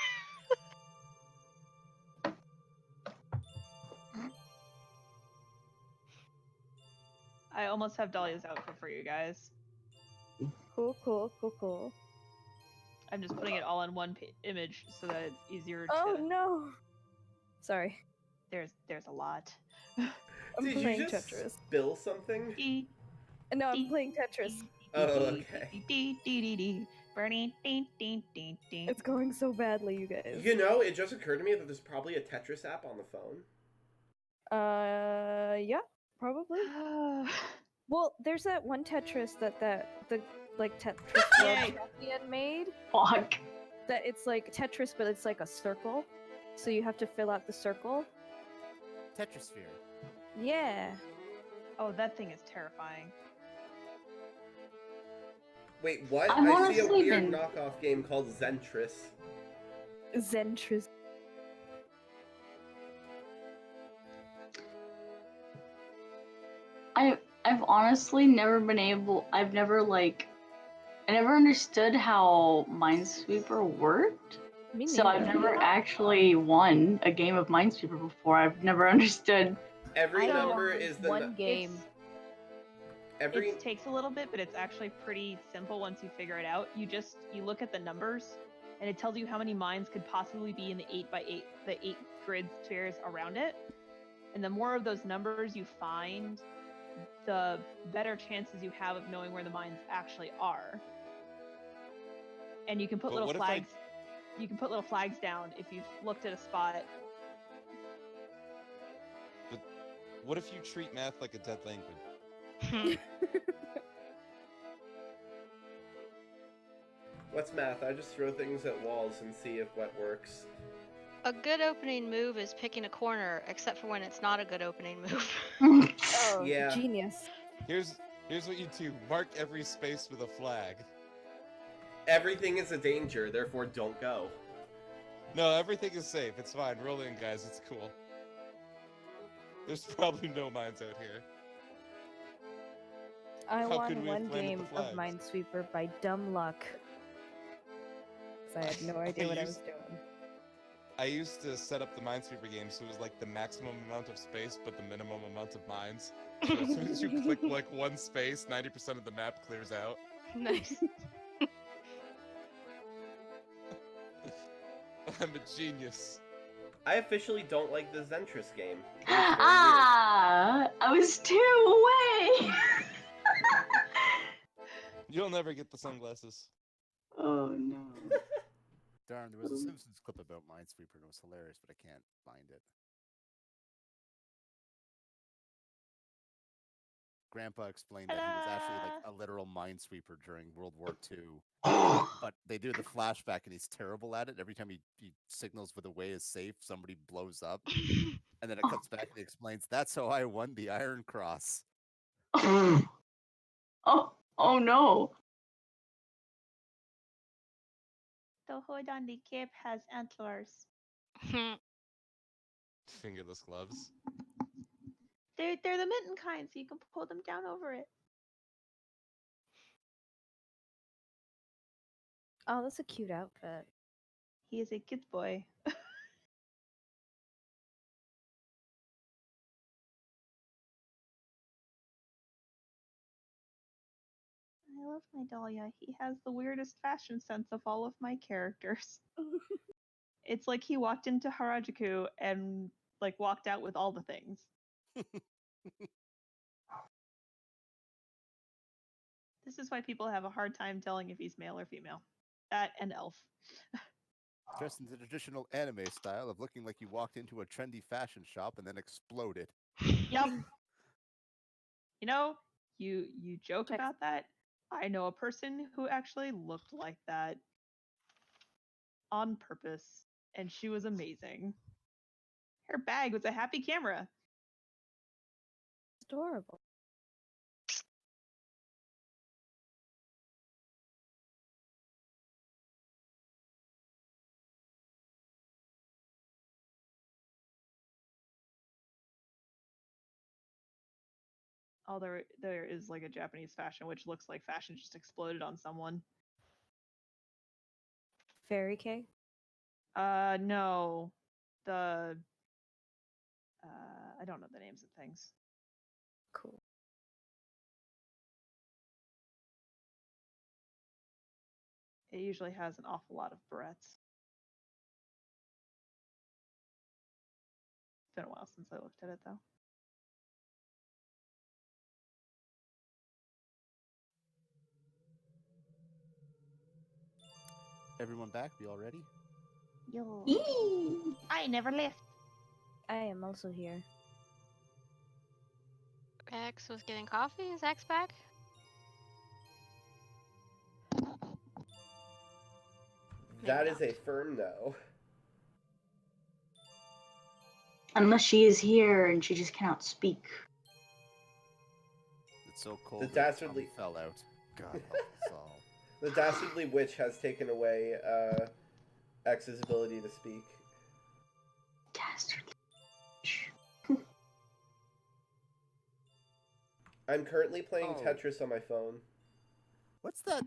S5: I almost have Dahlia's outfit for you guys.
S1: Cool.
S5: I'm just putting it all in one image so that it's easier
S1: Oh
S5: to.
S1: no! Sorry,
S5: There's a lot.
S1: I'm
S3: Did you
S1: playing
S3: just
S1: Tetris.
S3: spill something?
S1: No, I'm playing Tetris.
S3: Oh, okay.
S1: It's going so badly, you guys.
S3: You know, it just occurred to me that there's probably a Tetris app on the phone.
S1: Yeah, probably. Well, there's that one Tetris that the Tetris World Champion made.
S8: Fuck.
S1: That it's like Tetris, but it's like a circle, so you have to fill out the circle.
S4: Tetrisphere.
S1: Yeah.
S5: Oh, that thing is terrifying.
S3: Wait, what?
S8: I'm
S3: I see a
S8: honestly
S3: weird
S8: been-
S3: knockoff game called Zentris.
S1: Zentris.
S8: I've honestly never been able. I never understood how Minesweeper worked.
S1: Me
S8: So I've
S1: neither.
S8: never actually won a game of Minesweeper before. I've never understood.
S3: Every
S1: I
S3: number is the
S1: one game.
S5: It takes a little bit, but it's actually pretty simple once you figure it out. You look at the numbers, and it tells you how many mines could possibly be in the 8x8, the 8 grid spheres around it. And the more of those numbers you find, the better chances you have of knowing where the mines actually are. And you can put
S2: But
S5: little
S2: what if
S5: flags. You can put little flags down if you've looked at a spot.
S2: But what if you treat math like a dead language?
S3: What's math? I just throw things at walls and see if what works.
S9: A good opening move is picking a corner, except for when it's not a good opening move.
S1: Oh,
S3: Yeah.
S1: genius.
S2: Here's what you do. Mark every space with a flag.
S3: Everything is a danger, therefore don't go.
S2: No, everything is safe. It's fine. Roll in, guys. It's cool. There's probably no mines out here.
S1: I
S2: How could
S1: won
S2: we have
S1: one
S2: planted
S1: game
S2: the
S1: of
S2: flags?
S1: Minesweeper by dumb luck. Because I had no idea what I was doing.
S2: I used to set up the Minesweeper game so it was like the maximum amount of space, but the minimum amount of mines. So as soon as you click like one space, 90% of the map clears out.
S9: Nice.
S2: I'm a genius.
S3: I officially don't like the Zentris game.
S8: I was 2 away.
S2: You'll never get the sunglasses.
S8: Oh no.
S4: Darn, there was a Simpsons clip about Minesweeper and it was hilarious, but I can't find it. Grandpa explained that he was actually like a literal minesweeper during World War II. But they do the flashback and he's terrible at it. Every time he signals where the way is safe, somebody blows up. And then it comes back and he explains, that's how I won the Iron Cross.
S8: Oh no.
S5: The hood on the cape has antlers.
S2: Fingerless gloves.
S5: They're the mitten kind, so you can pull them down over it.
S1: Oh, that's a cute outfit.
S5: He is a cute boy. I love my Dahlia. He has the weirdest fashion sense of all of my characters. It's like he walked into Harajuku and like walked out with all the things. This is why people have a hard time telling if he's male or female. That and elf.
S4: Dressed in the traditional anime style of looking like you walked into a trendy fashion shop and then exploded.
S5: Yep. You know, you joke about that. I know a person who actually looked like that on purpose, and she was amazing. Her bag was a happy camera.
S1: Adorable.
S5: Oh, there is like a Japanese fashion which looks like fashion just exploded on someone.
S1: Fairy K?
S5: No. The I don't know the names of things.
S1: Cool.
S5: It usually has an awful lot of barrettes. It's been a while since I looked at it though.
S4: Everyone back? We all ready?
S5: Yo.
S8: Eee.
S5: I never left.
S1: I am also here.
S9: X was getting coffee. Is X back?
S3: That
S9: Maybe
S3: is a firm no.
S8: Unless she is here and she just cannot speak.
S4: It's so cold
S3: The
S4: that its
S3: dastardly-
S4: tongue fell out. God help us all.
S3: The dastardly witch has taken away X's ability to speak.
S8: Dastardly.
S3: I'm currently playing
S4: Oh.
S3: Tetris on my phone.
S4: What's that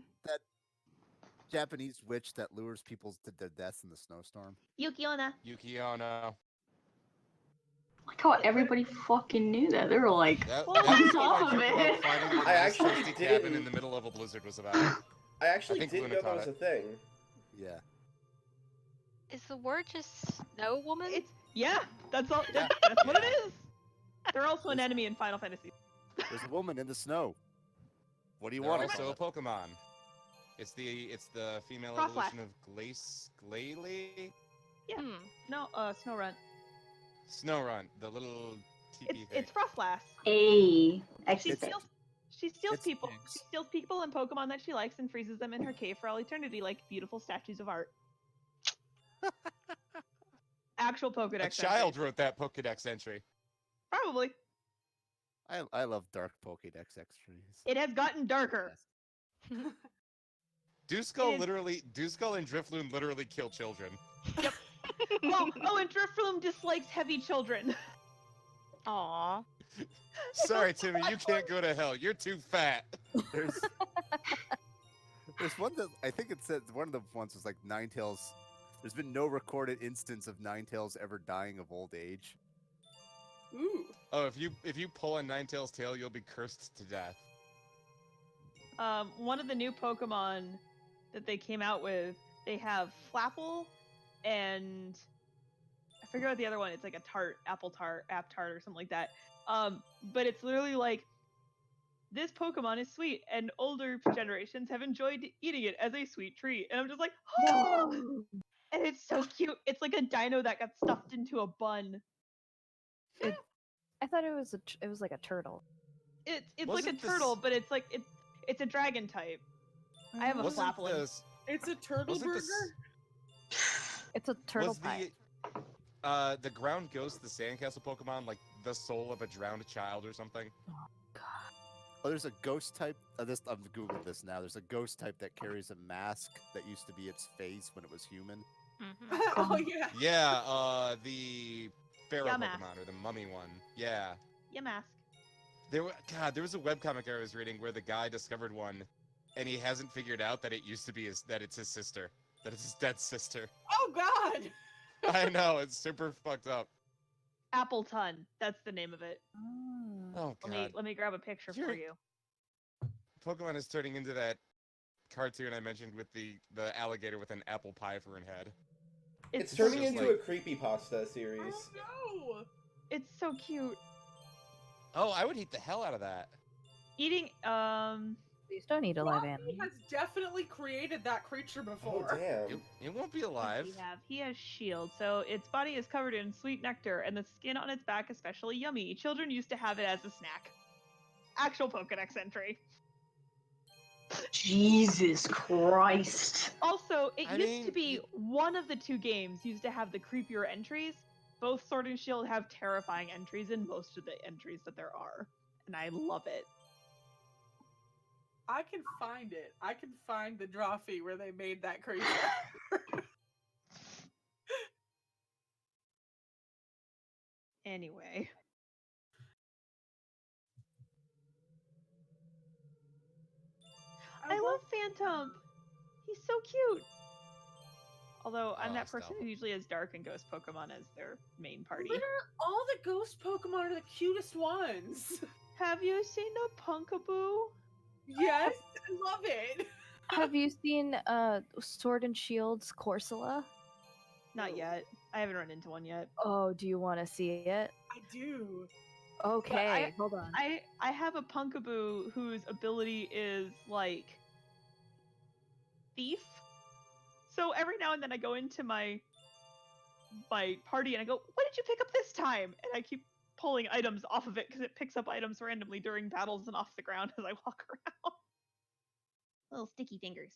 S4: Japanese witch that lures people to their deaths in the snowstorm?
S5: Yukiona.
S2: Yukiono.
S8: Like how everybody fucking knew that. They were like,
S2: That,
S5: Well,
S2: that
S8: on
S2: was what
S8: top
S2: my
S8: of
S2: joke about
S8: it.
S2: finding the
S3: I
S2: nice
S3: actually
S2: toasty cabin
S3: didn't-
S2: in the middle of a blizzard was about.
S3: I actually
S2: think
S3: didn't
S2: Luna
S3: know that
S2: caught
S3: was
S2: it.
S3: a thing.
S4: Yeah.
S9: Is the word just snow woman?
S5: It's yeah, that's all.
S4: Yeah.
S5: That's what it
S2: Yeah.
S5: is. They're also an
S4: There's-
S5: enemy in Final Fantasy.
S4: There's a woman in the snow. What do you
S2: They're
S4: want?
S2: also a Pokemon. It's the female
S5: Frostlass.
S2: evolution of Glalie?
S5: Yeah.
S9: Hmm.
S5: No, Snowrun.
S2: Snorunt, the little teepee thing.
S5: It's Frostlass.
S8: Hey, X
S5: She
S8: is
S5: steals. She steals
S4: it's
S5: people.
S4: pigs.
S5: She steals people and Pokemon that she likes and freezes them in her cave for all eternity, like beautiful statues of art. Actual Pokedex.
S2: A
S5: entry.
S2: child wrote that Pokedex entry.
S5: Probably.
S4: I love dark Pokédex extras.
S5: It has gotten darker.
S2: Duskull
S5: It is-
S2: Duskull and Drifloon literally kill children.
S5: Oh, and Drifloom dislikes heavy children.
S9: Aw.
S2: Sorry, Timmy, you can't go to hell. You're too fat.
S4: There's one that I think it said one of the ones was like Ninetales. There's been no recorded instance of Ninetales ever dying of old age.
S6: Ooh.
S2: Oh, if you pull a Ninetales tail, you'll be cursed to death.
S5: One of the new Pokemon that they came out with, they have Flapple and I forget what the other one. It's like a tart, apple tart, app tart, or something like that. But it's literally like this Pokemon is sweet, and older generations have enjoyed eating it as a sweet treat. And I'm just like, oh! And it's so cute. It's like a dino that got stuffed into a bun.
S1: I thought it was it was like a turtle.
S5: It's like a
S2: Wasn't this-
S5: turtle, but it's like it's a dragon type. I have a
S2: Wasn't
S5: Flapple.
S6: It's a turtle
S2: Wasn't
S6: burger?
S1: It's a turtle
S2: was
S1: pie.
S2: the ground ghost the sandcastle Pokemon like the soul of a drowned child or something?
S4: Oh, there's a ghost type. I'm googling this now. There's a ghost type that carries a mask that used to be its face when it was human.
S9: Mhm.
S6: Oh yeah.
S2: Yeah, the Pharaoh
S5: Yamask.
S2: Pokemon or the mummy one. Yeah.
S5: Yeah, mask.
S2: There was a webcomic I was reading where the guy discovered one and he hasn't figured out that it used to be that it's his sister. That it's his dead sister.
S6: Oh god.
S2: I know, it's super fucked up.
S5: Appleton. That's the name of it.
S2: Oh god.
S5: Let me grab a picture for
S2: You're-
S5: you.
S2: Pokemon is turning into that cartoon I mentioned with the alligator with an apple pie for an head.
S3: It's
S5: so
S3: turning
S2: just
S3: into
S2: like-
S3: a creepypasta series.
S6: Oh no.
S5: It's so cute.
S2: Oh, I would eat the hell out of that.
S5: Eating
S1: Please don't eat a live
S6: Robbie
S1: animal.
S6: has definitely created that creature
S3: Oh
S6: before.
S3: damn.
S2: It won't be
S5: what
S2: alive.
S5: does he has shield. So its body is covered in sweet nectar and the skin on its back especially yummy. Children used to have it as a snack. Actual Pokedex entry.
S8: Jesus Christ.
S5: Also, it
S2: I
S5: used
S2: mean,
S5: to be one of the two games used to have the creepier entries. Both Sword and Shield have terrifying entries in most of the entries that there are. And I love it.
S6: I can find it. I can find the Drawfee where they made that creature.
S5: Anyway. Phantom. He's so cute. Although I'm
S2: Oh,
S5: that person
S2: Estelle.
S5: who usually has Dark and Ghost Pokemon as their main party.
S6: Literally, all the ghost Pokemon are the cutest ones.
S5: Have you seen a Punkaboo?
S6: Yes, I love it.
S1: Have you seen Sword and Shield's Corsola?
S5: Not yet. I haven't run into one yet.
S1: Oh, do you want to see it?
S6: I do.
S1: Okay, hold on.
S5: I have a Punkaboo whose ability is like thief. So every now and then I go into my party and I go, "What did you pick up this time?" And I keep pulling items off of it because it picks up items randomly during battles and off the ground as I walk around. Little sticky fingers.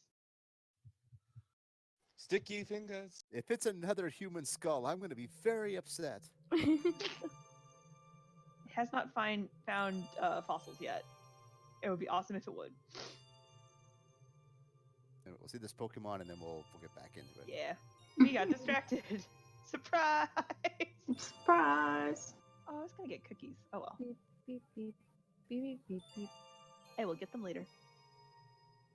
S2: Sticky fingers.
S4: If it's another human skull, I'm going to be very upset.
S5: It has not found fossils yet. It would be awesome if it would.
S4: And we'll see this Pokemon, and then we'll get back into it.
S5: Yeah. We got distracted. Surprise!
S8: Surprise!
S5: Oh, I was gonna get cookies. Oh well.
S1: Beep, beep, beep, beep, beep, beep, beep.
S5: I will get them later.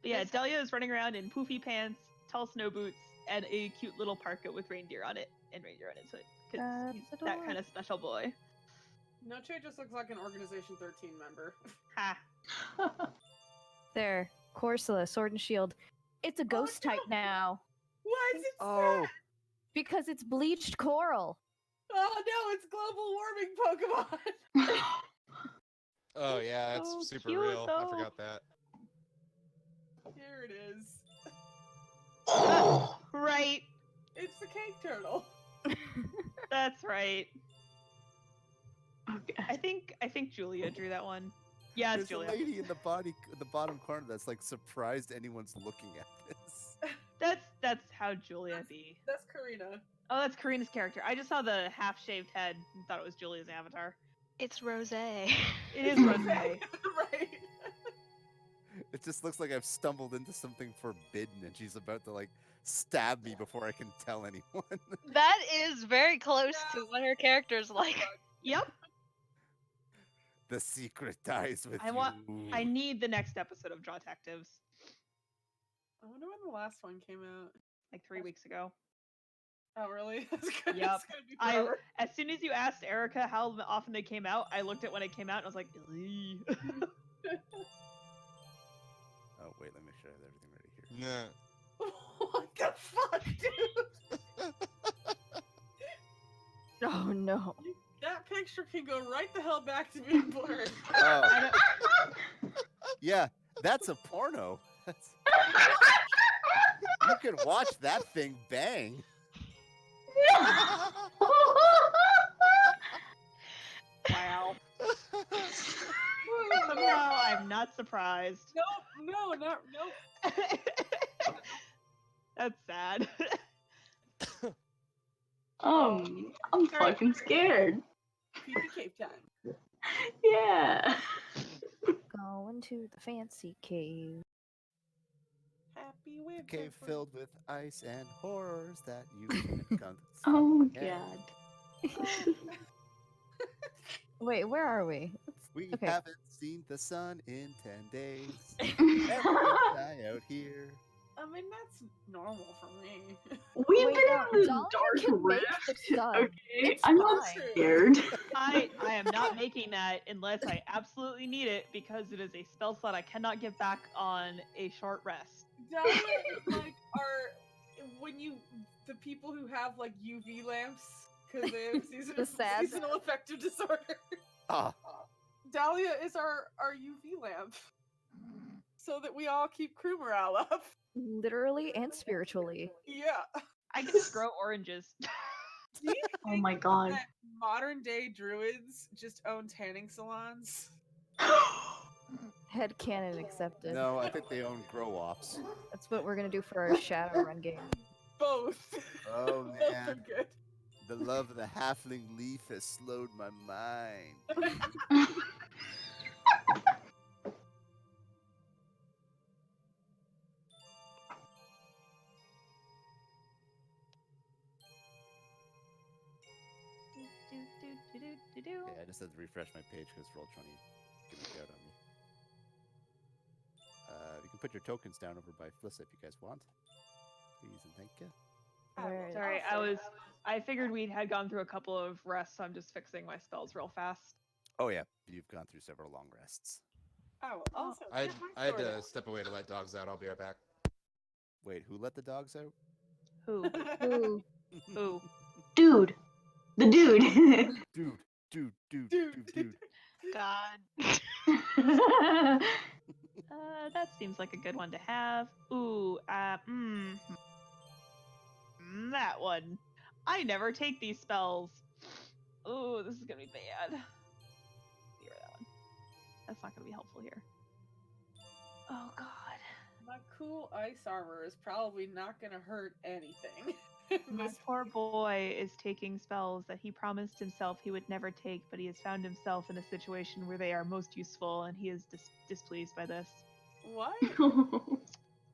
S5: But yeah, Delia is running around in poofy pants, tall snow boots, and a cute little parka with reindeer on it, and reindeer on it, so because he's that kind of special boy.
S6: Noche just looks like an Organization 13 member.
S5: Ha!
S1: There, Corsola, Sword and Shield. It's a ghost type now.
S6: Why is it
S4: Oh,
S1: because it's bleached coral.
S6: Oh no, it's global warming Pokemon!
S2: Oh yeah, that's
S5: so
S2: super
S5: cute,
S2: real. I
S5: though.
S2: forgot that.
S6: Here it is.
S5: Right.
S6: It's the cake turtle.
S5: That's right.
S8: Okay.
S5: I think Julia drew that one. Yeah, it's
S4: there's a
S5: Julia.
S4: lady in the bottom corner that's like surprised anyone's looking at this.
S5: That's how Julia be.
S6: That's Karina.
S5: Oh, that's Karina's character. I just saw the half-shaved head and thought it was Julia's avatar.
S9: It's Rose.
S5: It is Rose.
S6: Right.
S4: It just looks like I've stumbled into something forbidden, and she's about to like stab me before I can tell anyone.
S9: That is very close to what her character's like.
S5: Yep.
S4: The secret dies with
S5: I need the next episode of Drawtectives.
S6: I wonder when the last one came out.
S5: Like 3 weeks ago.
S6: Oh really? That's good.
S5: Yep.
S6: It's gonna be forever.
S5: As soon as you asked Erica how often they came out, I looked at when it came out and I was like, "Eee."
S4: Oh wait, let me show you everything ready here.
S2: Nah.
S6: What the fuck, dude?
S1: Oh no.
S6: That picture can go right the hell back to being blurred.
S4: Oh. Yeah, that's a porno. You can watch that thing bang.
S5: Wow. Somehow I'm not surprised.
S6: No.
S5: That's sad.
S8: I'm fucking scared.
S6: Creepy cave time.
S8: Yeah.
S1: Going to the fancy cave.
S6: Happy with
S4: Cave filled with ice and horrors that you can't come to.
S8: Oh
S4: Yeah.
S8: god.
S1: Wait, where are we?
S4: We
S1: Okay.
S4: haven't seen the sun in 10 days. Everyone's die out here.
S6: I mean, that's normal for me.
S8: We've
S1: Wait,
S8: been
S1: no,
S8: in the
S1: Dahlia
S8: dark
S1: can make
S8: rift.
S1: the sun.
S8: Okay,
S1: It's
S8: I'm not
S1: fine.
S8: scared.
S5: I am not making that unless I absolutely need it because it is a spell slot I cannot give back on a short rest.
S6: Dahlia is like the people who have like UV lamps because they have
S1: The sad-
S6: seasonal affective disorder.
S4: Ah,
S6: Dahlia is our UV lamp, so that we all keep crew morale up.
S1: Literally and spiritually.
S6: Yeah.
S5: I can just grow oranges.
S6: Do you
S8: Oh
S6: think
S8: my god.
S6: that modern day druids just own tanning salons?
S1: Headcanon accepted.
S4: no, I think they own grow ops.
S1: That's what we're gonna do for our Shadowrun game.
S6: Both.
S4: Oh
S6: Both are
S4: man,
S6: good.
S4: the love of the halfling leaf has slowed my mind. Yeah, I just had to refresh my page because Roll20 gonna out on me. You can put your tokens down over by Flissa if you guys want. Please and thank you.
S1: Where is
S5: Sorry, I figured we had gone through a couple of rests, so I'm just fixing my spells real fast.
S4: Oh yeah, you've gone through several long rests.
S6: Oh, also,
S2: I
S6: get my
S2: had
S6: sword
S2: to
S6: out.
S2: step away to let dogs out. I'll be right back.
S4: Wait, who let the dogs out?
S5: Who?
S9: Ooh.
S5: Who?
S8: Dude. The dude.
S4: Dude.
S9: God.
S5: That seems like a good one to have. Ooh, that one. I never take these spells. Ooh, this is gonna be bad. Get rid of that one. That's not gonna be helpful here. Oh god.
S6: My cool ice armor is probably not gonna hurt anything.
S5: My poor boy is taking spells that he promised himself he would never take, but he has found himself in a situation where they are most useful, and he is displeased by this.
S6: What?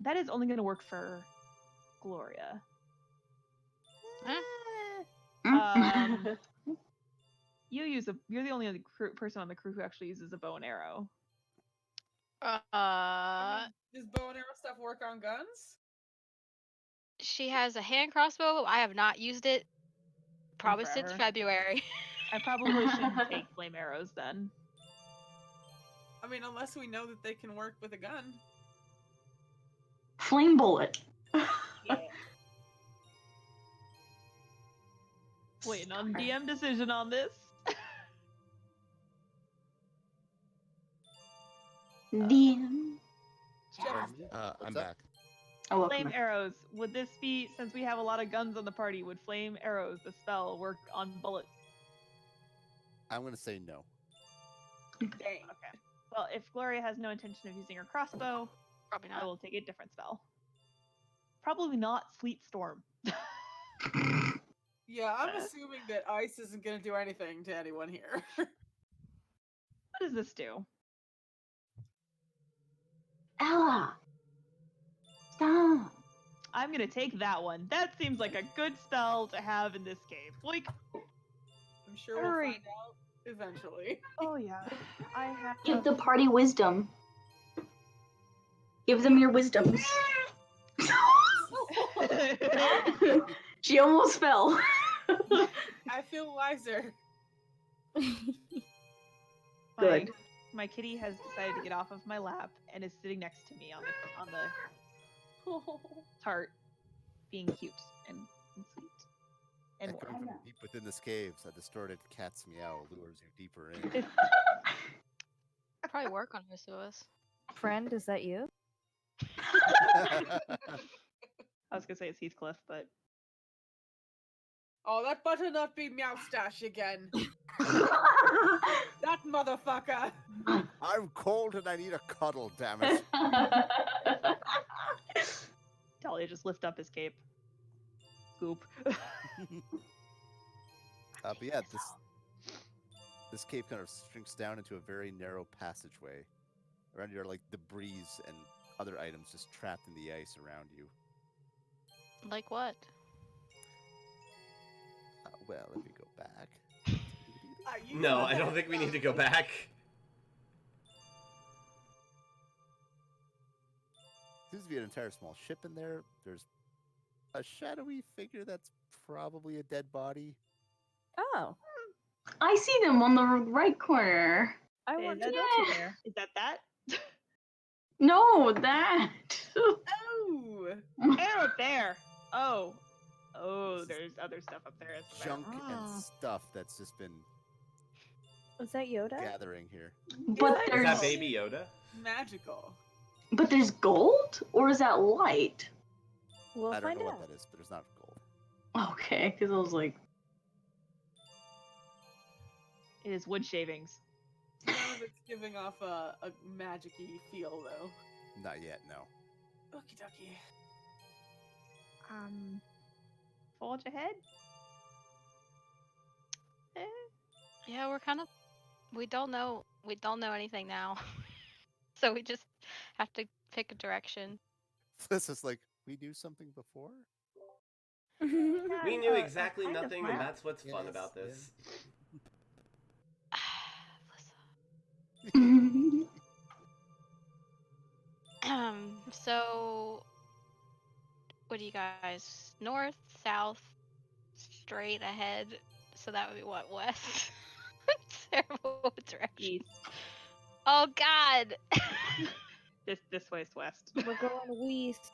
S5: That is only going to work for Gloria. You're the only person on the crew who actually uses a bow and arrow.
S6: I mean, does bow and arrow stuff work on guns?
S9: She has a hand crossbow. I have not used it probably since
S5: forever.
S9: February.
S5: I probably shouldn't take flame arrows then.
S6: I mean, unless we know that they can work with a gun.
S8: Flame bullet.
S6: Yeah.
S5: Waiting on DM decision on this.
S8: DM.
S2: I'm back.
S8: Oh,
S5: Flame arrows. Would this be, since we have a lot of guns on the party, would flame arrows, the spell, work on bullets?
S4: I'm gonna say no.
S6: Dang.
S5: Okay. Well, if Gloria has no intention of using her crossbow,
S9: Probably not.
S5: I will take a different spell. Probably not Sleet Storm.
S6: Yeah, I'm assuming that ice isn't gonna do anything to anyone here.
S5: What does this do?
S8: Ella. Stop.
S5: I'm gonna take that one. That seems like a good spell to have in this game. Like,
S6: I'm sure we'll find out eventually.
S5: oh yeah, I have.
S8: Give the party wisdom. Give them your wisdoms. She almost fell.
S6: I feel wiser.
S8: Good.
S5: My kitty has decided to get off of my lap and is sitting next to me on the tart, being cute and sweet and
S4: Echoing
S5: warm.
S4: from deep within this caves, a distorted cat's meow lures you deeper in.
S9: Probably work on most of us.
S1: Friend, is that you?
S5: I was gonna say it's Heathcliff, but
S6: Oh, that better not be Meowstache again. That motherfucker.
S4: I'm cold and I need a cuddle, damn it.
S5: Talia just lift up his cape. Scoop.
S4: But yeah, this cave kind of shrinks down into a very narrow passageway. Around you are like debris and other items just trapped in the ice around you.
S9: Like what?
S4: Well, if we go back.
S3: No, I don't think we need to go back.
S4: Seems to be an entire small ship in there. There's a shadowy figure that's probably a dead body.
S1: Oh,
S8: I see them on the right corner.
S1: I
S5: Is
S1: want
S5: that
S1: to go
S8: Yeah.
S1: to there.
S5: Is that?
S8: No, that.
S6: Oh!
S5: Arrow there. Oh, there's other stuff up there. As well.
S4: Junk and stuff that's just been
S1: Was that Yoda?
S4: gathering here.
S8: But
S6: Is
S3: Is
S8: there's
S3: that Baby Yoda?
S6: Magical.
S8: but there's gold, or is that light?
S1: We'll
S4: I don't
S1: find
S4: know
S1: out.
S4: what that is, but there's not gold.
S8: Okay, because I was like,
S5: It is wood shavings.
S6: None of it's giving off a magic-y feel, though.
S4: Not yet, no.
S6: Okie dokie.
S5: Forge ahead.
S9: Yeah, we're kind of. We don't know anything now, so we just have to pick a direction.
S4: This is like, we knew something before?
S3: We knew exactly
S5: kind of
S3: nothing,
S5: map.
S3: and that's what's fun
S4: Yes,
S3: about this.
S9: So, what do you guys? North, south, straight ahead. So that would be what, west? Terrible direction.
S5: East.
S9: Oh God.
S5: This way's west.
S1: We're going west.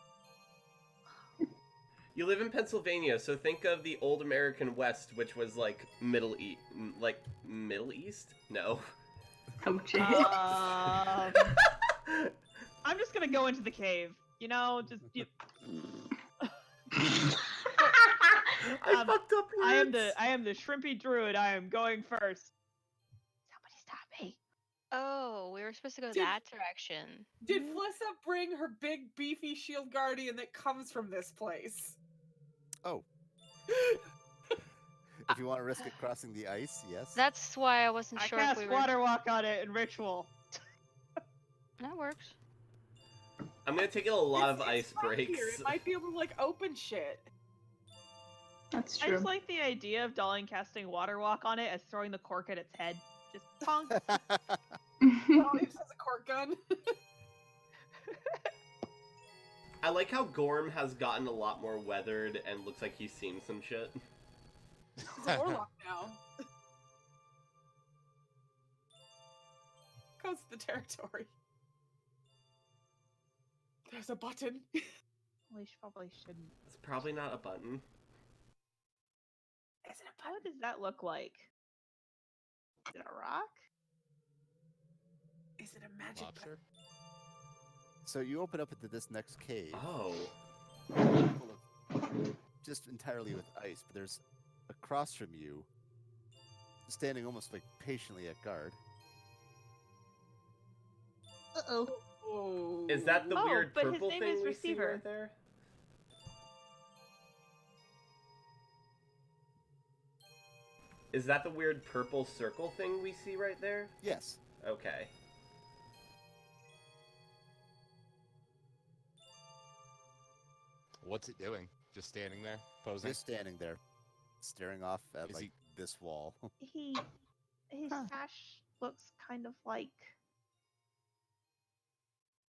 S3: You live in Pennsylvania, so think of the old American West, which was like Middle East, Middle East? No.
S8: Oh, Jay.
S5: I'm just gonna go into the cave. You know, just.
S3: I fucked up words.
S5: I am the shrimpy druid. I am going first. Somebody stop me.
S9: Oh, we were supposed to go
S6: Did-
S9: that direction.
S6: Did Flissa bring her big beefy shield guardian that comes from this place?
S4: Oh. If you want to risk it crossing the ice, yes.
S9: That's why I wasn't
S5: I
S9: sure
S5: cast
S9: if we were.
S5: water walk on it in ritual.
S9: That works.
S3: I'm gonna take a lot of
S6: It's
S3: ice
S6: right
S3: breaks.
S6: Here. It might be able to like open shit.
S8: That's
S5: I
S8: true.
S5: just like the idea of Darling casting water walk on it as throwing the cork at its head. Just pong.
S6: Oh, he just has a cork gun.
S3: I like how Gorm has gotten a lot more weathered and looks like he's seen some shit.
S6: He's a warlock now. Goes to the territory. There's a button.
S5: We probably shouldn't.
S3: It's probably not a button.
S6: Is it a
S5: What does that look like? Is it a rock?
S6: Is it a magic
S2: Lobster?
S4: So you open up into this next cave,
S3: Oh.
S4: full of just entirely with ice, but there's across from you, standing almost like patiently at guard.
S5: Uh-oh.
S6: Oh.
S3: Is that the
S5: Oh,
S3: weird
S5: but his
S3: purple
S5: name
S3: thing
S5: is
S3: we see
S5: Receiver.
S3: right there? Is that the weird purple circle thing we see right there?
S4: Yes.
S3: Okay.
S2: What's it doing? Just standing there, posing?
S4: Just standing there, staring off at
S2: Is
S4: like this wall.
S5: His sash looks kind of like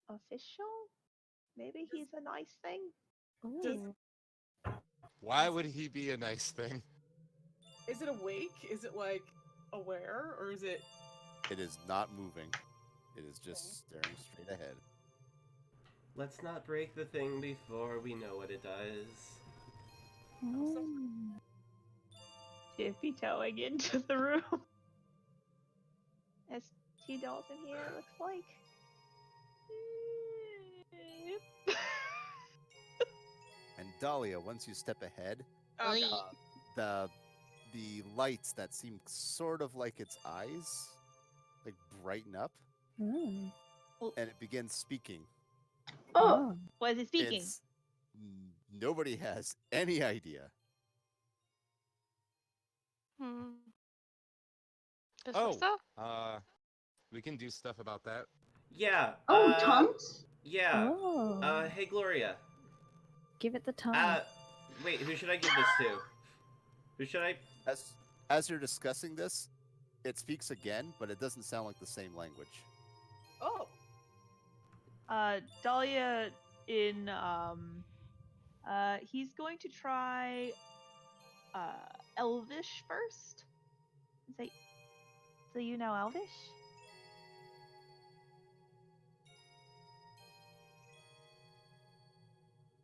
S5: official. Maybe he's a nice thing.
S6: Does,
S2: Why would he be a nice thing?
S6: is it awake? Is it like aware, or is it?
S4: It is not moving. It is just staring straight ahead.
S3: Let's not break the thing before we know what it does.
S5: Tippy toeing into the room. There's 2 dolls in here, it looks like.
S4: And Dahlia, once you step ahead,
S6: Oh,
S4: the lights that seem sort of like its eyes, like brighten up, and it begins speaking.
S8: Oh,
S5: What is it speaking?
S4: Nobody has any idea.
S9: Does
S2: Oh,
S9: Flissa?
S2: we can do stuff about that.
S3: Yeah.
S8: oh, tongues?
S3: Yeah.
S1: Oh.
S3: Hey Gloria.
S1: Give it the tongue.
S3: Wait, who should I give this to? Who should I?
S4: As you're discussing this, it speaks again, but it doesn't sound like the same language.
S6: Oh.
S5: Dahlia he's going to try Elvish first. So you know Elvish?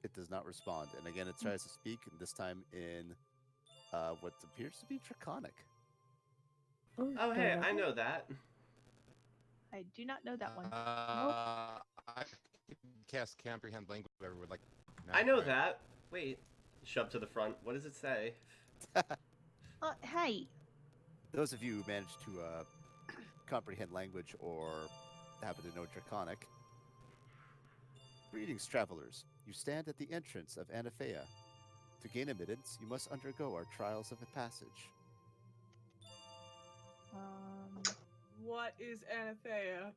S4: It does not respond, and again it tries to speak, and this time in what appears to be Draconic.
S3: Oh, hey, I know that.
S5: I do not know that one.
S2: I can cast comprehend language with like.
S3: I know that. Wait. Shove to the front. What does it say?
S5: Hey.
S4: Those of you who managed to comprehend language or happen to know Draconic. Greetings, travelers. You stand at the entrance of Anathea. To gain admittance, you must undergo our trials of a passage.
S6: What is Anathea?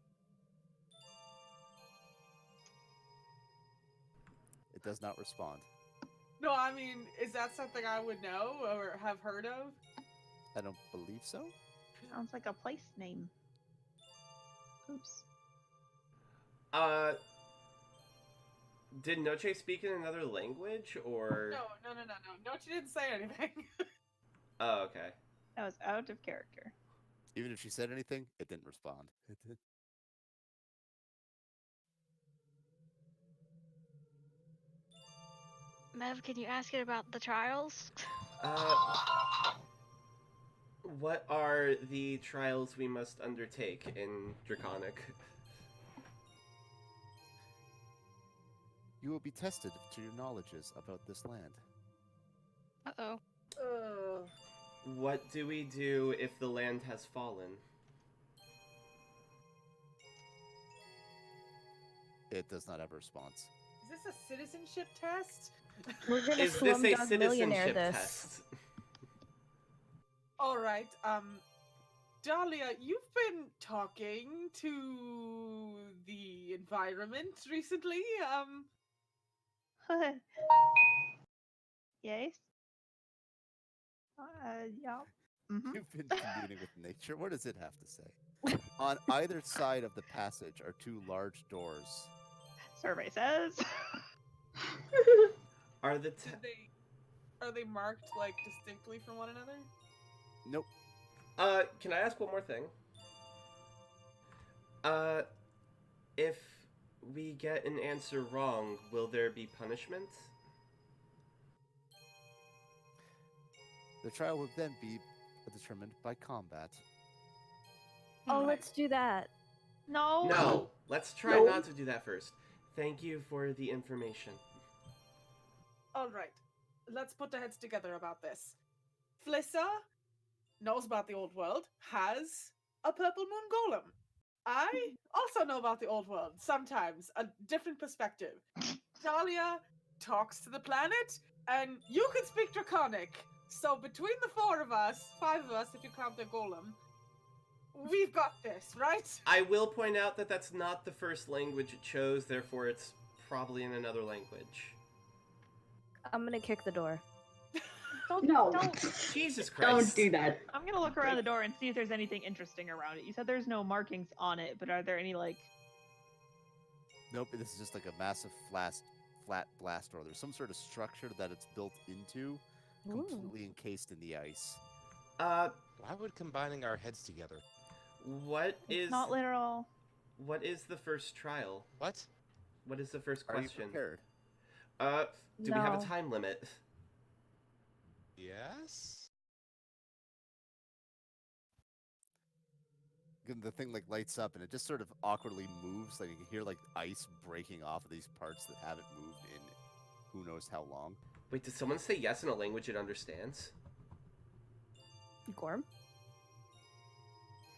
S4: It does not respond.
S6: No, I mean, is that something I would know or have heard of?
S4: I don't believe so.
S5: Sounds like a place name. Oops.
S3: Did Noche speak in another language, or?
S6: No, she didn't say anything.
S3: Oh, okay.
S5: That was out of character.
S4: Even if she said anything, it didn't respond.
S9: Mev, can you ask it about the trials?
S3: What are the trials we must undertake in Draconic?
S4: You will be tested to your knowledges about this land.
S9: Uh-oh.
S3: What do we do if the land has fallen?
S4: It does not have a response.
S6: Is this a citizenship test?
S1: We're gonna
S3: Is this a
S1: Slumdog Millionaire
S3: citizenship
S1: this.
S3: test?
S6: All right. Dahlia, you've been talking to the environment recently.
S5: Yes. Yeah. Mm-hmm.
S4: You've been communing with nature. What does it have to say? On either side of the passage are two large doors.
S5: Survey says.
S3: Are the
S6: Are they marked like distinctly from one another?
S4: Nope.
S3: Can I ask one more thing? If we get an answer wrong, will there be punishment?
S4: The trial will then be determined by combat.
S1: Oh, let's do that.
S5: No.
S3: No, let's try not to do that first. Thank you for the information.
S6: All right. Let's put our heads together about this. Flissa knows about the old world, has a purple moon golem. I also know about the old world, sometimes, a different perspective. Dahlia talks to the planet, and you can speak Draconic. So between the four of us, 5 of us if you count the golem, we've got this, right?
S3: I will point out that that's not the first language it chose, therefore it's probably in another language.
S1: I'm gonna kick the door.
S5: Don't.
S3: Jesus Christ.
S8: Don't do that.
S5: I'm gonna look around the door and see if there's anything interesting around it. You said there's no markings on it, but are there any like?
S4: Nope, this is just like a massive flat blast door. There's some sort of structure that it's built into, completely encased in the ice.
S2: Why would combining our heads together?
S5: It's not literal.
S3: What is the first trial?
S2: What?
S3: What is the first
S4: Are you
S3: question?
S4: prepared?
S3: Do we have a
S1: No.
S3: time limit?
S2: Yes?
S4: The thing like lights up and it just sort of awkwardly moves. Like you can hear like ice breaking off of these parts that haven't moved in who knows how long.
S3: Wait, did someone say yes in a language it understands?
S1: Gorm?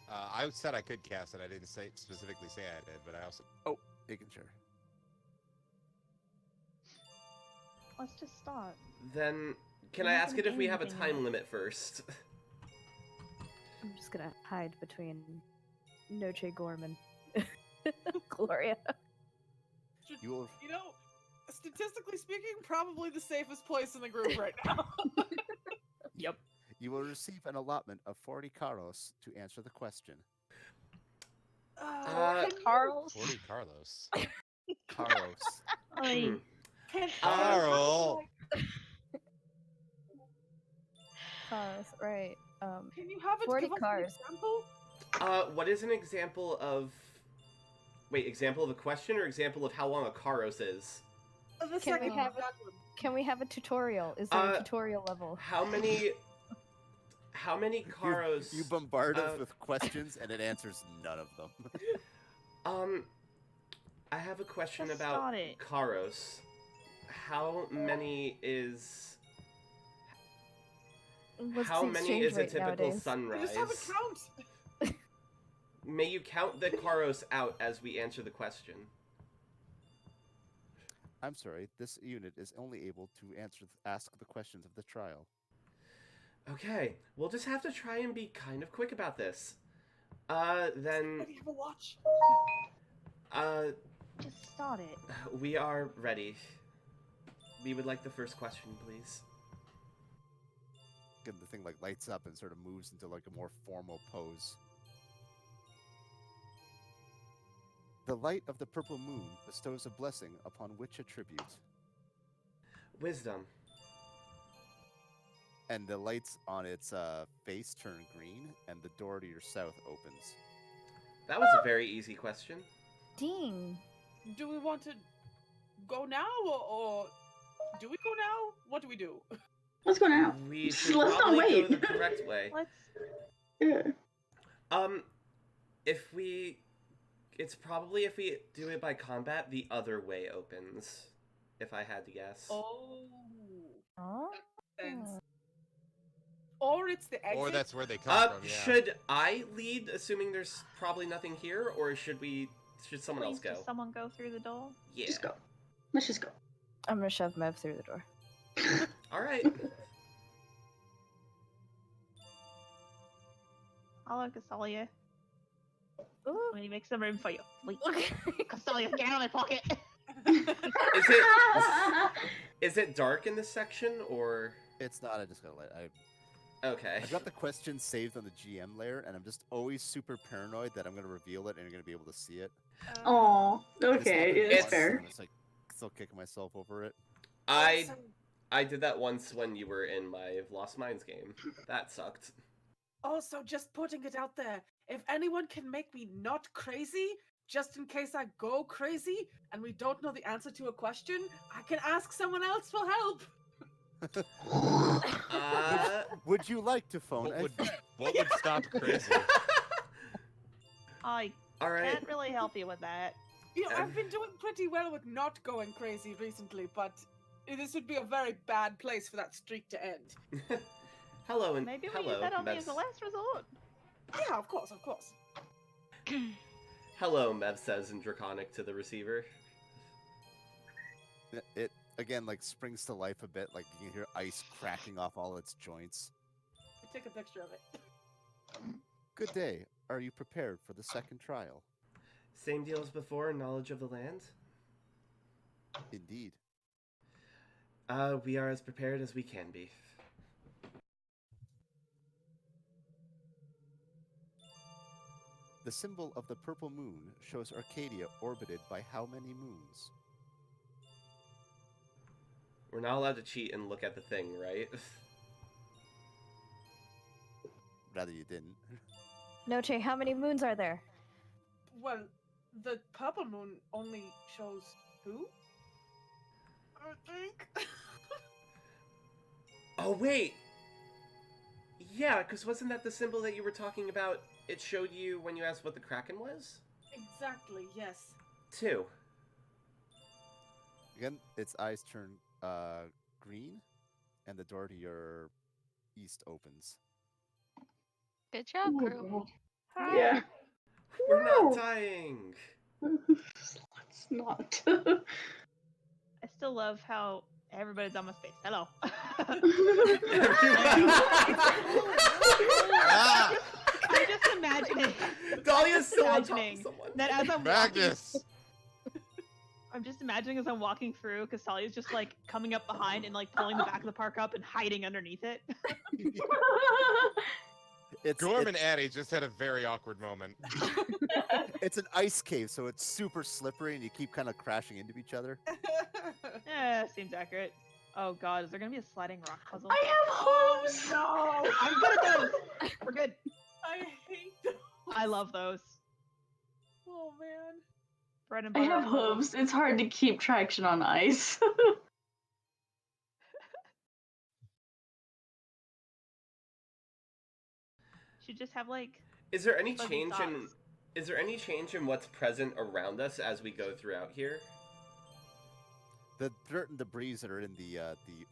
S2: I said I could cast it. I didn't specifically say I did, but I also...
S4: Oh, making sure.
S5: Let's just start.
S3: Then, can
S5: You're
S3: I
S5: not
S3: ask
S5: gonna
S3: it if we
S5: gain
S3: have a
S5: anything
S3: time
S5: yet.
S3: limit first?
S1: I'm just gonna hide between Noche, Gorm, and Gloria.
S4: You will
S6: You know, statistically speaking, probably the safest place in the group right now.
S5: Yep.
S4: You will receive an allotment of 40 caros to answer the question.
S1: Carl's?
S2: 40 Carlos.
S4: Caros.
S5: Oi.
S2: Carl!
S1: Cars, right.
S6: Can you have it
S1: 40
S6: give us
S1: cars.
S6: an example?
S3: What is an example of... Wait, example of a question or example of how long a Karos is?
S6: The
S1: Can
S6: second
S1: we have
S6: one.
S1: Can we have a tutorial? Is there a tutorial level?
S3: How many Karos...
S4: You bombard us with questions and it answers none of them.
S3: I have a question
S5: Just
S3: about
S5: start it.
S3: Karos. How many is...
S1: What's
S3: How
S1: the
S3: many
S1: exchange
S3: is a
S1: rate
S3: typical
S1: nowadays?
S6: You
S3: sunrise?
S6: just have a count.
S3: May you count the Karos out as we answer the question?
S4: I'm sorry, this unit is only able to ask the questions of the trial.
S3: Okay, we'll just have to try and be kind of quick about this. Then...
S6: Anybody have a watch?
S5: Just start it.
S3: We are ready. We would like the first question, please.
S4: Again, the thing like lights up and sort of moves into like a more formal pose. The light of the purple moon bestows a blessing upon which attribute?
S3: Wisdom.
S4: And the lights on its face turn green, and the door to your south opens.
S3: That was a very easy question.
S1: Ding.
S6: Do we want to go now, or do we go now? What do we do?
S8: Let's go now.
S3: We should
S8: Let's not
S3: probably
S8: wait.
S3: go the correct way.
S8: Yeah.
S3: It's probably if we do it by combat, the other way opens. If I had to guess.
S6: Oh.
S1: Oh.
S6: Sense. Or it's the exit.
S2: Or that's where they come from, yeah.
S3: Should I lead, assuming there's probably nothing here, or should someone else go?
S5: Does someone go through the door?
S3: Yeah.
S8: Just go. Let's just go.
S1: I'm gonna shove Mev through the door.
S3: Alright.
S5: Hello, Castalia.
S1: Ooh.
S5: Let me make some room for you. Wait. Castalia, get out of my pocket.
S3: Is it dark in this section, or?
S4: It's not. I just got light.
S3: Okay.
S4: I've got the question saved on the GM layer, and I'm just always super paranoid that I'm going to reveal it and you're going to be able to see it.
S8: Oh, okay,
S4: It's
S8: it's fair.
S4: I'm just like still kicking myself over it.
S3: I did that once when you were in my Lost Minds game. That sucked.
S6: Also, just putting it out there, if anyone can make me not crazy, just in case I go crazy and we don't know the answer to a question, I can ask someone else for help.
S4: Would you like to phone?
S2: What would stop crazy?
S5: I can't really help you with that.
S6: You know, I've been doing pretty well with not going crazy recently, but this would be a very bad place for that streak to end.
S3: Hello, and
S5: Maybe we
S3: hello,
S5: use that only
S3: Mev.
S5: as a last resort.
S6: Yeah, of course, of course.
S3: Hello, Mev says in Draconic to the receiver.
S4: It again like springs to life a bit. Like you can hear ice cracking off all its joints.
S6: Take a picture of it.
S4: Good day. Are you prepared for the second trial?
S3: Same deal as before, knowledge of the land?
S4: Indeed.
S3: We are as prepared as we can be.
S4: The symbol of the purple moon shows Arcadia orbited by how many moons?
S3: We're not allowed to cheat and look at the thing, right?
S4: Rather you didn't.
S1: Noche, how many moons are there?
S6: Well, the purple moon only shows 2? I think.
S3: Oh, wait! Yeah, because wasn't that the symbol that you were talking about? It showed you when you asked what the Kraken was?
S6: Exactly, yes.
S3: 2.
S4: Again, its eyes turn green, and the door to your east opens.
S9: Good job, crew.
S8: Yeah.
S3: We're not dying!
S8: Let's not.
S5: I still love how everybody's on my face. Hello. I'm just imagining.
S3: Dahlia's still on top of someone.
S5: That as I'm
S2: Magnus!
S5: I'm just imagining as I'm walking through, Castalia's just like coming up behind and like pulling the back of the park up and hiding underneath it.
S2: Gorm and Addie just had a very awkward moment.
S4: It's an ice cave, so it's super slippery, and you keep kind of crashing into each other.
S5: Yeah, seems accurate. Oh god, is there gonna be a sliding rock puzzle?
S8: I have hooves!
S5: No! I'm good at those! We're good.
S6: I hate those.
S5: I love those.
S6: Oh man.
S5: Bread and
S8: I
S5: butter.
S8: have hooves. It's hard to keep traction on ice.
S5: Should just have like.
S3: Is there any
S5: fuzzy
S3: change in
S5: socks.
S3: Is there any change in what's present around us as we go throughout here?
S4: The dirt and debris that are in the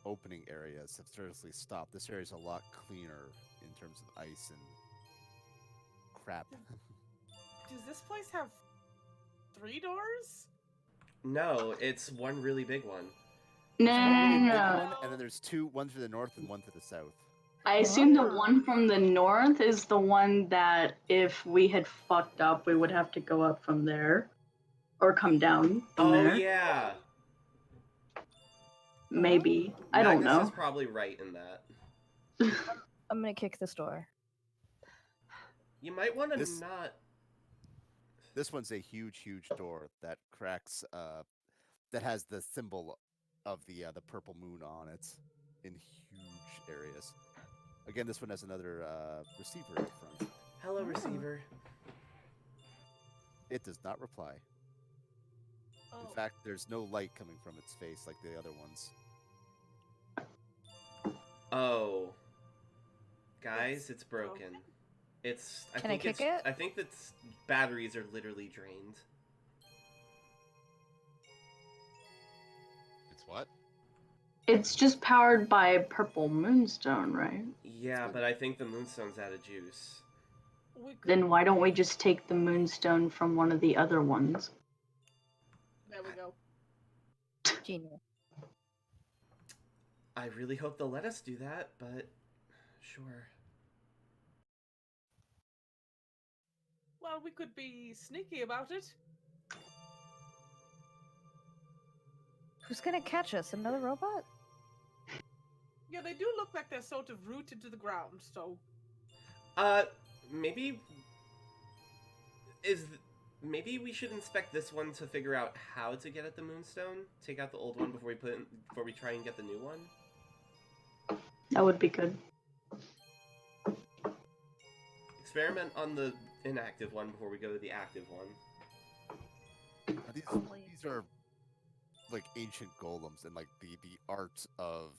S4: opening areas have seriously stopped. This area is a lot cleaner in terms of ice and crap.
S6: Does this place have 3 doors?
S3: No, it's one really big one.
S8: No,
S4: Really big
S8: no.
S4: one, and then there's 2, one to the north and one to the south.
S8: I assume the one from the north is the one that if we had fucked up, we would have to go up from there. Or come down from there.
S3: Yeah.
S8: Maybe. I don't
S3: Magnus
S8: know.
S3: is probably right in that.
S1: I'm gonna kick this door.
S3: You might want to
S4: This-
S3: not...
S4: This one's a huge, huge door that cracks. That has the symbol of the purple moon on it in huge areas. Again, this one has another receiver out front.
S3: Hello, receiver.
S4: It does not reply. In fact, there's no light coming from its face like the other ones.
S3: Oh. Guys, it's broken.
S1: Can I kick it?
S3: I think that batteries are literally drained.
S2: It's what?
S8: It's just powered by purple moonstone, right?
S3: Yeah, but I think the moonstone's out of juice.
S8: Then why don't we just take the moonstone from one of the other ones?
S6: There we go.
S1: Genius.
S3: I really hope they'll let us do that, but sure.
S6: Well, we could be sneaky about it.
S1: Who's gonna catch us? Another robot?
S6: Yeah, they do look like they're sort of rooted to the ground, so...
S3: Maybe... Maybe we should inspect this one to figure out how to get at the moonstone? Take out the old one before we try and get the new one?
S8: That would be good.
S3: Experiment on the inactive one before we go to the active one.
S4: These are like ancient golems, and like the art of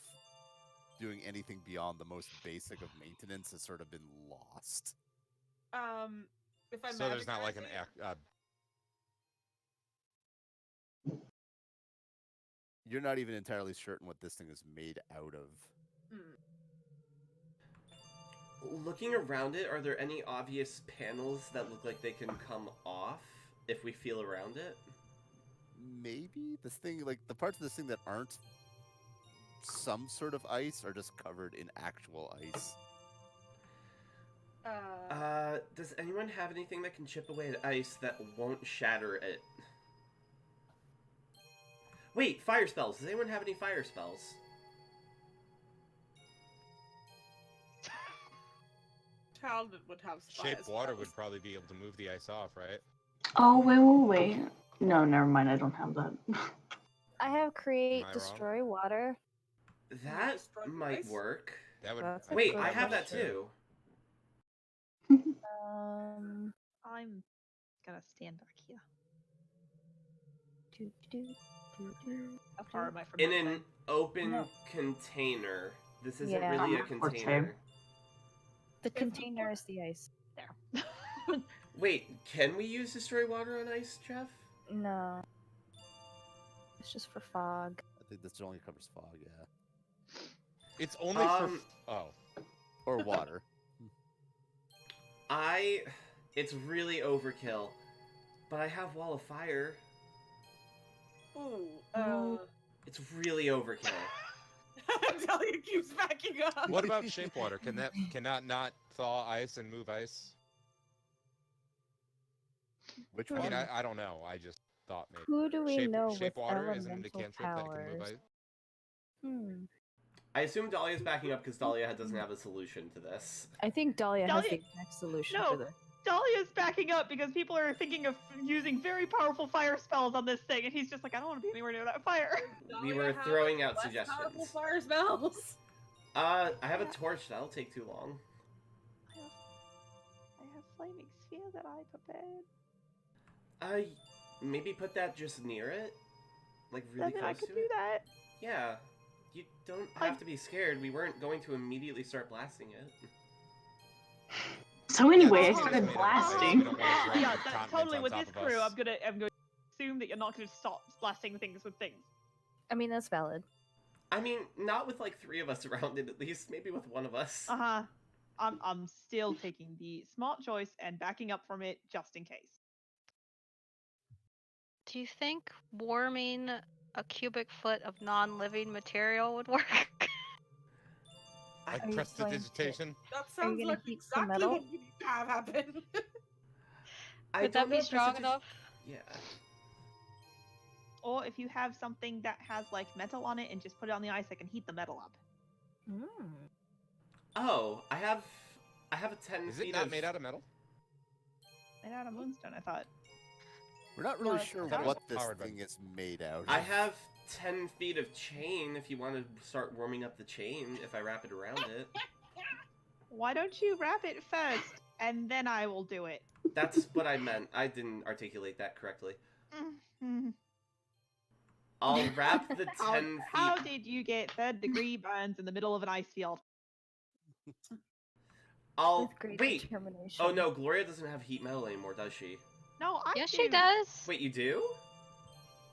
S4: doing anything beyond the most basic of maintenance has sort of been lost.
S6: If I
S2: So there's not like an
S4: You're not even entirely certain what this thing is made out of.
S3: Looking around it, are there any obvious panels that look like they can come off if we feel around it?
S4: Maybe this thing, like the parts of this thing that aren't some sort of ice are just covered in actual ice.
S3: Does anyone have anything that can chip away at ice that won't shatter it? Wait, fire spells. Does anyone have any fire spells?
S6: Talbot would have
S2: shape water would probably be able to move the ice off, right?
S8: Oh, wait. No, never mind. I don't have that.
S1: I have create,
S2: Am I
S1: destroy water.
S3: That might work.
S2: That would.
S1: That's a
S3: Wait,
S1: good
S3: I have that
S1: option.
S3: too.
S5: I'm gonna stand back here. How far am I from
S3: In
S5: that
S3: an
S5: thing?
S3: open container. This isn't
S1: Yeah.
S3: really a
S8: Okay.
S3: container.
S1: The container is the ice.
S5: There.
S3: Wait, can we use destroy water on ice, Jeff?
S1: No. It's just for fog.
S4: I think this only covers fog, yeah.
S2: It's only for. Oh.
S4: Or water.
S3: It's really overkill. But I have Wall of Fire.
S6: Ooh,
S3: It's really overkill.
S6: Delia keeps backing up.
S2: What about shape water? Cannot not thaw ice and move ice?
S4: Which
S2: I
S4: one?
S2: mean, I don't know. I just thought maybe.
S1: Who do we know
S2: shape
S1: with
S2: water isn't it a
S1: elemental
S2: cantrip that can move
S1: powers?
S2: ice?
S3: I assume Dahlia's backing up because Dahlia doesn't have a solution to this.
S1: I think Dahlia has the
S5: Dahlia-
S1: exact solution
S5: No.
S1: to this.
S5: Dahlia's backing up because people are thinking of using very powerful fire spells on this thing, and he's just like, I don't want to be anywhere near that fire.
S3: We were
S6: Dahlia
S3: throwing
S6: has
S3: out
S6: less
S3: suggestions.
S6: powerful fire spells.
S3: I have a torch. That'll take too long.
S5: I have flaming sphere that I prepared.
S3: Maybe put that just near it, like really
S5: Then
S3: close
S5: I could
S3: to
S5: do
S3: it.
S5: that.
S3: Yeah, you don't have to be scared. We weren't going to immediately start blasting it.
S8: So anyway, I
S2: this thing is
S8: started
S2: made of ice.
S8: blasting.
S2: We don't want to drop
S5: Yeah,
S2: continents
S5: totally.
S2: on
S5: With
S2: top
S5: this
S2: of
S5: crew,
S2: us.
S5: I'm going to assume that you're not going to stop blasting things with things.
S1: I mean, that's valid.
S3: I mean, not with like 3 of us around it at least. Maybe with 1 of us.
S5: I'm still taking the smart choice and backing up from it just in case.
S9: Do you think warming a cubic foot of non-living material would work?
S2: Like
S1: Are you going to-
S2: prestidigitation?
S6: That
S1: Are you
S6: sounds
S1: gonna
S6: like
S1: heat some
S6: exactly
S1: metal?
S6: what we need to have happen.
S9: Would that be strong enough?
S3: Yeah.
S5: Or if you have something that has like metal on it and just put it on the ice, I can heat the metal up.
S3: Oh, I have a 10
S2: Is
S3: feet
S2: it not
S3: of...
S2: made out of metal?
S5: Made out of moonstone, I thought.
S4: We're not
S1: No,
S4: really
S1: it's
S4: sure
S1: not.
S4: what this
S2: Powered by-
S4: thing is made out of.
S3: I have 10 feet of chain if you want to start warming up the chain if I wrap it around it.
S5: Why don't you wrap it first, and then I will do it?
S3: That's what I meant. I didn't articulate that correctly.
S5: Mhm.
S3: I'll wrap the 10
S5: How,
S3: feet.
S5: how did you get third-degree burns in the middle of an ice field?
S3: I'll
S1: With great
S3: wait.
S1: determination.
S3: Oh no, Gloria doesn't have heat metal anymore, does she?
S5: No, I
S9: Yes,
S5: do.
S9: she does.
S3: Wait, you do?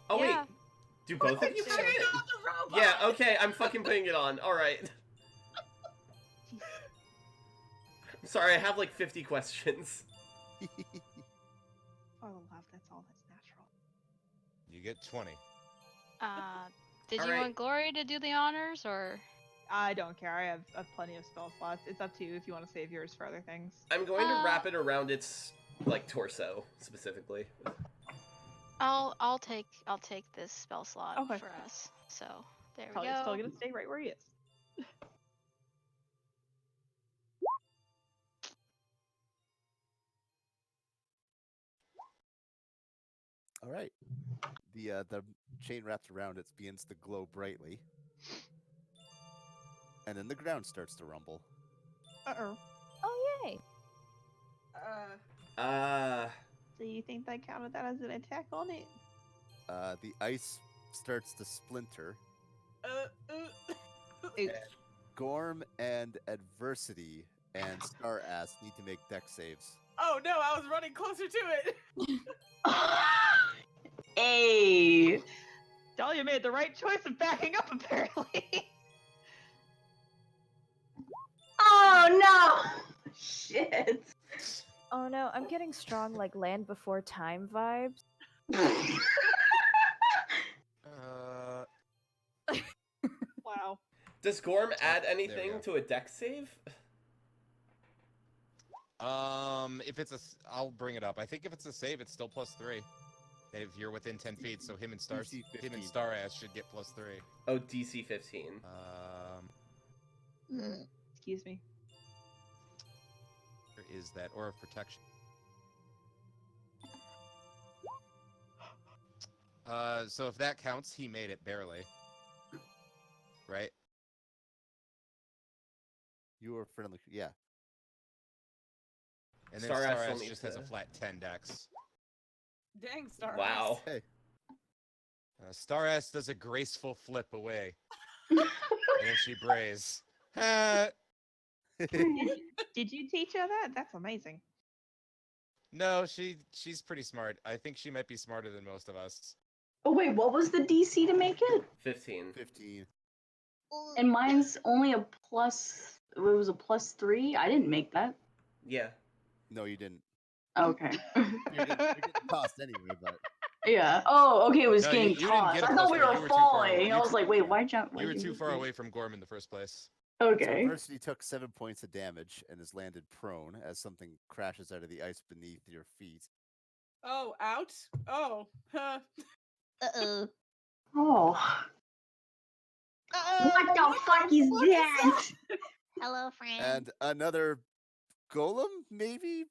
S3: Oh
S9: Yeah.
S3: wait, do both of you
S5: do.
S3: have
S6: Turn
S3: it?
S6: on the robot!
S3: Yeah. Okay, I'm fucking putting it on. All right. I'm sorry, I have like 50 questions.
S5: For the love, that's all that's natural.
S2: You get 20.
S9: Did
S3: All
S9: you
S3: right.
S9: want Glory to do the honors, or?
S5: I don't care. I have plenty of spell slots. It's up to you if you want to save yours for other things.
S3: I'm going to wrap it around its like torso specifically.
S9: I'll take this spell slot
S5: Okay.
S9: for us. So there we
S5: Probably
S9: go.
S5: still gonna stay right where he is.
S4: All right. The chain wrapped around it begins to glow brightly, and then the ground starts to rumble.
S5: Uh-oh.
S1: Oh, yay.
S5: Do you think that counted that as an attack on it?
S4: The ice starts to splinter.
S5: Oops.
S4: Gorm and Adversity and Star Ass need to make deck saves.
S6: Oh no, I was running closer to it!
S8: Hey.
S5: Dahlia made the right choice of backing up, apparently.
S8: Oh no! Shit.
S1: Oh no, I'm getting strong like Land Before Time vibes.
S5: Wow.
S3: Does Gorm add
S2: There we
S3: anything
S2: go.
S3: to a deck save?
S2: If it's I'll bring it up. I think if it's a save, it's still +3. If you're within 10 feet, so him and
S4: DC 15.
S2: Star Ass should get +3.
S3: Oh, DC 15.
S5: Excuse me.
S2: Where is that? Or of protection. So if that counts, he made it barely. Right?
S4: You were friendly. Yeah.
S2: And then
S3: Star Ass
S2: Star
S3: still
S2: Ass
S3: needs
S2: just has a
S3: to-
S2: flat 10 dex.
S6: Dang, Star.
S3: Wow.
S4: Hey.
S2: Star Ass does a graceful flip away. And then she brays. Ah.
S5: Did you teach her that? That's amazing.
S2: No, she's pretty smart. I think she might be smarter than most of us.
S8: Oh wait, what was the DC to make it?
S3: 15.
S4: 15.
S8: And mine's only a plus. It was a +3. I didn't make that.
S3: Yeah.
S4: No, you didn't.
S8: Okay.
S4: You're getting tossed anyway, but
S8: Yeah. Oh, okay. It was
S2: No,
S8: getting
S2: you didn't
S8: tossed.
S2: get a
S8: I thought we
S2: +3,
S8: were
S2: you were too far away.
S8: falling. I was like, wait, why jump?
S2: You were too far away from Gorm in the first place.
S4: so
S8: Okay.
S4: Adversity took 7 points of damage and is landed prone as something crashes out of the ice beneath your feet.
S6: Oh, out? Oh, huh.
S5: Uh-oh.
S8: Oh. What the fuck is that?
S5: Hello, friend.
S4: And another golem, maybe,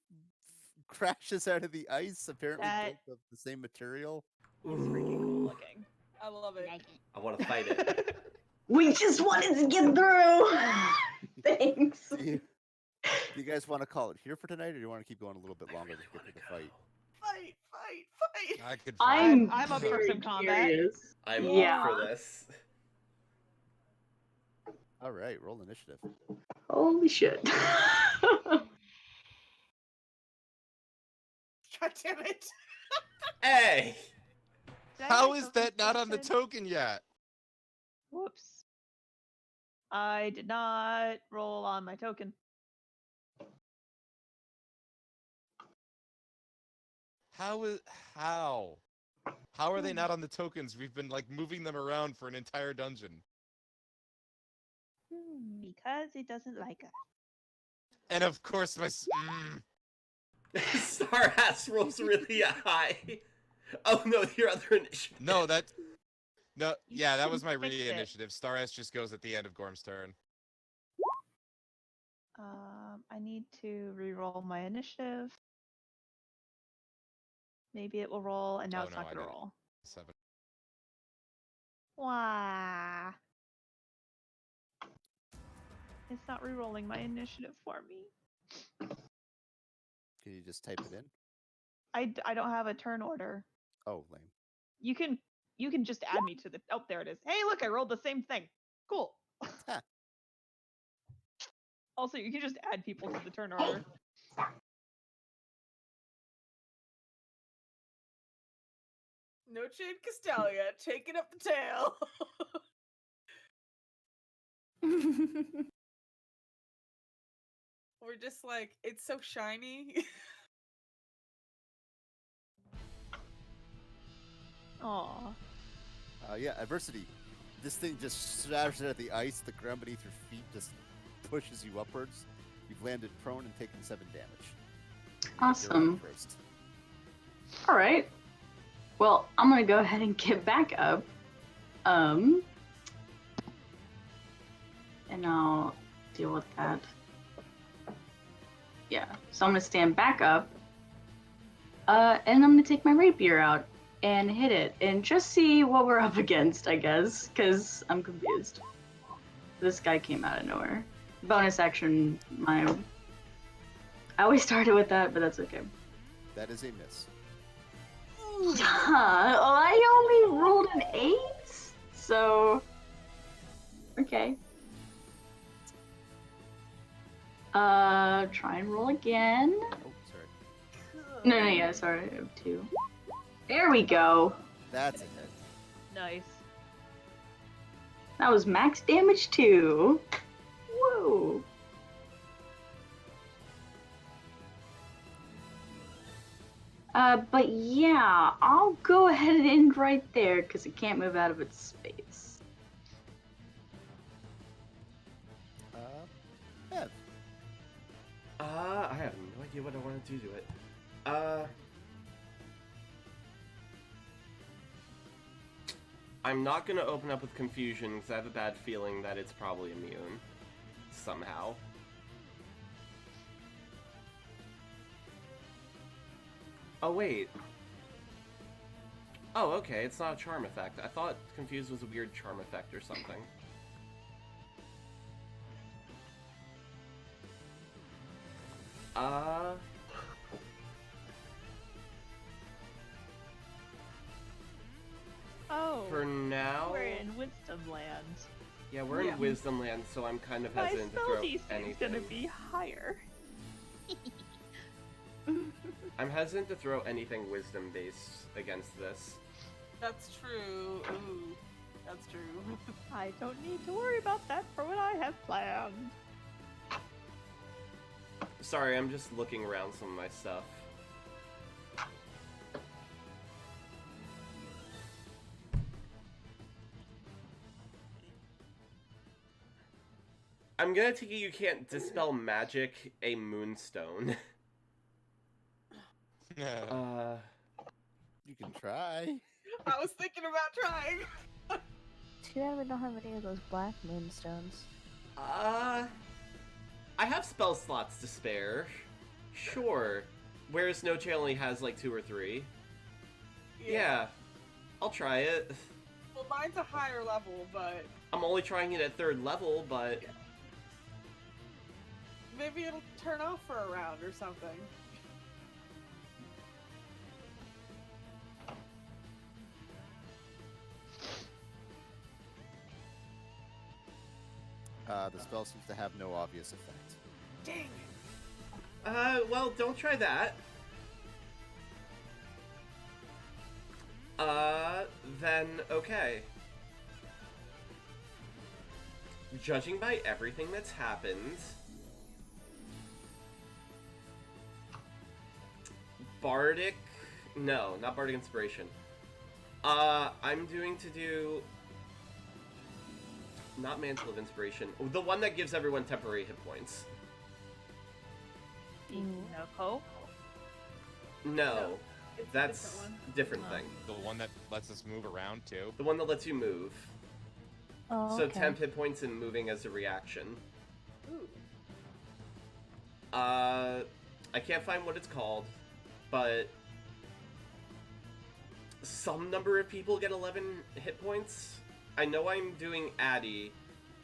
S4: crashes out of the ice, apparently
S5: That-
S4: built of the same material.
S5: It's freaking cool looking.
S6: I love it.
S3: I want to fight it.
S8: We just wanted to get through. Thanks.
S4: Do you guys want to call it here for tonight, or do you want to keep going a little bit longer to get to the fight?
S6: Fight, fight, fight!
S2: I could
S8: I'm
S5: I'm up for
S8: very
S5: some combat.
S8: curious.
S3: I'm
S8: Yeah.
S3: up for this.
S4: All right, roll initiative.
S8: Holy shit.
S6: God damn it!
S3: Hey!
S5: Did I
S2: How
S5: make
S2: is
S5: something
S2: that not on the
S5: posted?
S2: token yet?
S5: Whoops. I did not roll on my token.
S2: How are they not on the tokens? We've been like moving them around for an entire dungeon.
S5: Because it doesn't like us.
S2: And of course my
S3: Star Ass rolls really high. Oh no, your other initiative.
S2: No, yeah, that was my
S5: Fix it.
S2: re-initiative. Star S just goes at the end of Gorm's turn.
S5: I need to re-roll my initiative. Maybe it will roll, and now
S2: Oh,
S5: it's
S2: no,
S5: not
S2: I
S5: gonna
S2: did it.
S5: roll.
S2: 7.
S5: Wah. It's not re-rolling my initiative for me.
S4: Can you just type it in?
S5: I don't have a turn order.
S4: Oh, lame.
S5: You can just add me to the. Oh, there it is. Hey, look, I rolled the same thing. Cool.
S4: Huh.
S5: Also, you can just add people to the turn order.
S6: Noche and Castalia taking up the tail. We're just like, it's so shiny.
S5: Aw.
S4: Yeah, adversity. This thing just shatters at the ice. The ground beneath your feet just pushes you upwards. You've landed prone and taken 7 damage.
S8: Awesome.
S4: First.
S8: All right. Well, I'm gonna go ahead and get back up. And I'll deal with that. Yeah. So I'm gonna stand back up. And I'm gonna take my rapier out and hit it and just see what we're up against, I guess, because I'm confused. This guy came out of nowhere. Bonus action, I always started with that, but that's okay.
S4: That is a miss.
S8: I only rolled an 8, so okay. Try and roll again.
S4: Oh, sorry.
S8: No, yeah, sorry, I have 2. There we go.
S4: That's a hit.
S5: Nice.
S8: That was max damage too. Whoa. But yeah, I'll go ahead and end right there because it can't move out of its space.
S4: Bev.
S3: I have no idea what I want to do to it. I'm not gonna open up with confusion because I have a bad feeling that it's probably immune. Somehow. Oh, wait. Oh, okay, it's not a charm effect. I thought confused was a weird charm effect or something.
S5: Oh.
S3: For now...
S5: We're in Wisdom Land.
S3: Yeah, we're in Wisdom Land, so I'm kind of hesitant to
S5: My
S3: throw
S5: spell DC
S3: anything.
S5: is gonna be higher.
S3: I'm hesitant to throw anything wisdom-based against this.
S6: That's true. Ooh, that's true.
S5: I don't need to worry about that for what I have planned.
S3: Sorry, I'm just looking around some of my stuff. I'm gonna take it you can't dispel magic a moonstone.
S4: You can try.
S6: I was thinking about trying.
S1: Too bad we don't have any of those black moonstones.
S3: I have spell slots to spare. Sure. Whereas Noche only has like 2 or 3. Yeah. I'll try it.
S6: Well, mine's a higher level, but...
S3: I'm only trying it at 3rd level, but...
S6: Maybe it'll turn off for a round or something.
S4: The spell seems to have no obvious effect.
S6: Dang
S3: it. Well, don't try that. Then, okay. Judging by everything that's happened... Bardic... No, not Bardic Inspiration. I'm going to do... Not Mantle of Inspiration. The one that gives everyone temporary hit points. No. That's a different thing.
S2: The one that lets us move around, too?
S3: The one that lets you move.
S1: Oh,
S3: So
S1: okay.
S3: 10 hit points and moving as a reaction.
S6: Ooh.
S3: I can't find what it's called, but some number of people get 11 hit points. I know I'm doing Addy,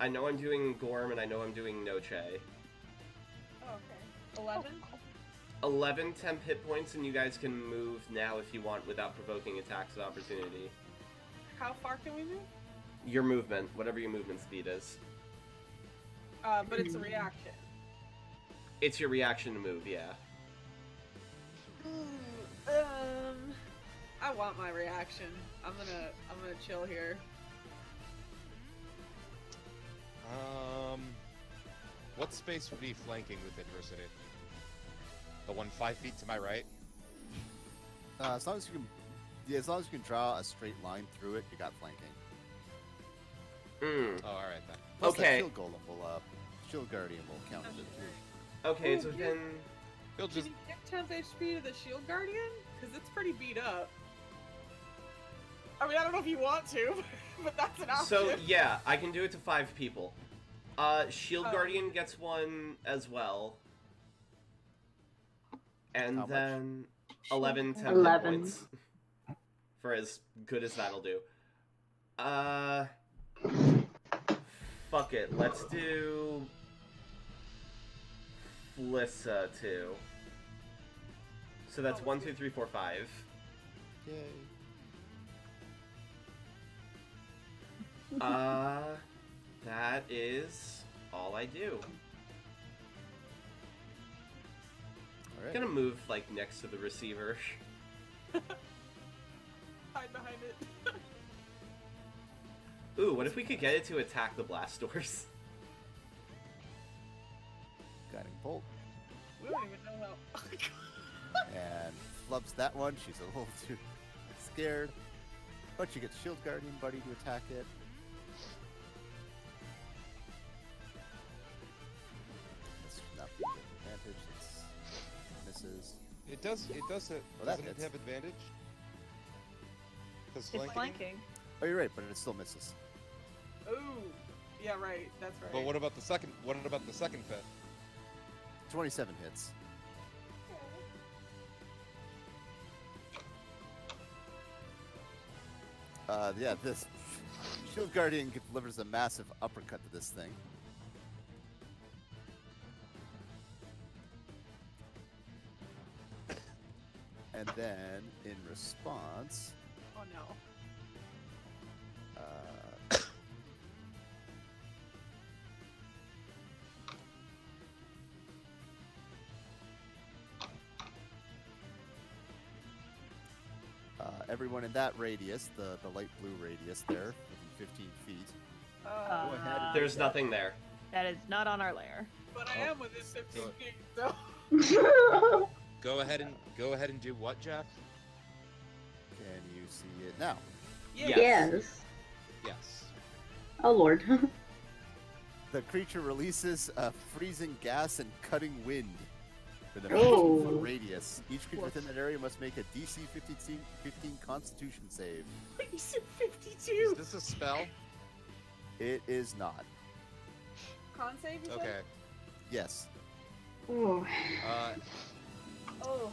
S3: I know I'm doing Gorm, and I know I'm doing Noche.
S6: Oh, okay. 11?
S3: 11 temp hit points, and you guys can move now if you want without provoking attacks of opportunity.
S6: How far can we move?
S3: Your movement, whatever your movement speed is.
S6: But it's a reaction.
S3: It's your reaction to move, yeah.
S6: I want my reaction. I'm gonna chill here.
S2: What space would be flanking with adversity? The one 5 feet to my right?
S4: As long as you can, yeah, as long as you can draw a straight line through it, you got flanking.
S2: Oh, all right then.
S4: Plus
S3: Okay.
S4: that shield golem will, shield guardian will count as it too.
S3: Okay, it's within...
S2: He'll
S6: Can
S2: just
S6: you give 10th HP to the shield guardian? Because it's pretty beat up. I mean, I don't know if you want to, but that's an option.
S3: So, yeah, I can do it to 5 people. Shield Guardian gets one as well. And
S4: How much?
S3: then 11 temp hit
S8: 11.
S3: points. For as good as that'll do. Fuck it, let's do... Flissa, too. So that's 1, 2, 3, 4, 5.
S4: Yay.
S3: That is all I do.
S4: All right.
S3: I'm gonna move, like, next to the receiver.
S6: Hide behind it.
S3: Ooh, what if we could get it to attack the blast doors?
S4: Guiding bolt.
S6: We don't even know how.
S4: And flubs that one. She's a little too scared. But she gets shield guardian buddy to attack it. This should not be an advantage. It's misses.
S2: It does
S4: that
S2: doesn't it
S4: hits.
S2: have advantage? Because
S5: It's flanking.
S4: Oh, you're right, but it still misses.
S6: Ooh. Yeah, right. That's right.
S2: But what about the second fit?
S4: 27 hits. Yeah, this shield guardian delivers a massive uppercut to this thing. And then, in response,
S6: Oh no.
S4: everyone in that radius, the light blue radius there, within 15 feet, go ahead and
S3: There's nothing there.
S5: That is not on our layer.
S6: But I am within 15
S2: Good.
S6: feet, so.
S2: Go ahead and do what, Jeff?
S4: Can you see it now?
S3: Yes.
S8: Yes.
S2: Yes.
S8: Oh lord.
S4: The creature releases a freezing gas and cutting wind with a
S8: Oh.
S4: 15-foot radius. Each creature within that area must make a DC 15 Constitution save.
S6: You said
S2: Is
S6: 52.
S2: this a spell?
S4: It is not.
S6: Con save, you said?
S2: Okay.
S4: Yes.
S8: Ooh.
S6: Oh.
S2: Going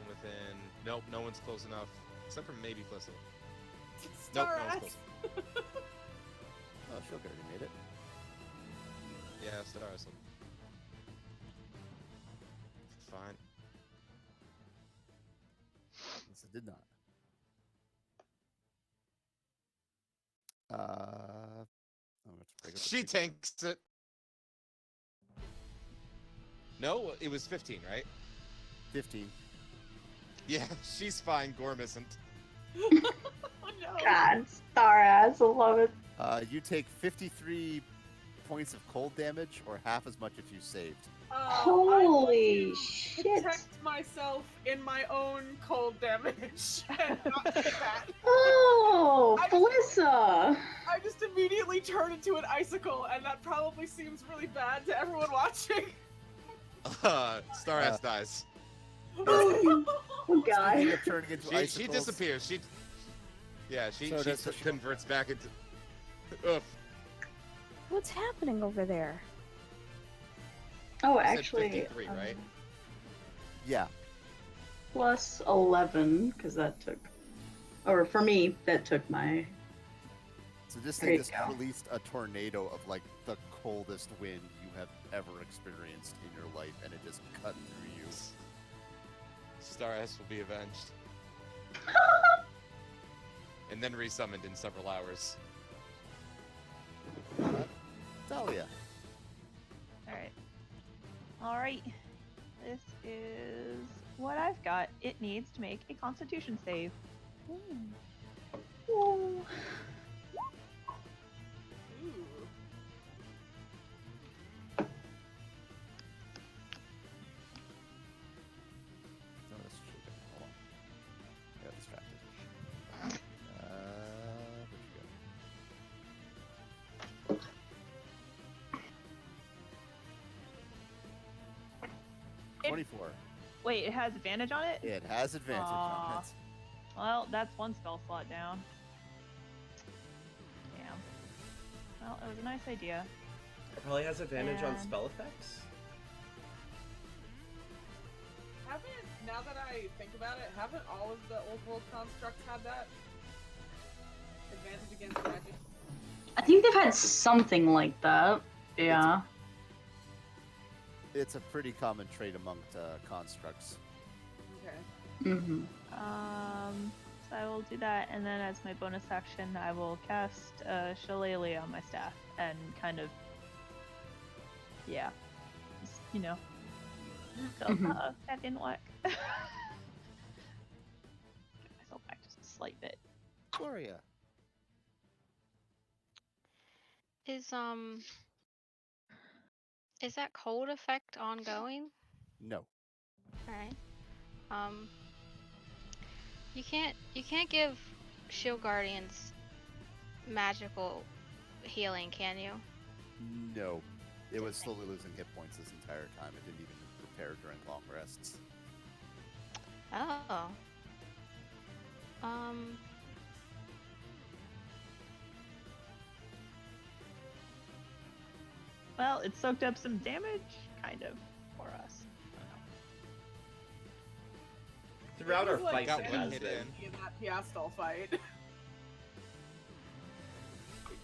S2: within. Nope, no one's close enough. Except for maybe Flissa. Nope,
S6: Star
S2: no one's
S6: ass.
S2: close.
S4: Oh, Shield Guardian made it.
S2: Yeah, Star Wrestling. Fine.
S4: Yes, it did not. I'm going to break up the
S2: She
S4: creature.
S2: tanks it. No, it was 15, right?
S4: 15.
S2: Yeah, she's fine. Gorm isn't.
S6: Oh no.
S8: God, star ass, I love it.
S4: You take 53 points of cold damage, or half as much if you saved.
S8: Holy
S6: I want to
S8: shit.
S6: protect myself in my own cold damage and not do that.
S8: Oh,
S6: I just-
S8: Felissa.
S6: I just immediately turn into an icicle, and that probably seems really bad to everyone watching.
S2: Star Ass dies.
S8: Oh
S4: Speaking
S8: god.
S4: of turning into
S2: She
S4: icicles,
S2: disappears. She
S4: So does the-
S2: converts back into. Ugh.
S1: What's happening over there?
S8: Oh,
S2: You said
S8: actually,
S2: 53, right?
S4: Yeah.
S8: plus 11, because that took or for me, that took my.
S4: So just
S8: There
S4: say
S8: you
S4: this
S8: go.
S4: released a tornado of like the coldest wind you have ever experienced in your life, and it just cut through you.
S2: Star S will be avenged. And then resummoned in several hours.
S4: Talia.
S5: Alright. This is what I've got. It needs to make a constitution save.
S8: Ooh.
S6: Ooh.
S4: No, this should be. Hold on. I got distracted. Where'd you go? 24.
S5: Wait, it has advantage on it?
S4: It has advantage on
S5: Aw.
S4: it.
S5: Well, that's one spell slot down. Damn. Well, it was a nice idea.
S3: It probably has advantage on
S5: And-
S3: spell effects.
S6: Now that I think about it, haven't all of the old world constructs had that? Advantage against magic?
S8: I think they've had something like that. Yeah.
S4: It's a pretty common trait among constructs.
S6: Okay.
S8: Mm-hmm.
S5: So I will do that, and then as my bonus action, I will cast Shillelagh on my staff, and kind of, yeah, just, you know, go,
S8: Mhm.
S5: that didn't work. Get myself back just a slight bit.
S4: Gloria.
S9: Is that cold effect ongoing?
S4: No.
S9: Alright. You can't give shield guardians magical healing, can you?
S4: No. It was slowly losing hit points this entire time. It didn't even repair during long rests.
S9: Oh.
S5: Well, it soaked up some damage, kind of, for us.
S3: Throughout
S6: It
S3: our
S6: was like
S3: fights, it
S2: got one
S3: has
S2: hit
S3: been.
S6: in that Piastal fight. It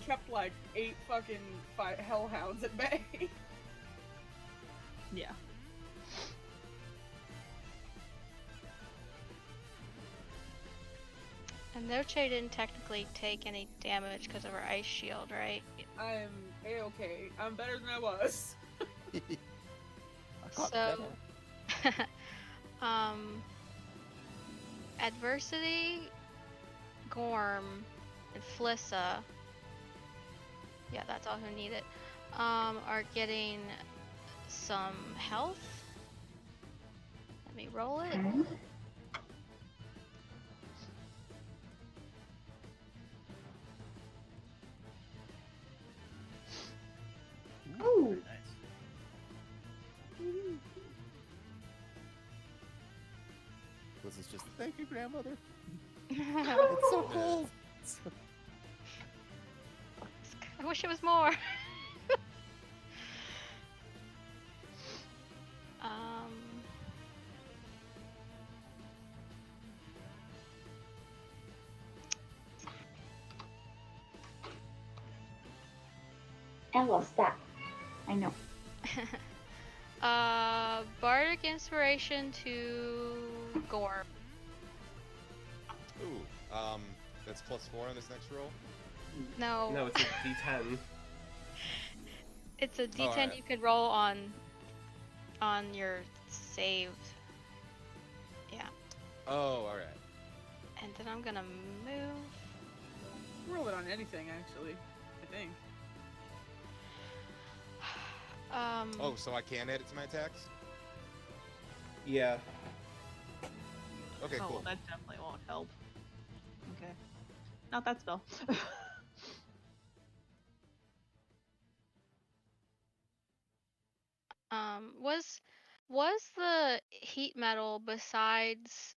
S6: kept like 8 fucking hellhounds at bay.
S5: Yeah.
S9: And Noche didn't technically take any damage because of her ice shield, right?
S6: I'm a-okay. I'm better than I was.
S4: I caught
S9: So,
S4: better.
S9: Adversity, Gorm, and Flissa, yeah, that's all who need it, are getting some health. Let me roll it.
S8: Ooh.
S4: Very nice. This is just thank you, grandmother. It's so cold.
S9: I wish it was more.
S8: Ella, stop. I know.
S9: Bardic Inspiration to Gorm.
S2: Ooh, that's +4 on this next roll.
S9: No,
S3: No, it's a D10.
S9: it's a D10
S2: alright.
S9: you could roll on your save. Yeah,
S2: Oh, all right.
S9: and then I'm gonna move.
S6: Roll it on anything, actually. I think.
S2: Oh, so I can add it to my attacks?
S3: Yeah.
S2: Okay,
S5: Oh,
S2: cool.
S5: well, that definitely won't help. Okay. Not that spell.
S9: Was the heat metal, besides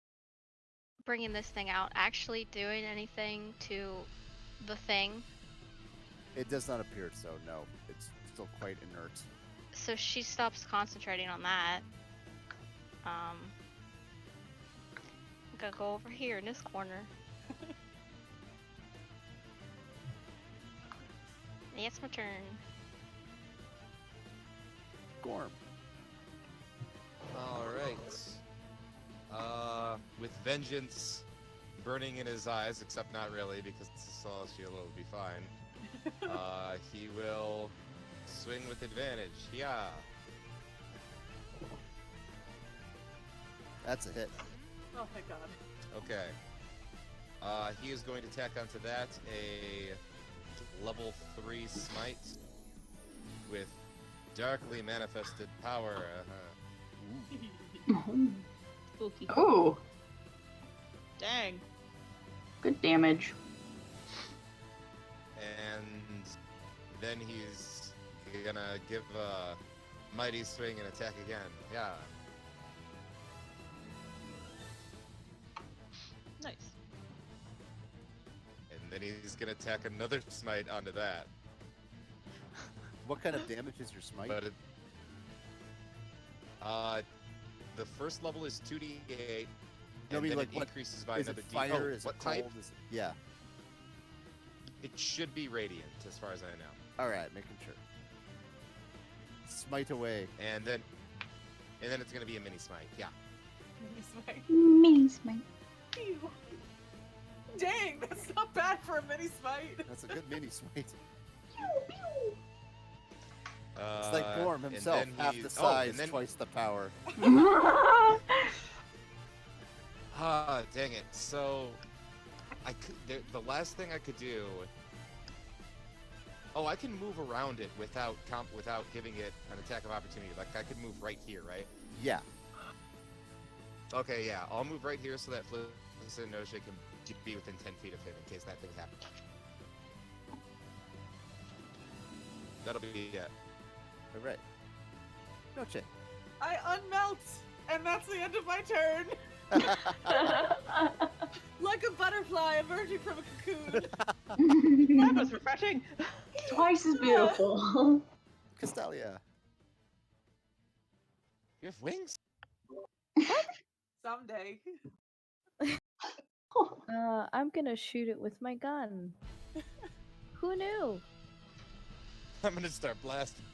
S9: bringing this thing out, actually doing anything to the thing?
S4: It does not appear so, no. It's still quite inert.
S9: So she stops concentrating on that. I'm gonna go over here in this corner. It's my turn.
S4: Gorm.
S2: All right. With vengeance burning in his eyes, except not really because it's a celestial, it'll be fine. He will swing with advantage. Yeah.
S4: That's a hit.
S6: Oh, thank God.
S2: Okay. He is going to tack onto that a level 3 smite with darkly manifested power.
S5: Spooky.
S8: Oh,
S5: Dang.
S8: good damage.
S2: And then he's gonna give a mighty swing and attack again. Yeah.
S5: Nice.
S2: And then he's gonna tack another smite onto that.
S4: What kind of damage is your smite?
S2: But the first level is 2d8.
S4: No, I
S2: And
S4: mean,
S2: then
S4: like,
S2: it
S4: what
S2: increases by
S4: is
S2: another
S4: it?
S2: d.
S4: Fire?
S2: Oh,
S4: Is
S2: what
S4: it
S2: type?
S4: cold? Is it... Yeah.
S2: It should be radiant, as far as I know.
S4: All right, making sure. Smite away.
S2: And then it's gonna be a mini smite. Yeah.
S8: Mini smite.
S6: Ew. Dang, that's not bad for a mini smite.
S4: That's a good mini smite.
S2: It's
S4: It's like Gorm himself, half the size,
S2: and then,
S4: twice the power.
S2: Dang it. So, the last thing I could do. Oh, I can move around it without giving it an attack of opportunity. Like I could move right here, right?
S4: Yeah.
S2: Okay, yeah. I'll move right here so that Felicity knows she can be within 10 feet of him in case that thing happens. That'll be it.
S4: All right. Noche.
S6: I unmelt, and that's the end of my turn. Like a butterfly emerging from a cocoon.
S5: That was refreshing.
S8: Twice as beautiful.
S4: Castalia.
S2: You have wings?
S6: Someday.
S1: I'm gonna shoot it with my gun. Who knew?
S2: I'm gonna start blasting.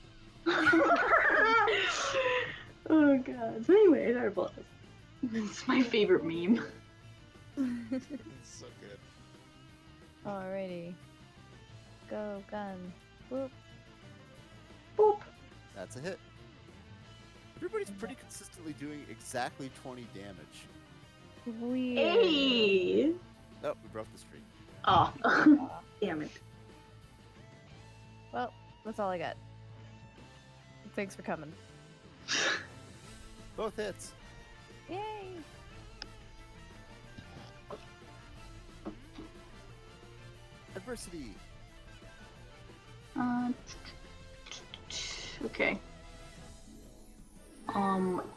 S8: Oh god. So anyway, our blast. It's my favorite meme.
S2: It's so good.
S1: Alrighty. Go, gun. Whoop.
S8: Boop.
S4: That's a hit. Everybody's pretty consistently doing exactly 20 damage.
S1: Weird.
S8: Hey!
S4: Oh, we broke the streak.
S8: Oh. Damn it.
S1: Well, that's all I got. Thanks for coming.
S4: Both hits.
S1: Yay!
S4: Adversity.
S8: Okay.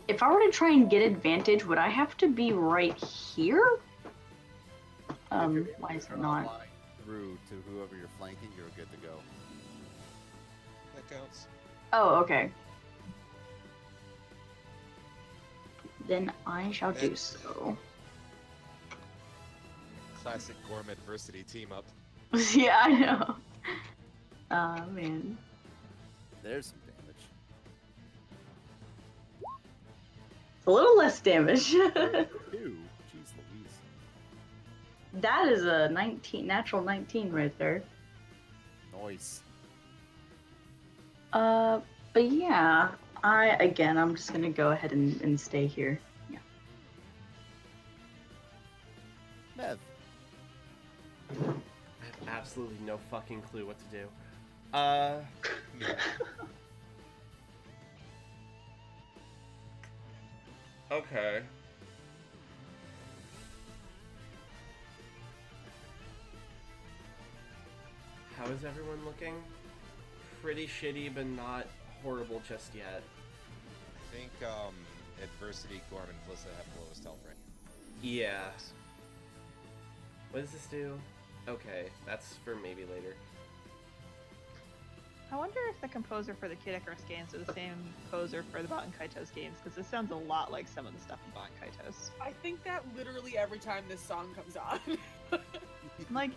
S8: If I were to try and get advantage, would I have to be right here? Why is it not?
S4: Line through to whoever you're flanking, you're good to go.
S2: That counts.
S8: Oh, okay. Then I shall do so.
S2: Classic Gorm adversity team up.
S8: Yeah, I know. Man.
S4: There's some damage.
S8: It's a little less damage.
S4: Ew. Jeez Louise.
S8: That is a natural 19 right there.
S4: Nice.
S8: But yeah, I'm just gonna go ahead and stay here. Yeah.
S4: Mev.
S3: I have absolutely no fucking clue what to do. Okay. How is everyone looking? Pretty shitty, but not horrible just yet.
S2: I think adversity, Gorm, and Felicity have the lowest health right.
S3: Yeah. What does this do? Okay, that's for maybe later.
S5: I wonder if the composer for the Kid Icarus games is the same composer for the Baten Kaitos games, because this sounds a lot like some of the stuff in Baten Kaitos.
S6: I think that literally every time this song comes on.
S5: Like,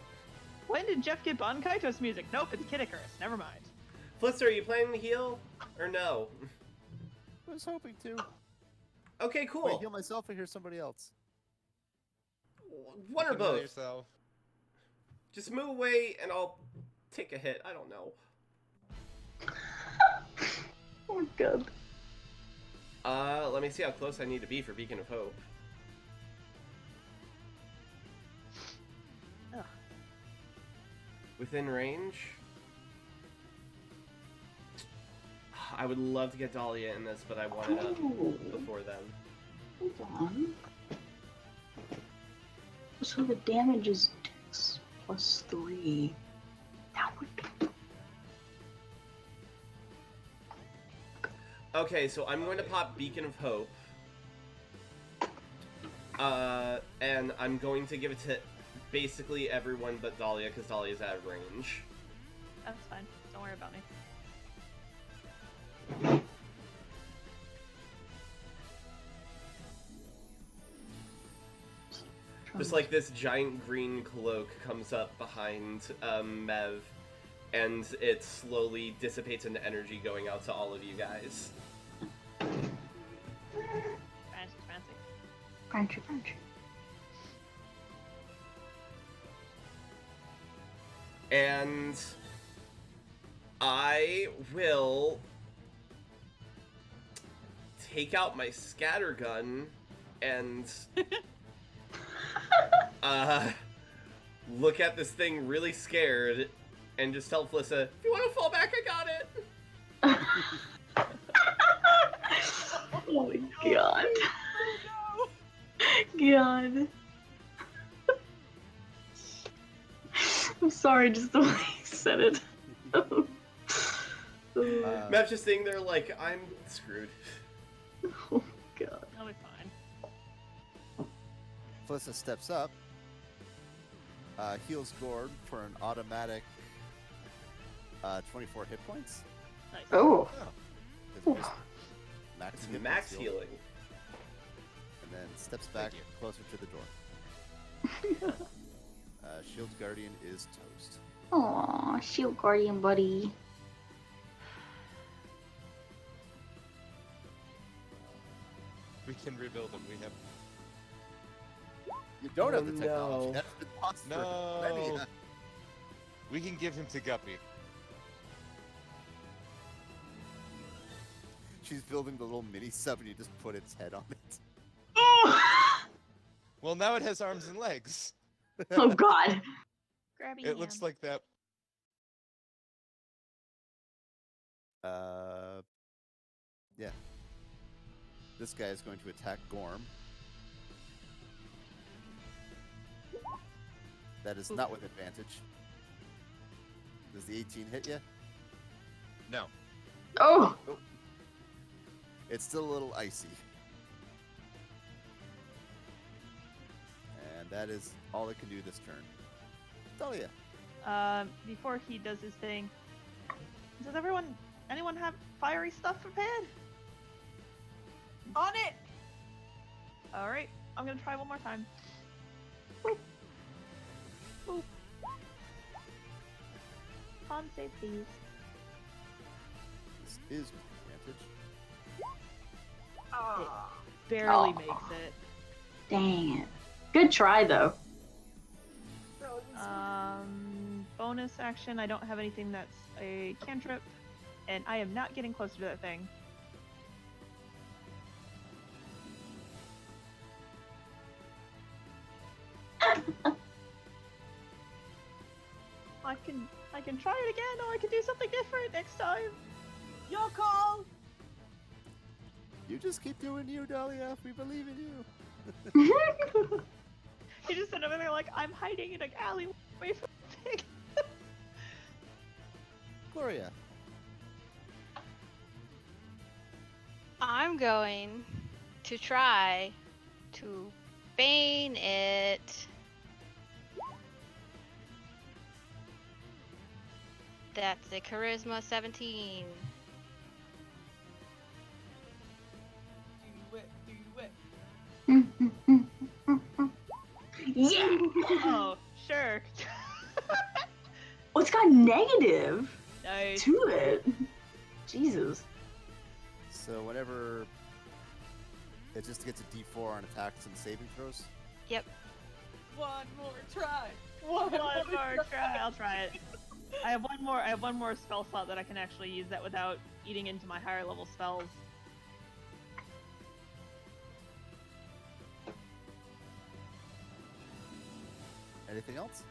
S5: When did Jeff get Bon Kaitos music? Nope, it's Kid Icarus. Never mind.
S3: Flitzer, are you planning to heal or no?
S4: I was hoping to.
S3: Okay, cool.
S4: Wait, heal myself or hear somebody else?
S3: One
S2: You
S3: or
S2: can heal
S3: both.
S2: yourself.
S3: Just move away and I'll take a hit. I don't know.
S8: Oh my god.
S3: Let me see how close I need to be for Beacon of Hope.
S5: Ugh.
S3: Within range? I would love to get Dahlia in this, but I want it up before then.
S8: Hold on. So the damage is Dex plus 3. That would be...
S3: Okay, so I'm going to pop Beacon of Hope. And I'm going to give it to basically everyone but Dahlia, because Dahlia's out of range.
S5: That's fine. Don't worry about me.
S3: Just like this giant green cloak comes up behind Mev, and it slowly dissipates into energy going out to all of you guys.
S5: Fancy.
S3: And I will take out my scattergun and look at this thing really scared and just tell Flissa, if you want to fall back, I got it.
S8: Oh my god. God. I'm sorry, just the way you said it.
S3: Mav's just sitting there like, I'm screwed.
S8: Oh god.
S5: I'll be fine.
S4: Felissa steps up, heals Gord for an automatic 24 hit points.
S5: Nice.
S8: Oh.
S4: Max,
S3: It's
S4: hit
S3: max
S4: points
S3: healing.
S4: and then steps back closer to the door. Shield Guardian is toast.
S8: Aw, Shield Guardian buddy.
S2: We can rebuild him. We have.
S4: You don't have the
S3: No.
S4: technology. That's been lost for many.
S2: No. We can give him to Guppy.
S4: She's building the little mini sub and you just put its head on it.
S2: Well, now it has arms and legs.
S8: Oh god.
S5: Grabby
S2: It looks like that.
S4: Yeah. This guy is going to attack Gorm. That is not with advantage. Does the 18 hit you?
S2: No.
S8: Oh!
S4: It's still a little icy. And that is all it can do this turn. Dahlia.
S5: Before he does his thing, does anyone have fiery stuff prepared?
S6: On it!
S5: Alright, I'm gonna try one more time. Boop. Boop. Con save, please.
S4: This is with advantage.
S5: Barely
S8: Oh.
S5: makes it.
S8: Dang it. Good try though.
S5: Bonus action, I don't have anything that's a cantrip, and I am not getting closer to that thing. I can try it again, or I can do something different next time.
S6: Your call!
S4: You just keep doing you, Dahlia. We believe in you.
S5: He just stood over there like, I'm hiding in an alley away from the thing.
S4: Gloria.
S9: I'm going to try to bane it. That's a charisma 17.
S6: Do it.
S8: Yeah!
S5: Oh, sure.
S8: it's got negative
S5: Nice.
S8: to it. Jesus.
S4: So whenever it just gets a D4 on attacks and saving throws.
S9: Yep.
S6: One more try.
S5: One more try. I'll try it. I have one more spell slot that I can actually use that without eating into my higher level spells.
S4: Anything else?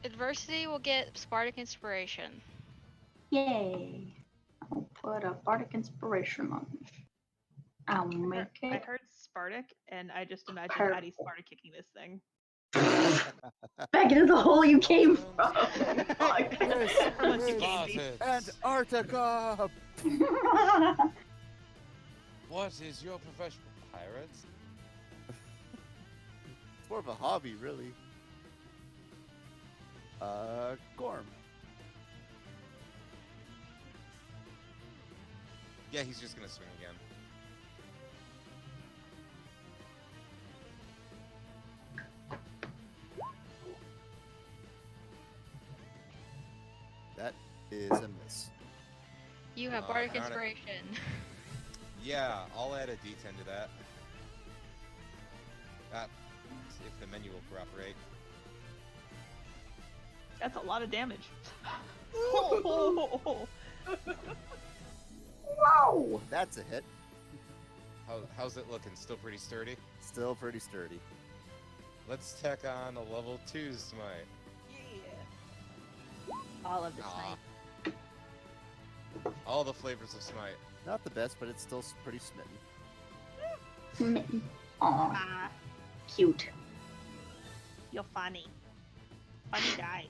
S9: Adversity will get Spartic Inspiration.
S8: Yay. I'll put a Bardic Inspiration on me. I'll make
S5: I
S8: it.
S5: heard Spartic, and I just imagined
S8: Purple.
S5: Addie Sparta kicking this thing.
S8: Back into the hole you came from.
S4: Antarctica!
S2: What is your profession? Pirates?
S4: It's more of a hobby, really. Gorm.
S2: Yeah, he's just gonna swing again.
S4: That is a miss.
S9: You have Bardic
S2: darn it.
S9: Inspiration.
S2: Yeah, I'll add a D10 to that. If the menu will cooperate.
S5: That's a lot of damage.
S4: Wow! That's a hit.
S2: How's it looking? Still pretty sturdy?
S4: Still pretty sturdy.
S2: Let's tack on a level 2 smite.
S5: All of the
S2: Aw.
S5: smite.
S2: All the flavors of smite.
S4: Not the best, but it's still pretty smitten.
S8: Smitten. Aw,
S5: Ah,
S8: cute.
S5: you're funny. Funny guy.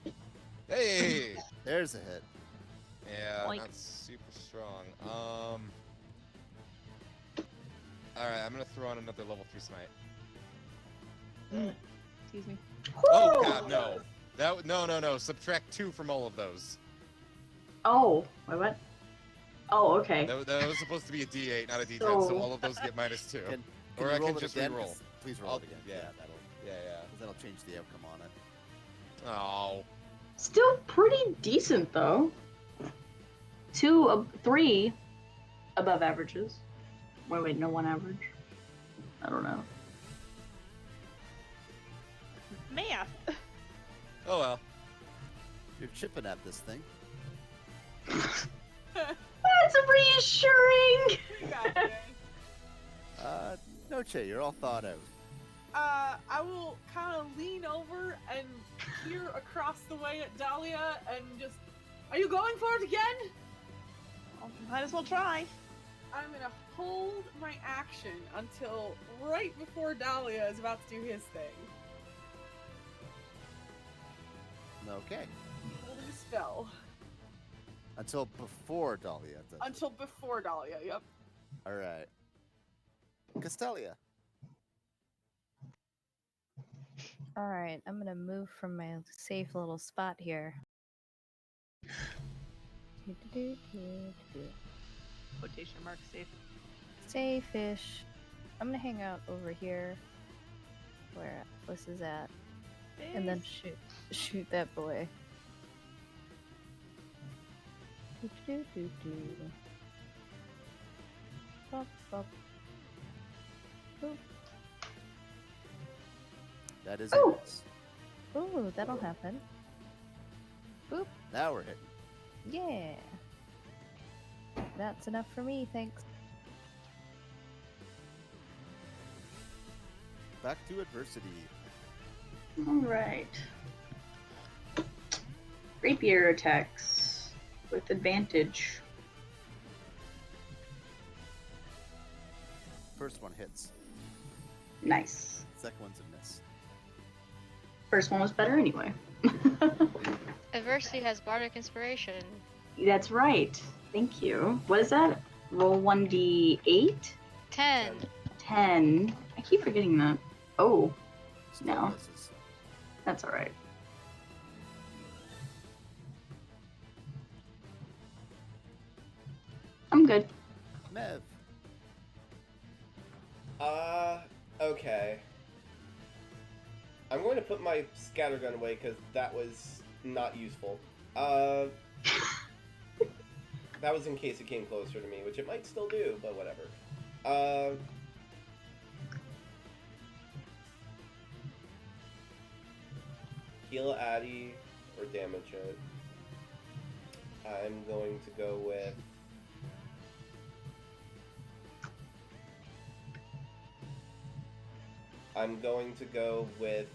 S2: Hey!
S4: There's a hit.
S2: Yeah,
S5: Boink.
S2: not super strong. Alright, I'm gonna throw on another level 3 smite.
S5: Excuse me.
S2: Oh god, no. No. Subtract 2 from all of those.
S8: Oh, wait, what? Oh, okay.
S2: That was supposed to be a D8, not a D10,
S8: So-
S2: so all of those get -2.
S4: Can
S2: Or
S4: you
S2: I
S4: roll
S2: can
S4: it
S2: just
S4: again?
S2: re-roll.
S4: Please roll
S2: I'll-
S4: it again.
S2: yeah.
S4: Because that'll change the outcome on it.
S2: Oh.
S8: Still pretty decent, though. 3 above averages. Wait, no, 1 average. I don't know.
S5: Math.
S2: Oh well.
S4: You're chipping at this thing.
S8: That's reassuring!
S6: You got it.
S4: Noche, you're all thought out.
S6: I will kind of lean over and peer across the way at Dahlia and just, are you going for it again?
S5: Well, might as well try.
S6: I'm gonna hold my action until right before Dahlia is about to do his thing.
S4: Okay.
S6: Holding a spell.
S4: Until before Dahlia does.
S6: Until before Dahlia, yep.
S4: Alright. Castelia.
S1: Alright, I'm gonna move from my safe little spot here.
S5: Quotation mark safe.
S1: Safe-ish. I'm gonna hang out over here where Atlas is at. And then shoot that boy. Bop, bop. Boop.
S4: That is
S8: Oh.
S4: a miss.
S1: Ooh, that'll happen. Boop.
S4: Now we're hitting.
S1: Yeah. That's enough for me, thanks.
S4: Back to adversity.
S8: Alright. Rapier attacks with advantage.
S4: First one hits.
S8: Nice.
S4: Second one's a miss.
S8: First one was better anyway.
S9: Adversity has Bardic Inspiration.
S8: That's right. Thank you. What is that? Roll 1d8?
S9: 10.
S8: 10. I keep forgetting that. Oh,
S4: Still
S8: No.
S4: misses.
S8: that's alright. I'm good.
S4: Mev.
S3: Okay. I'm going to put my scattergun away because that was not useful. That was in case it came closer to me, which it might still do, but whatever. Heal Addy or damage it. I'm going to go with...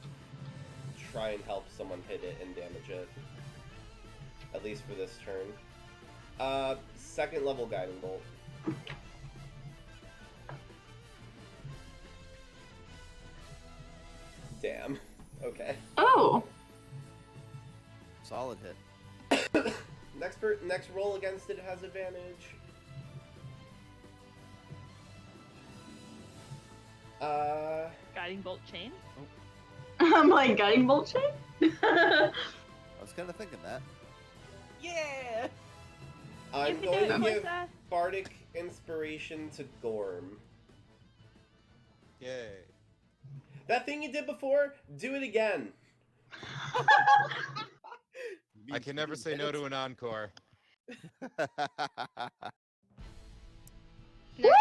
S3: try and help someone hit it and damage it. At least for this turn. Second level Guiding Bolt. Damn. Okay.
S8: Oh!
S4: Solid hit.
S3: Next roll against it has advantage.
S5: Guiding bolt chain.
S8: I'm like, guiding bolt chain?
S4: I was kind of thinking that.
S6: Yeah.
S3: I'm
S5: can do
S3: going
S5: it,
S3: to give
S5: Melissa.
S3: Bardic Inspiration to Gorm.
S2: Yay.
S3: That thing you did before, do it again.
S2: I can never say no to an encore.
S9: Next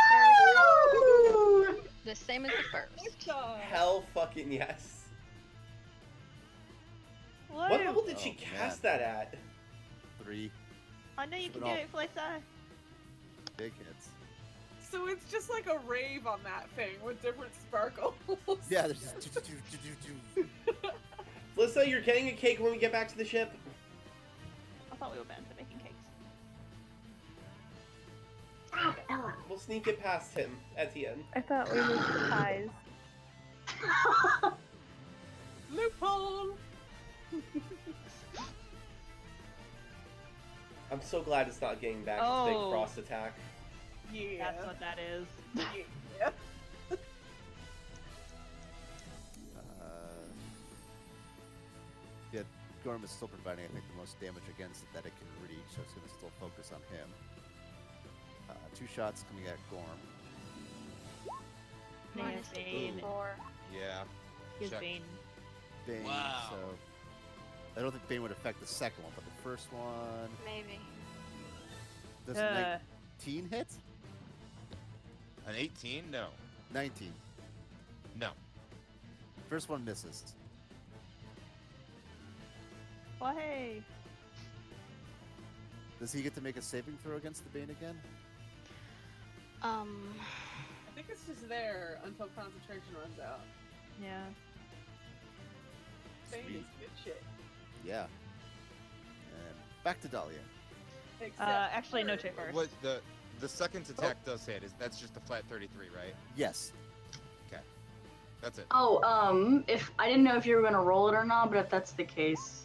S8: Woo!
S9: verse, the same as the first.
S3: Hell fucking yes. What
S5: Woo!
S3: level did she
S4: Oh,
S3: cast
S4: man.
S3: that at?
S4: 3
S5: I know you can
S4: But
S5: do
S4: all-
S5: it, Felissa.
S4: big hits.
S6: So it's just like a rave on that thing with different sparkles.
S4: Yeah, there's just
S3: Felissa, you're getting a cake when we get back to the ship.
S5: I thought we were banned for making cakes.
S3: We'll sneak it past him at the end.
S1: I thought we moved to pies.
S6: Loophole.
S3: I'm so glad it's not getting back to
S5: Oh.
S3: big frost attack.
S6: Yeah.
S5: That's what that is.
S6: Yeah.
S4: Yeah, Gorm is still providing, I think, the most damage against it that it can reach, so it's going to still focus on him. 2 shots coming at Gorm.
S9: Minus
S5: Bane.
S9: 4.
S2: Yeah.
S5: He's
S2: Check.
S5: Bane.
S4: Bane,
S2: Wow.
S4: so... I don't think Bane would affect the second one, but the first one...
S9: Maybe.
S4: Does
S5: Uh,
S4: 19 hit?
S2: An 18? No.
S4: 19.
S2: No.
S4: First one misses.
S5: well, hey.
S4: Does he get to make a saving throw against the Bane again?
S6: I think it's just there until concentration runs out.
S5: Yeah.
S6: Bane
S4: Sweet.
S6: is good shit.
S4: Yeah. And back to Dahlia.
S6: Except
S5: Actually, no
S6: for-
S5: check first.
S2: What the second attack does hit is that's just a flat 33, right?
S4: Yes.
S2: Okay. That's it.
S8: Oh, if I didn't know if you were gonna roll it or not, but if that's the case,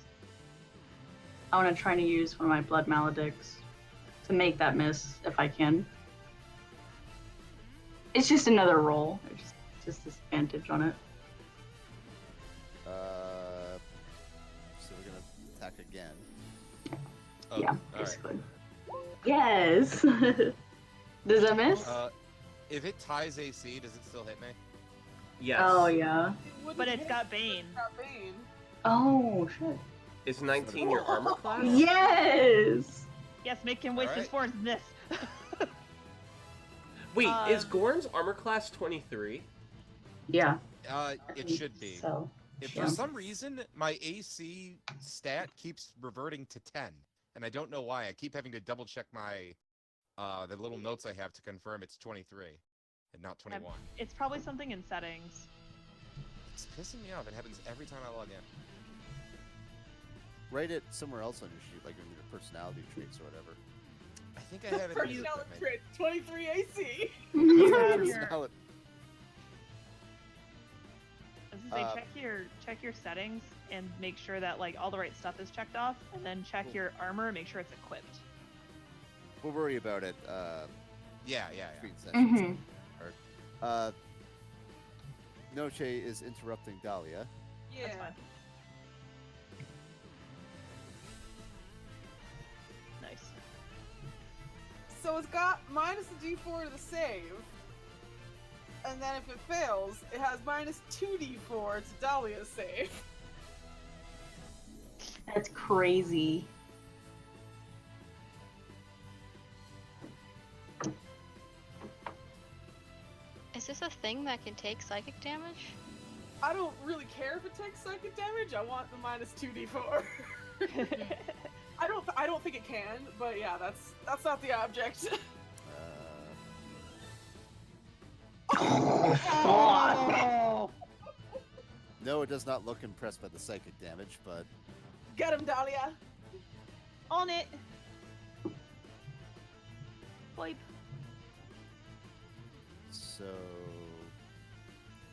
S8: I want to try to use one of my blood maledicts to make that miss if I can. It's just another roll. It's just disadvantage on it.
S4: So we're gonna attack again.
S2: Oh,
S8: Yeah,
S2: all right.
S8: basically. Yes. Does that miss?
S2: If it ties AC, does it still hit me?
S3: Yes.
S8: Oh yeah.
S6: It wouldn't
S5: But it's
S6: hit
S5: got
S6: if
S5: Bane.
S6: it's got Bane.
S8: Oh shit.
S3: Is 19 your armor class?
S8: Yes.
S5: Yes, make him waste his
S2: Alright.
S5: force in this.
S3: Wait, is
S5: Um,
S3: Gorn's armor class 23?
S8: Yeah.
S2: It should be.
S8: So.
S2: If
S8: yeah.
S2: for some reason my AC stat keeps reverting to 10, and I don't know why, I keep having to double check my the little notes I have to confirm it's 23 and not 21.
S5: It's probably something in settings.
S2: It's pissing me off. It happens every time I log in.
S4: Write it somewhere else on your sheet, like in your personality traits or whatever.
S2: I think I have it in the
S6: Personality
S2: equipment.
S6: trait 23 AC.
S5: You have your.
S4: Personality-
S5: I was gonna say, check your settings and make sure that like all the right stuff is checked off, and then check your armor and make sure it's equipped.
S4: We'll worry about it.
S2: Yeah.
S4: Screen sessions.
S8: Mhm.
S4: Noche is interrupting Dahlia.
S6: Yeah.
S5: That's fine. Nice.
S6: So it's got minus a d4 to the save, and then if it fails, it has minus 2d4 to Dahlia's save.
S5: That's crazy.
S9: Is this a thing that can take psychic damage?
S6: I don't really care if it takes psychic damage. I want the minus 2d4. I don't think it can, but yeah, that's not the object.
S5: Oh!
S4: No, it does not look impressed by the psychic damage, but
S6: Get him, Dahlia.
S5: On it. Boy.
S4: so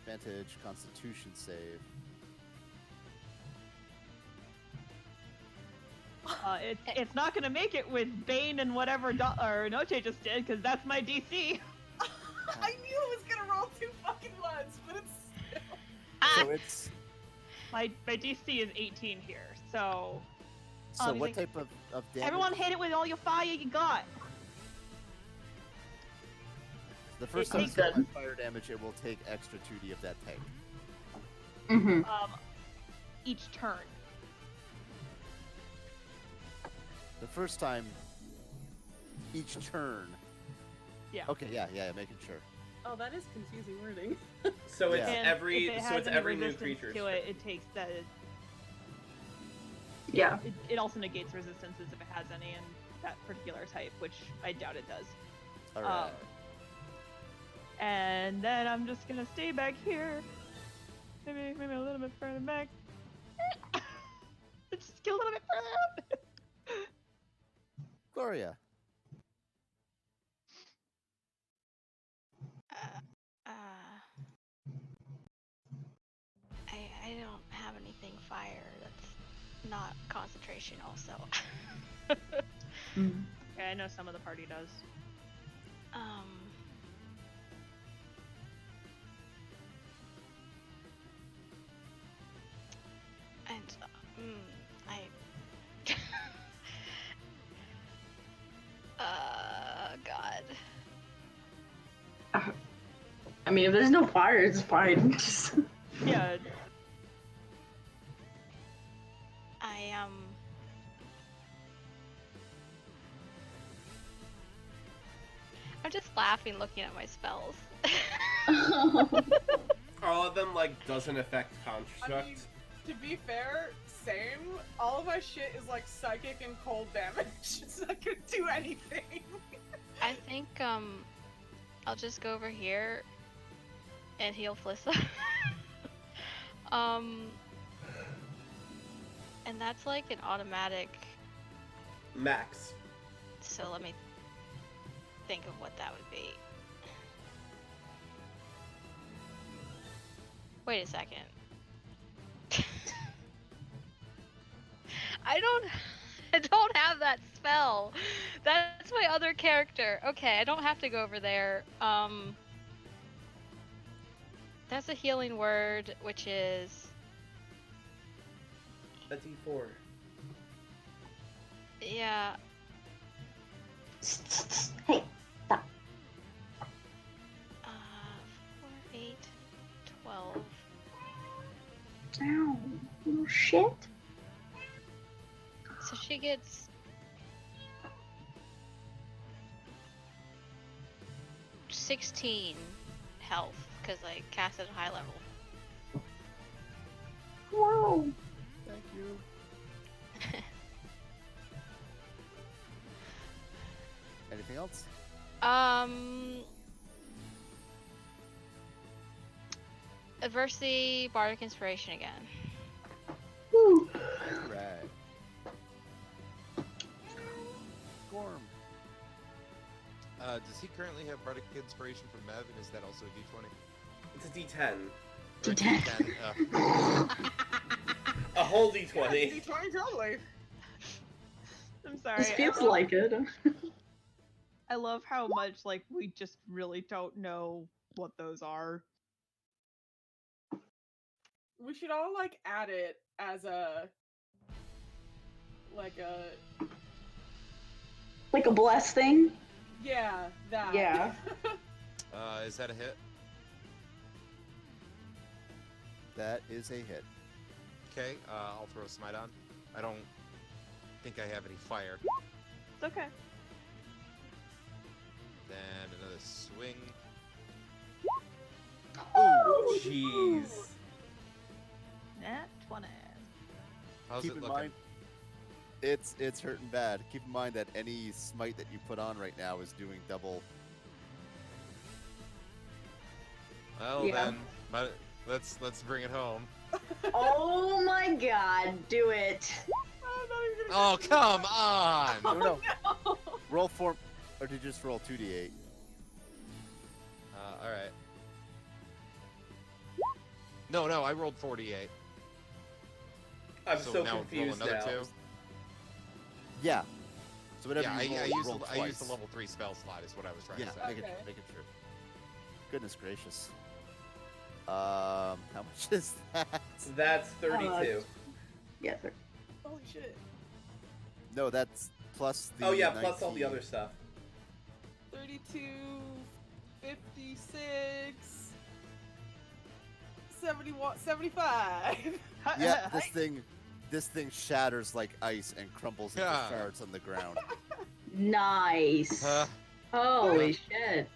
S4: advantage Constitution save.
S5: It's not gonna make it with Bane and whatever or Noche just did, because that's my DC.
S6: I knew it was gonna roll 2 fucking ones, but it's
S4: So it's
S5: my DC is 18 here, so.
S4: so what type of damage?
S5: Everyone hit it with all your fire you got.
S4: The first
S5: It
S4: time
S5: takes
S4: it's got my fire damage, it will take extra 2d of that type.
S8: Mm-hmm.
S5: Each turn.
S4: The first time, each turn.
S5: Yeah.
S4: Okay, yeah, making sure.
S6: Oh, that is confusing wording.
S3: So it's
S4: Yeah.
S5: And
S3: every
S5: if it
S3: so
S5: has
S3: it's
S5: any
S3: every new
S5: resistance
S3: creature.
S5: to it, it takes that.
S8: Yeah.
S5: It also negates resistances if it has any in that particular type, which I doubt it does.
S4: All right.
S5: And then I'm just gonna stay back here. Maybe a little bit further back. Just get a little bit further up.
S4: Gloria.
S9: I don't have anything fire that's not concentration also.
S5: Okay, I know some of the party does.
S9: And I God.
S8: I mean, if there's no fire, it's fine. Just...
S5: Yeah.
S9: I'm just laughing looking at my spells.
S3: All of them like doesn't affect construct.
S6: I mean, to be fair, same. All of my shit is like psychic and cold damage. It's not gonna do anything.
S9: I think I'll just go over here and heal Flissa. And that's like an automatic.
S3: Max.
S9: So let me think of what that would be. Wait a second. I don't have that spell. That's my other character. Okay, I don't have to go over there. That's a healing word, which is
S3: A D4.
S9: yeah.
S8: Hey, stop.
S9: 4, 8, 12.
S8: Ow, little shit.
S9: So she gets 16 health because I cast at a high level.
S8: Whoa.
S4: Thank you. Anything else?
S9: Adversity, Bardic Inspiration again.
S8: Woo.
S4: Right. Gorm.
S2: Does he currently have Bardic Inspiration from Mev, and is that also a D20?
S3: It's a D10.
S2: Or
S8: D10.
S3: A whole D20.
S6: D20 totally.
S5: I'm sorry.
S8: This feels like it.
S5: I love how much like we just really don't know what those are.
S6: We should all like add it as a like a
S8: Like a bless thing?
S6: Yeah, that.
S8: Yeah.
S2: Is that a hit?
S4: That is a hit.
S2: Okay, I'll throw a smite on. I don't think I have any fire.
S5: It's okay.
S2: Then another swing.
S3: Oh, jeez.
S5: Nat 20.
S2: How's
S4: Keep
S2: it
S4: in
S2: looking?
S4: mind, it's hurting bad. Keep in mind that any smite that you put on right now is doing double.
S2: Well
S8: Yeah.
S2: then, but let's bring it home.
S8: Oh my god, do it.
S6: I'm not even
S2: Oh come on!
S4: No,
S6: gonna.
S4: roll 4, or did you just roll 2d8?
S2: All right. No, I rolled 48.
S3: I'm
S2: So
S3: so
S2: now roll
S3: confused
S2: another
S3: now.
S2: 2.
S4: Yeah. So whatever
S2: Yeah,
S4: you roll,
S2: I
S4: you
S2: used
S4: roll
S2: the,
S4: twice.
S2: I used the level 3 spell slot. Is what I was trying
S4: Yeah,
S2: to say.
S4: make it
S6: Okay.
S4: true. Goodness gracious. How much is that?
S3: That's 32.
S8: Yeah,
S6: Holy shit.
S4: No, that's plus the.
S3: Oh yeah, plus all the
S4: 19.
S3: other stuff.
S6: 32, 56, 71, 75.
S4: Yeah, this thing shatters like ice and crumbles into
S2: Yeah.
S4: shards on the ground.
S8: nice.
S2: Huh?
S8: Holy shit.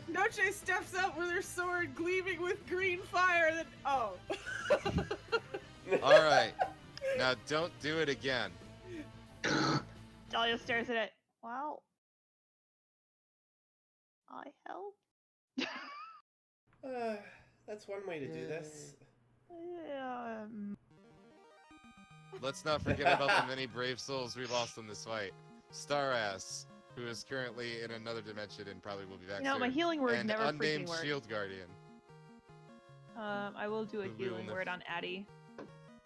S6: Noche steps up with her sword gleaming with green fire. Then, oh.
S2: All right. Now don't do it again.
S5: Dahlia stares at it. Wow. I helped.
S3: That's one way to do this.
S2: Let's not forget about the many brave souls we lost in this fight. Starass, who is currently in another dimension and probably will be back
S5: You know,
S2: soon.
S5: my healing word
S2: and
S5: never
S2: unnamed
S5: freaking works.
S2: shield guardian.
S5: I will do a
S2: Who will
S5: healing
S2: never-
S5: word on Addie.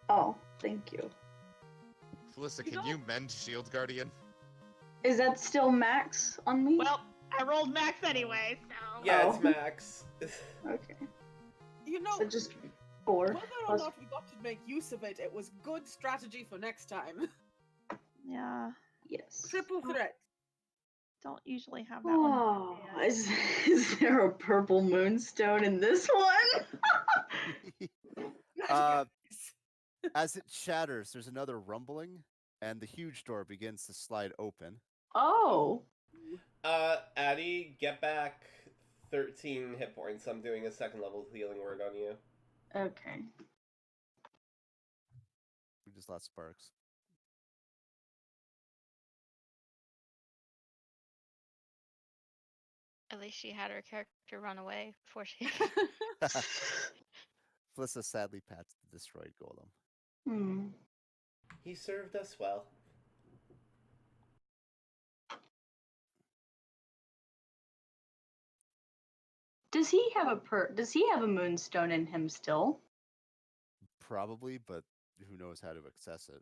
S8: Oh, thank you.
S2: Felissa,
S5: You
S2: can you mend shield guardian?
S8: Is that still max on me?
S5: Well, I rolled max anyway, so.
S3: Yeah,
S8: Oh.
S3: it's max.
S8: Okay.
S6: You know,
S8: So just 4.
S6: whether or
S8: plus-
S6: not we got to make use of it, it was good strategy for next time.
S5: Yeah.
S8: Yes.
S6: Triple threat.
S5: Don't usually have that one.
S8: Oh, is there a purple moonstone in this one?
S4: Uh, as it shatters, there's another rumbling, and the huge door begins to slide open.
S8: Oh.
S3: Addie, get back 13 hit points. I'm doing a second level healing word on you.
S8: Okay.
S4: We just lost Sparks.
S9: At least she had her character run away before she.
S4: Felissa sadly pats the destroyed golem.
S8: Hmm.
S3: He served us well.
S8: Does he have a moonstone in him still?
S4: Probably, but who knows how to access it.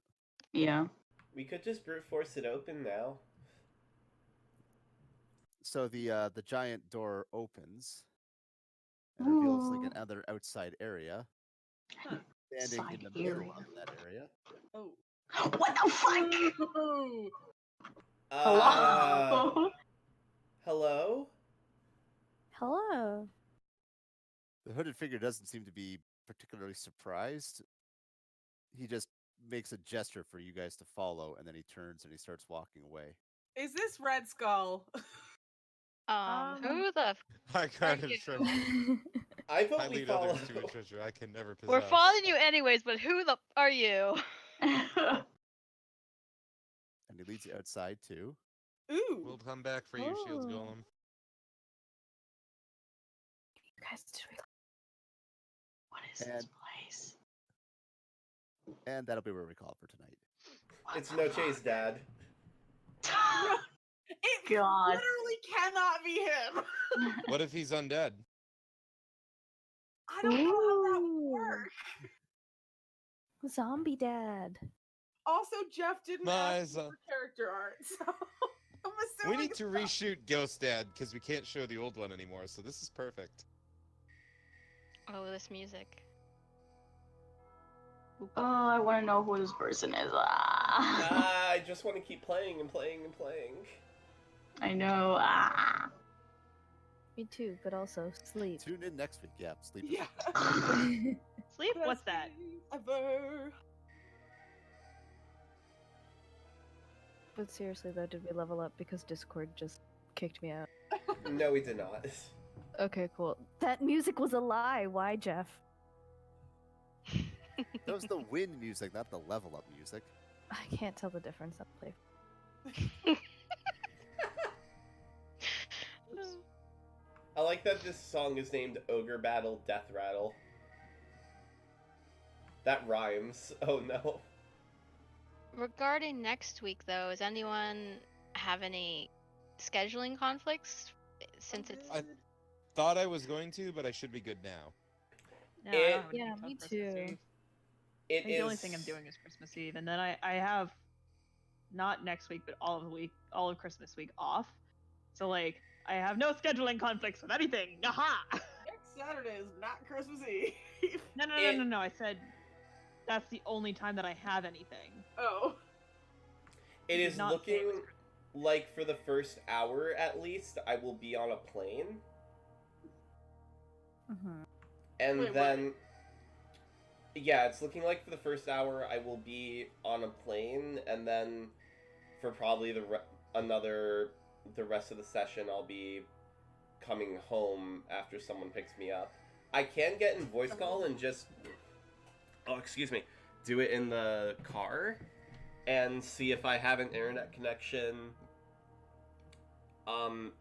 S8: Yeah.
S3: We could just brute force it open now.
S4: So the giant door opens and reveals like another outside area. Standing in the middle of that area.
S6: Oh.
S8: What the fuck?
S3: Hello?
S1: Hello.
S4: The hooded figure doesn't seem to be particularly surprised. He just makes a gesture for you guys to follow, and then he turns and he starts walking away.
S6: Is this Red Skull?
S9: Who the?
S2: I kind of
S9: you?
S2: treasure.
S3: I vote
S2: I
S3: we
S2: lead
S3: follow.
S2: others to a treasure I can never possess.
S9: We're following you anyways, but who the are you?
S4: And he leads you outside too.
S6: Ooh.
S2: We'll come back for you, shields golem.
S1: You guys just
S8: What is this place?
S4: And that'll be where we call it for tonight.
S3: It's No Chase, Dad.
S6: It
S8: God.
S6: literally cannot be him.
S2: What if he's undead?
S6: I don't know how that would work.
S1: Zombie dad.
S6: Also, Jeff didn't
S2: My
S6: ask me
S2: son.
S6: for character art, so I'm
S2: We
S6: assuming
S2: need
S6: it's
S2: to
S6: not.
S2: reshoot Ghost Dad because we can't show the old one anymore, so this is perfect.
S9: Oh, this music.
S8: Oh, I want to know who this person is.
S3: I just want to keep playing and playing and playing.
S8: I know. Ah.
S1: Me too, but also sleep.
S4: Tune in next week. Yeah, sleep.
S6: Yeah.
S5: Sleep? What's that?
S6: Ever.
S1: But seriously though, did we level up because Discord just kicked me out?
S3: No, we did not.
S1: Okay, cool. That music was a lie. Why, Jeff?
S4: That was the win music, not the level up music.
S1: I can't tell the difference. I'll play.
S3: I like that this song is named Ogre Battle Death Rattle. That rhymes. Oh no.
S9: Regarding next week, though, does anyone have any scheduling conflicts? Since it's
S2: I thought I was going to, but I should be good now.
S5: No,
S3: It-
S5: I don't have anything
S1: Yeah,
S5: till
S1: me
S5: Christmas
S1: too.
S5: Eve.
S3: It
S5: I think the only thing I'm doing is Christmas Eve, and then I have not next week, but all of Christmas week off. So like I have no scheduling conflicts with anything. Aha!
S6: Next Saturday is not Christmas Eve.
S5: No. I said that's the only time that I have anything.
S6: Oh.
S3: It
S5: did
S3: is
S5: not say it was
S3: looking like for the first hour at least, I will be on a plane.
S1: Mm-hmm.
S3: And
S6: Wait,
S3: then, yeah, it's looking like for the first hour I will be on a plane, and then for probably the rest of the session I'll be coming home after someone picks me up. I can get in voice call and just, do it in the car and see if I have an internet connection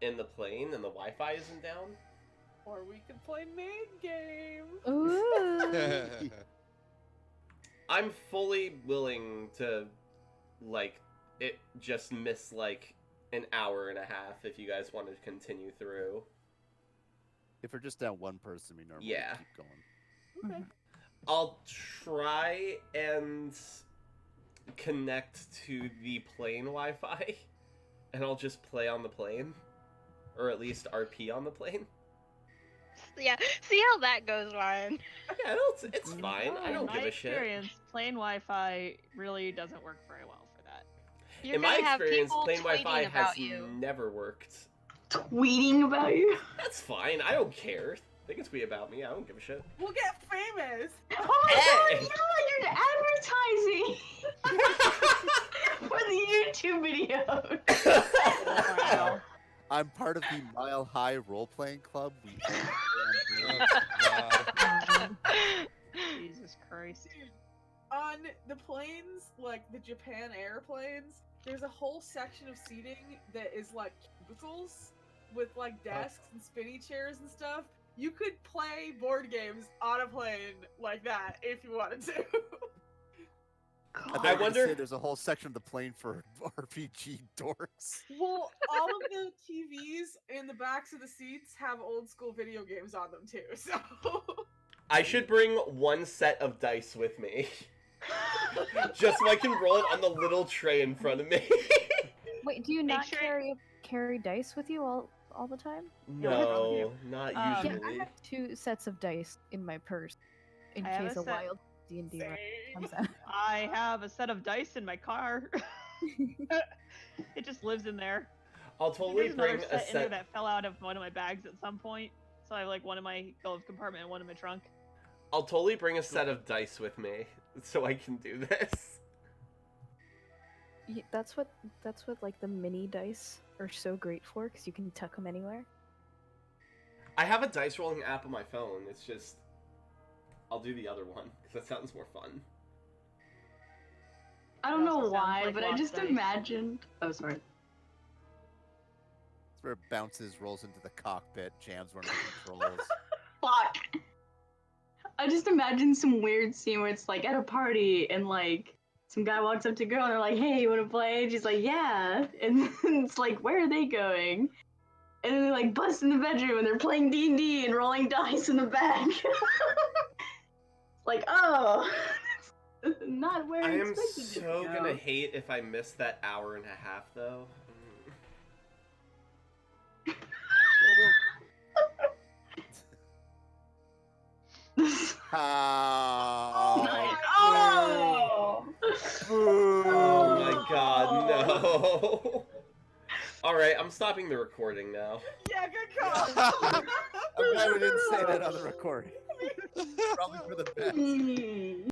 S3: in the plane and the Wi-Fi isn't down.
S6: Or we could play main game.
S1: Ooh.
S3: I'm fully willing to, like, it just miss, like, an hour and a half if you guys want to continue through.
S4: If we're just down one person, we normally
S3: Yeah.
S4: keep going.
S6: Okay.
S3: I'll try and connect to the plane Wi-Fi, and I'll just play on the plane. Or at least RP on the plane.
S9: yeah. See how that goes, Ryan.
S3: Yeah, it's fine. I don't give a shit.
S5: In my experience, plain Wi-Fi really doesn't work very well for that.
S9: You're
S3: In my
S9: gonna have
S3: experience,
S9: people
S3: plain
S9: tweeting
S3: Wi-Fi
S9: about
S3: has
S9: you.
S3: never worked.
S8: Tweeting about you?
S3: That's fine. I don't care. They can tweet about me. I don't give a shit.
S6: We'll get famous.
S8: Oh my
S3: Hey!
S8: god, yeah, you're advertising for the YouTube video.
S5: Wow.
S4: I'm part of the Mile High Role Playing Club. We
S2: Oh, God.
S5: Jesus Christ.
S6: Dude, on the planes, like the Japan airplanes, there's a whole section of seating that is like cubicles with like desks and spinny chairs and stuff. You could play board games on a plane like that if you wanted to.
S3: I wonder.
S4: there's a whole section of the plane for RPG dorks.
S6: Well, all of the TVs in the backs of the seats have old school video games on them too, so...
S3: I should bring one set of dice with me. Just so I can roll it on the little tray in front of me.
S1: Wait, do you
S5: Make
S1: not
S5: sure-
S1: carry dice with you all the time?
S3: No, not
S5: Yeah,
S1: Yeah, I
S3: usually.
S1: have 2 sets of dice in my purse in
S5: I have
S1: case
S5: a
S1: a
S5: set-
S1: wild D&D run
S6: Same.
S1: comes out.
S5: I have a set of dice in my car. It just lives in there.
S3: I'll totally
S5: There's another
S3: bring a
S5: set in there
S3: set.
S5: that fell out of one of my bags at some point. So I have like one in my glove compartment and one in my trunk.
S3: I'll totally bring a set of dice with me so I can do this.
S1: That's what like the mini dice are so great for, because you can tuck them anywhere.
S3: I have a dice rolling app on my phone. It's just I'll do the other one because that sounds more fun.
S8: I don't
S5: It
S8: know
S5: also sounds
S8: why,
S5: like
S8: but I
S5: lost
S8: just
S5: dice.
S8: imagined. Oh, sorry.
S4: It's where it bounces, rolls into the cockpit, jams one of the controls.
S8: Fuck. I just imagined some weird scene where it's like at a party and like some guy walks up to a girl and they're like, "Hey, you wanna play?" And she's like, "Yeah." And then it's like, where are they going? And then they like bust in the bedroom and they're playing D&D and rolling dice in the back. It's like, oh, not where
S3: I
S8: I
S3: am
S8: expected it to
S3: so
S8: go.
S3: gonna hate if I miss that hour and a half though.
S4: Oh,
S8: Oh!
S3: Oh my god, no. All right, I'm stopping the recording now.
S6: Yeah, good call.
S4: I'm glad we didn't say that on the recording. Probably for the best.